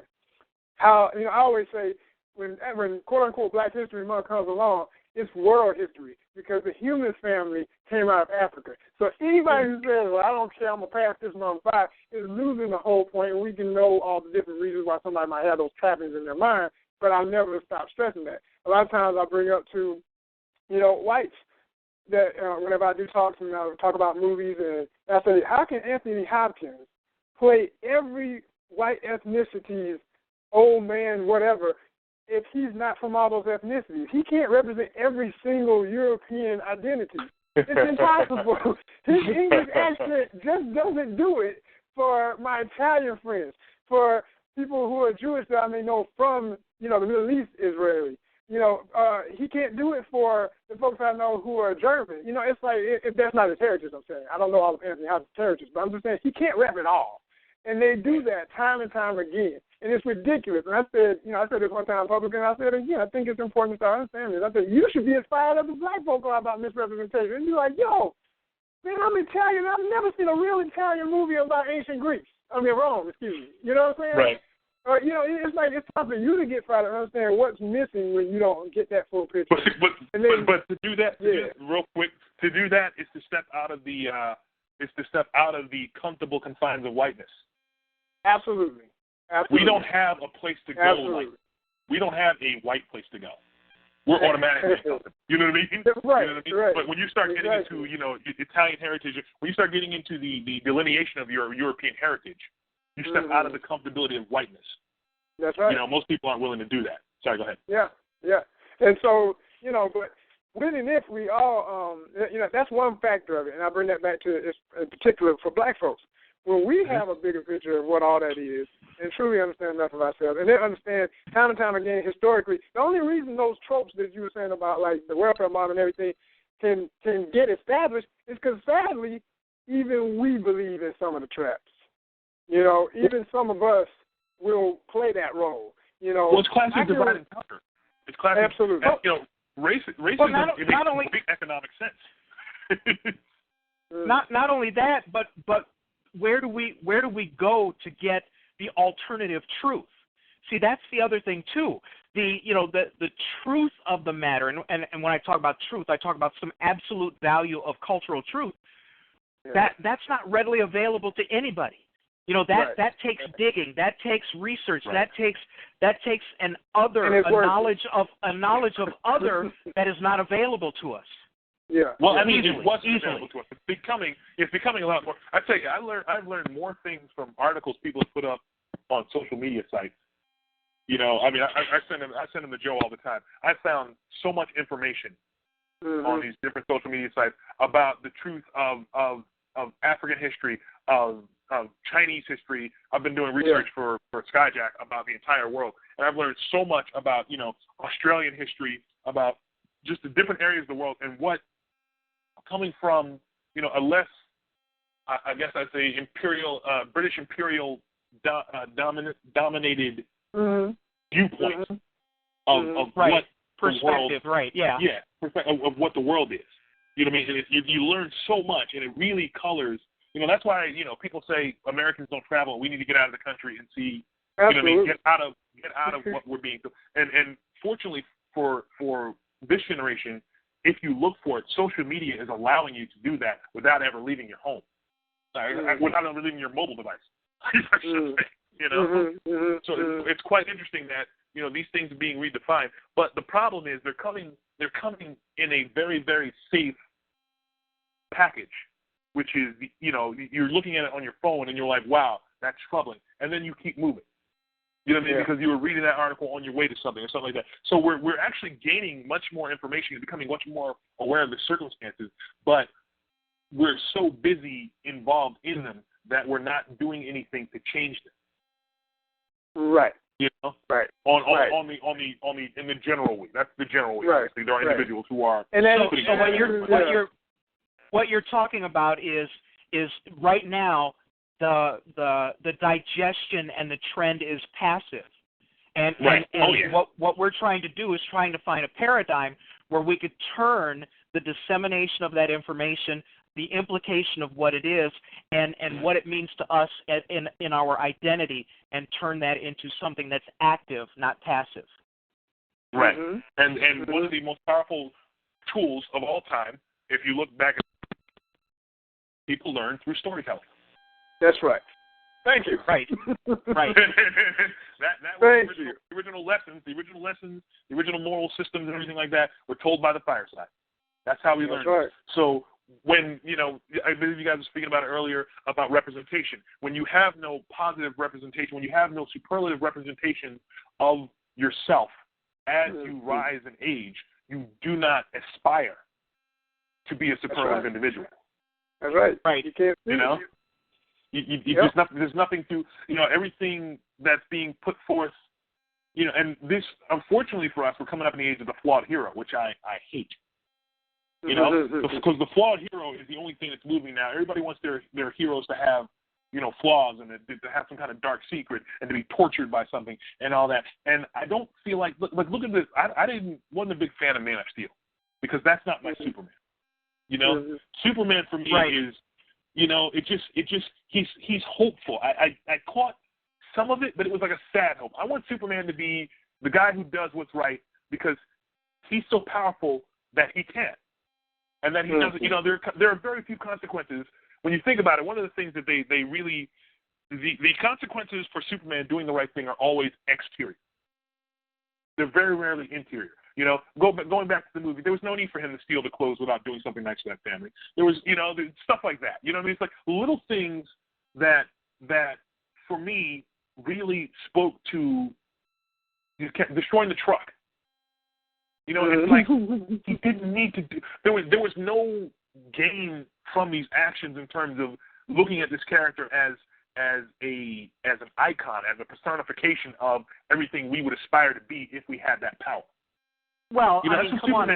how, you know, I always say, when quote-unquote Black History Month comes along, it's world history because the human family came out of Africa. So anybody who says, well, I don't care, I'm going to pass this month by, is losing the whole point, and we can know all the different reasons why somebody might have those trappings in their mind, but I'll never stop stressing that. A lot of times I bring up to, you know, whites that whenever I do talks and I talk about movies, and I say, how can Anthony Hopkins play every white ethnicity's old man, whatever, if he's not from all those ethnicities? He can't represent every single European identity. It's impossible. His English accent just doesn't do it for my Italian friends, for people who are Jewish that I may know from, you know, the Middle East Israeli. You know, he can't do it for the folks I know who are German. You know, it's like, if that's not his heritage, I'm saying. I don't know all of Anthony Hopkins' heritage, but I'm just saying he can't rap it all. And they do that time and time again. And it's ridiculous. And I said this one time publicly, and I said it again. I think it's important to understand this. I said, you should be as fired up as black folk are about misrepresentation. And be like, yo, man, I'm Italian. I've never seen a real Italian movie about ancient Greece. I mean, Rome, excuse me. You know what I'm saying? Right. You know, it's like it's time for you to get fired up and understand what's missing when you don't get that full picture. But to do that, real quick, to do that is to step out of the comfortable confines of whiteness. Absolutely. We don't have a place to go. We don't have a white place to go. We're automatically comfortable. You know what I mean? Right. You know what I mean? Right. But when you start getting into, you know, Italian heritage, when you start getting into the delineation of your European heritage, you step out of the comfortability of whiteness. That's right. You know, most people aren't willing to do that. Sorry, go ahead. Yeah. And so, you know, but when and if we all, you know, that's one factor of it, and I bring that back to in particular for black folks. when we have a bigger picture of what all that is and truly understand enough of ourselves, and then understand time and time again historically, the only reason those tropes that you were saying about like the welfare model and everything can get established is because sadly, even we believe in some of the traps. You know, even some of us will play that role. You know, well, it's classic divide and conquer. It's classic. Absolutely. You know, racism not makes only big economic sense. not only that, but where do we go to get the alternative truth? See, that's the other thing too. The truth of the matter, and when I talk about truth, I talk about some absolute value of cultural truth. Yeah. That's not readily available to anybody. You know, that takes digging, that takes research, that takes a knowledge of other that is not available to us. Yeah. Well, I mean, it wasn't available to us. It's becoming a lot more. I tell you, I've learned more things from articles people have put up on social media sites. You know, I mean, I send them to Joe all the time. I found so much information on these different social media sites about the truth of African history, of Chinese history. I've been doing research for Skyjack about the entire world, and I've learned so much about, you know, Australian history, about just the different areas of the world, and what coming from, you know, a less, I guess I'd say, British imperial dominated viewpoint of what perspective, the world, perspective of what the world is. You know what I mean? You learn so much, and it really colors. You know, that's why, you know, people say Americans don't travel. We need to get out of the country and see. Absolutely. You know what I mean? Get out of what we're being. And fortunately for this generation, if you look for it, social media is allowing you to do that without ever leaving your home, without ever leaving your mobile device. You know, so it's quite interesting that, you know, these things are being redefined. But the problem is they're coming in a very, very safe package, which is, you know, you're looking at it on your phone and you're like, wow, that's troubling, and then you keep moving. You know what I mean? Because you were reading that article on your way to something or something like that. So we're actually gaining much more information and becoming much more aware of the circumstances, but we're so busy involved in them that we're not doing anything to change them. Right. You know? Right. In the general way. That's the general way. Right. Obviously, there are individuals who are. And then, what you're talking about is right now the digestion and the trend is passive, and what we're trying to do is trying to find a paradigm where we could turn the dissemination of that information, the implication of what it is, and what it means to us in our identity, and turn that into something that's active, not passive. Right. And one of the most powerful tools of all time, if you look back at, people learn through storytelling. That's right. Thank you. Right. Right. that was the original lessons, the original moral systems and everything like that were told by the fireside. That's how we learned. Right. So when, you know, I believe you guys were speaking about it earlier about representation. When you have no positive representation, when you have no superlative representation of yourself as you rise in age, you do not aspire to be a superlative individual. That's right. Right. You can't. You know. There's nothing to, you know, everything that's being put forth, you know, and this, unfortunately for us, we're coming up in the age of the flawed hero, which I hate. You know, because the flawed hero is the only thing that's moving now. Everybody wants their heroes to have, you know, flaws and to have some kind of dark secret and to be tortured by something and all that. And I don't feel like, look at this. I wasn't a big fan of Man of Steel because that's not my Superman. You know, Superman for me is, you know, he's hopeful. I caught some of it, but it was like a sad hope. I want Superman to be the guy who does what's right because he's so powerful that he can. And that he doesn't, you know, there are very few consequences. When you think about it, one of the things that they really, the consequences for Superman doing the right thing are always exterior. They're very rarely interior. You know, going back to the movie, there was no need for him to steal the clothes without doing something nice to that family. There was, you know, stuff like that. You know what I mean? It's like little things that for me really spoke to destroying the truck. You know, it's like he didn't need to do. There was no gain from these actions in terms of looking at this character as an icon, as a personification of everything we would aspire to be if we had that power. Well, I mean, come on,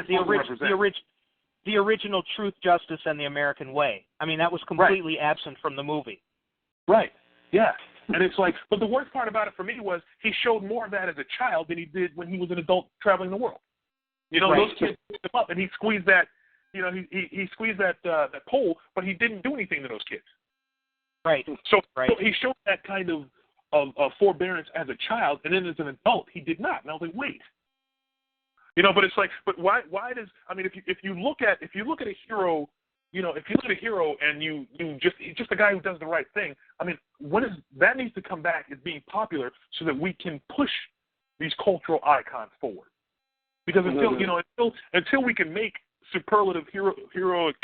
the original Truth, Justice, and the American Way. I mean, that was completely absent from the movie. Right. Yeah. And it's like, but the worst part about it for me was he showed more of that as a child than he did when he was an adult traveling the world. You know, those kids picked him up and he squeezed that. You know, he squeezed that pole, but he didn't do anything to those kids. Right. So he showed that kind of forbearance as a child, and then as an adult, he did not. And I was like, wait. You know, but it's like, but why does, I mean, if you look at a hero, you know, if you look at a hero and you just a guy who does the right thing, I mean, that needs to come back as being popular so that we can push these cultural icons forward. Because until we can make superlative heroistic.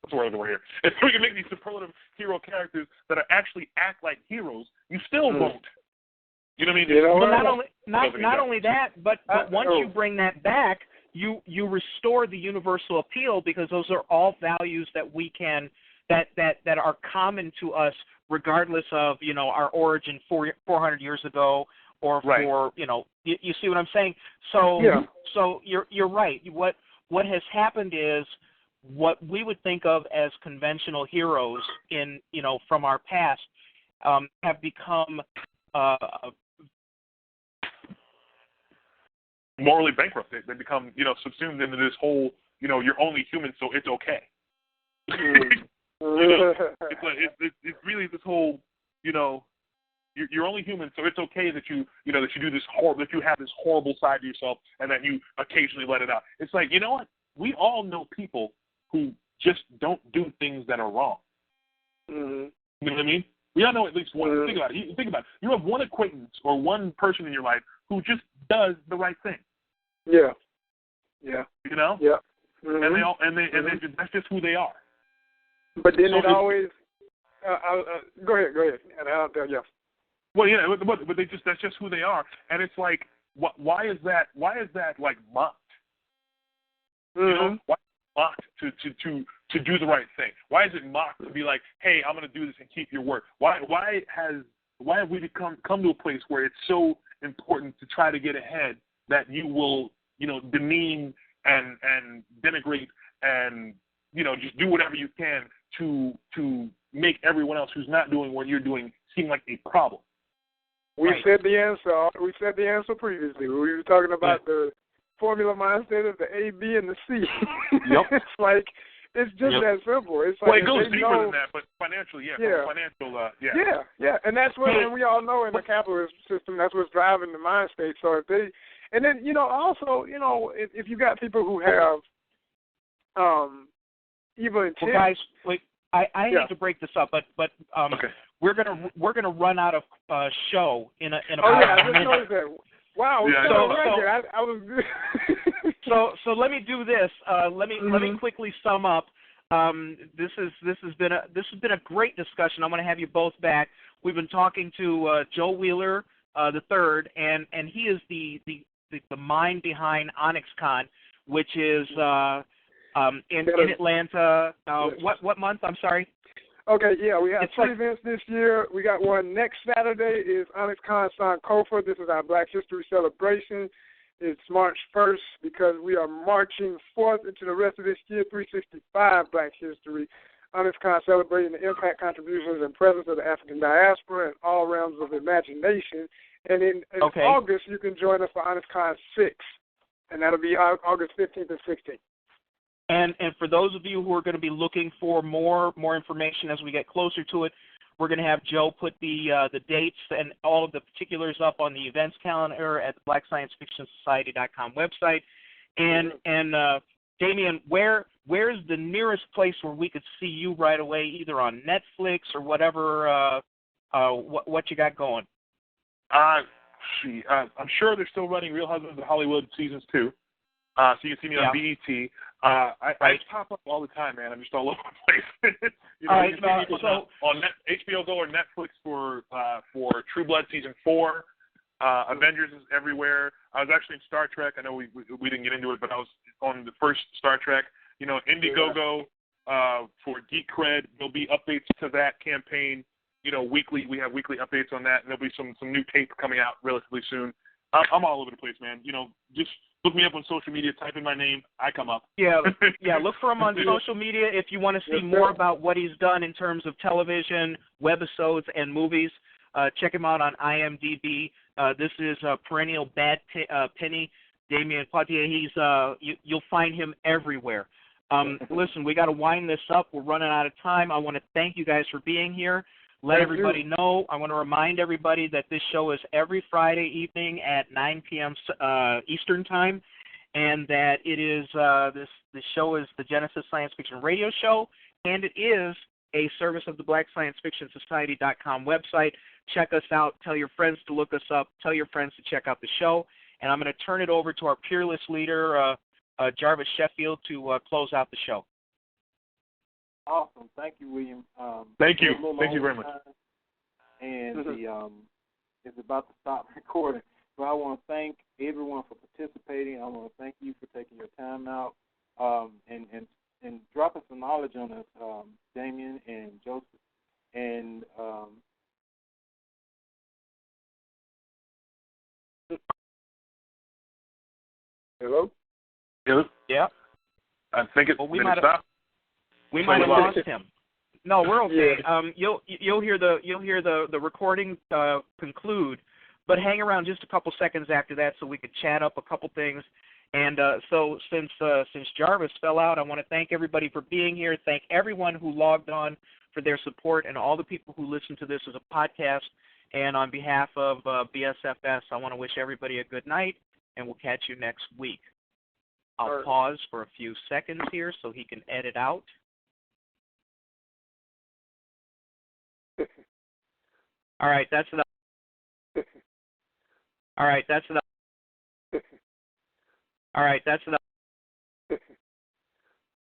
What's the word here? If we can make these superlative hero characters that actually act like heroes, you still won't. You know what I mean? Well, not only that, but once you bring that back, you restore the universal appeal, because those are all values that we can that are common to us, regardless of, you know, our origin 400 years ago, or for, you know, you see what I'm saying? So so you're right. What has happened is what we would think of as conventional heroes in, you know, from our past have become morally bankrupt. They become, you know, subsumed into this whole, you know, you're only human, so it's okay. You know, it's really this whole, you know, you're only human, so it's okay that you do this horrible, that you have this horrible side to yourself, and that you occasionally let it out. It's like, you know what? We all know people who just don't do things that are wrong. You know what I mean? We all know at least one. Think about it. You have one acquaintance or one person in your life who just does the right thing. Yeah. Yeah. You know? Yeah. And they that's just who they are. But then it always. Go ahead. And I'll tell you. Well, yeah, but that's just who they are, and it's like, why is that like mocked? You know, why is it mocked to do the right thing? Why is it mocked to be like, hey, I'm going to do this and keep your word? Why have we come to a place where it's so important to try to get ahead that you will, you know, demean and denigrate and, you know, just do whatever you can to make everyone else who's not doing what you're doing seem like a problem? We said the answer. We said the answer previously. We were talking about the formula mindset of the A, B, and the C. Yep. It's like, it's just that simple. It's like, well, it goes deeper than that, but financially, and that's what, and we all know in the capitalist system, that's what's driving the mind state. So if they, and then, you know, also, you know, if you got people who have evil intent. Well, guys, wait, I hate to break this up, but okay. We're gonna run out of show in a I just noticed that. Wow. Yeah, I was. So let me do this. Let me quickly sum up. This has been a great discussion. I'm going to have you both back. We've been talking to Joe Wheeler the third, and he is the mind behind Onyxcon, which is in Atlanta. What month? I'm sorry. Okay, yeah, we have three events this year. We got one next Saturday is Onyxcon Sankofa. This is our Black History celebration. It's March 1st because we are marching forth into the rest of this year, 365 Black History. Onyxcon celebrating the impact, contributions, and presence of the African diaspora in all realms of imagination. And in August, you can join us for Onyxcon 6, and that'll be August 15th and 16th. And for those of you who are going to be looking for more information as we get closer to it, we're going to have Joe put the dates and all of the particulars up on the events calendar at the BlackScienceFictionSociety.com website. And Damion, where's the nearest place where we could see you right away, either on Netflix or whatever? What you got going? I'm sure they're still running Real Husbands of Hollywood seasons 2. So you can see me on BET. I pop up all the time, man. I'm just all over the place. You know, you can see me on HBO Go or Netflix for True Blood season 4. Avengers is everywhere. I was actually in Star Trek. I know we didn't get into it, but I was on the first Star Trek. You know, Indiegogo. for Geek Cred. There'll be updates to that campaign, weekly. We have weekly updates on that, and there'll be some new tape coming out relatively soon. I'm all over the place, man. Just look me up on social media, type in my name, I come up. Yeah, look for him on social media if you want to see more about what he's done in terms of television, webisodes, and movies. Check him out on IMDb. This is Perennial Bad Penny, Damion Poitier. You'll find him everywhere. Listen, we got to wind this up. We're running out of time. I want to thank you guys for being here. Let everybody know. I want to remind everybody that this show is every Friday evening at 9 p.m. Eastern Time, and that it is this show is the Genesis Science Fiction Radio Show, and it is a service of the BlackScienceFictionSociety.com website. Check us out. Tell your friends to look us up. Tell your friends to check out the show. And I'm going to turn it over to our peerless leader, Jarvis Sheffield, to close out the show. Awesome. Thank you, William. Thank you. Thank you very much. And it's about to stop recording. So I want to thank everyone for participating. I want to thank you for taking your time out and dropping some knowledge on us, Damion and Joseph. And hello? Yeah. I think it's stopped. We might have lost him. No, we're okay. You'll hear the recording conclude, but hang around just a couple seconds after that so we could chat up a couple things. And so since Jarvis fell out, I want to thank everybody for being here. Thank everyone who logged on for their support and all the people who listen to this as a podcast. And on behalf of BSFS, I want to wish everybody a good night, and we'll catch you next week. I'll pause for a few seconds here so he can edit out. All right, that's enough. All right, that's enough. All right, that's enough.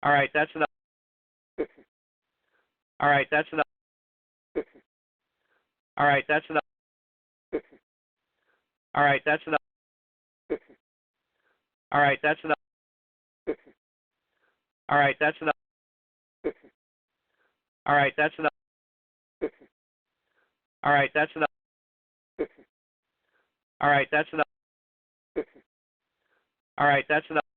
All right, that's enough. All right, that's enough. All right, that's enough. All right, that's enough. All right, that's enough. All right, that's enough. All right, that's enough. All right, that's enough. All right, that's enough. All right, that's enough.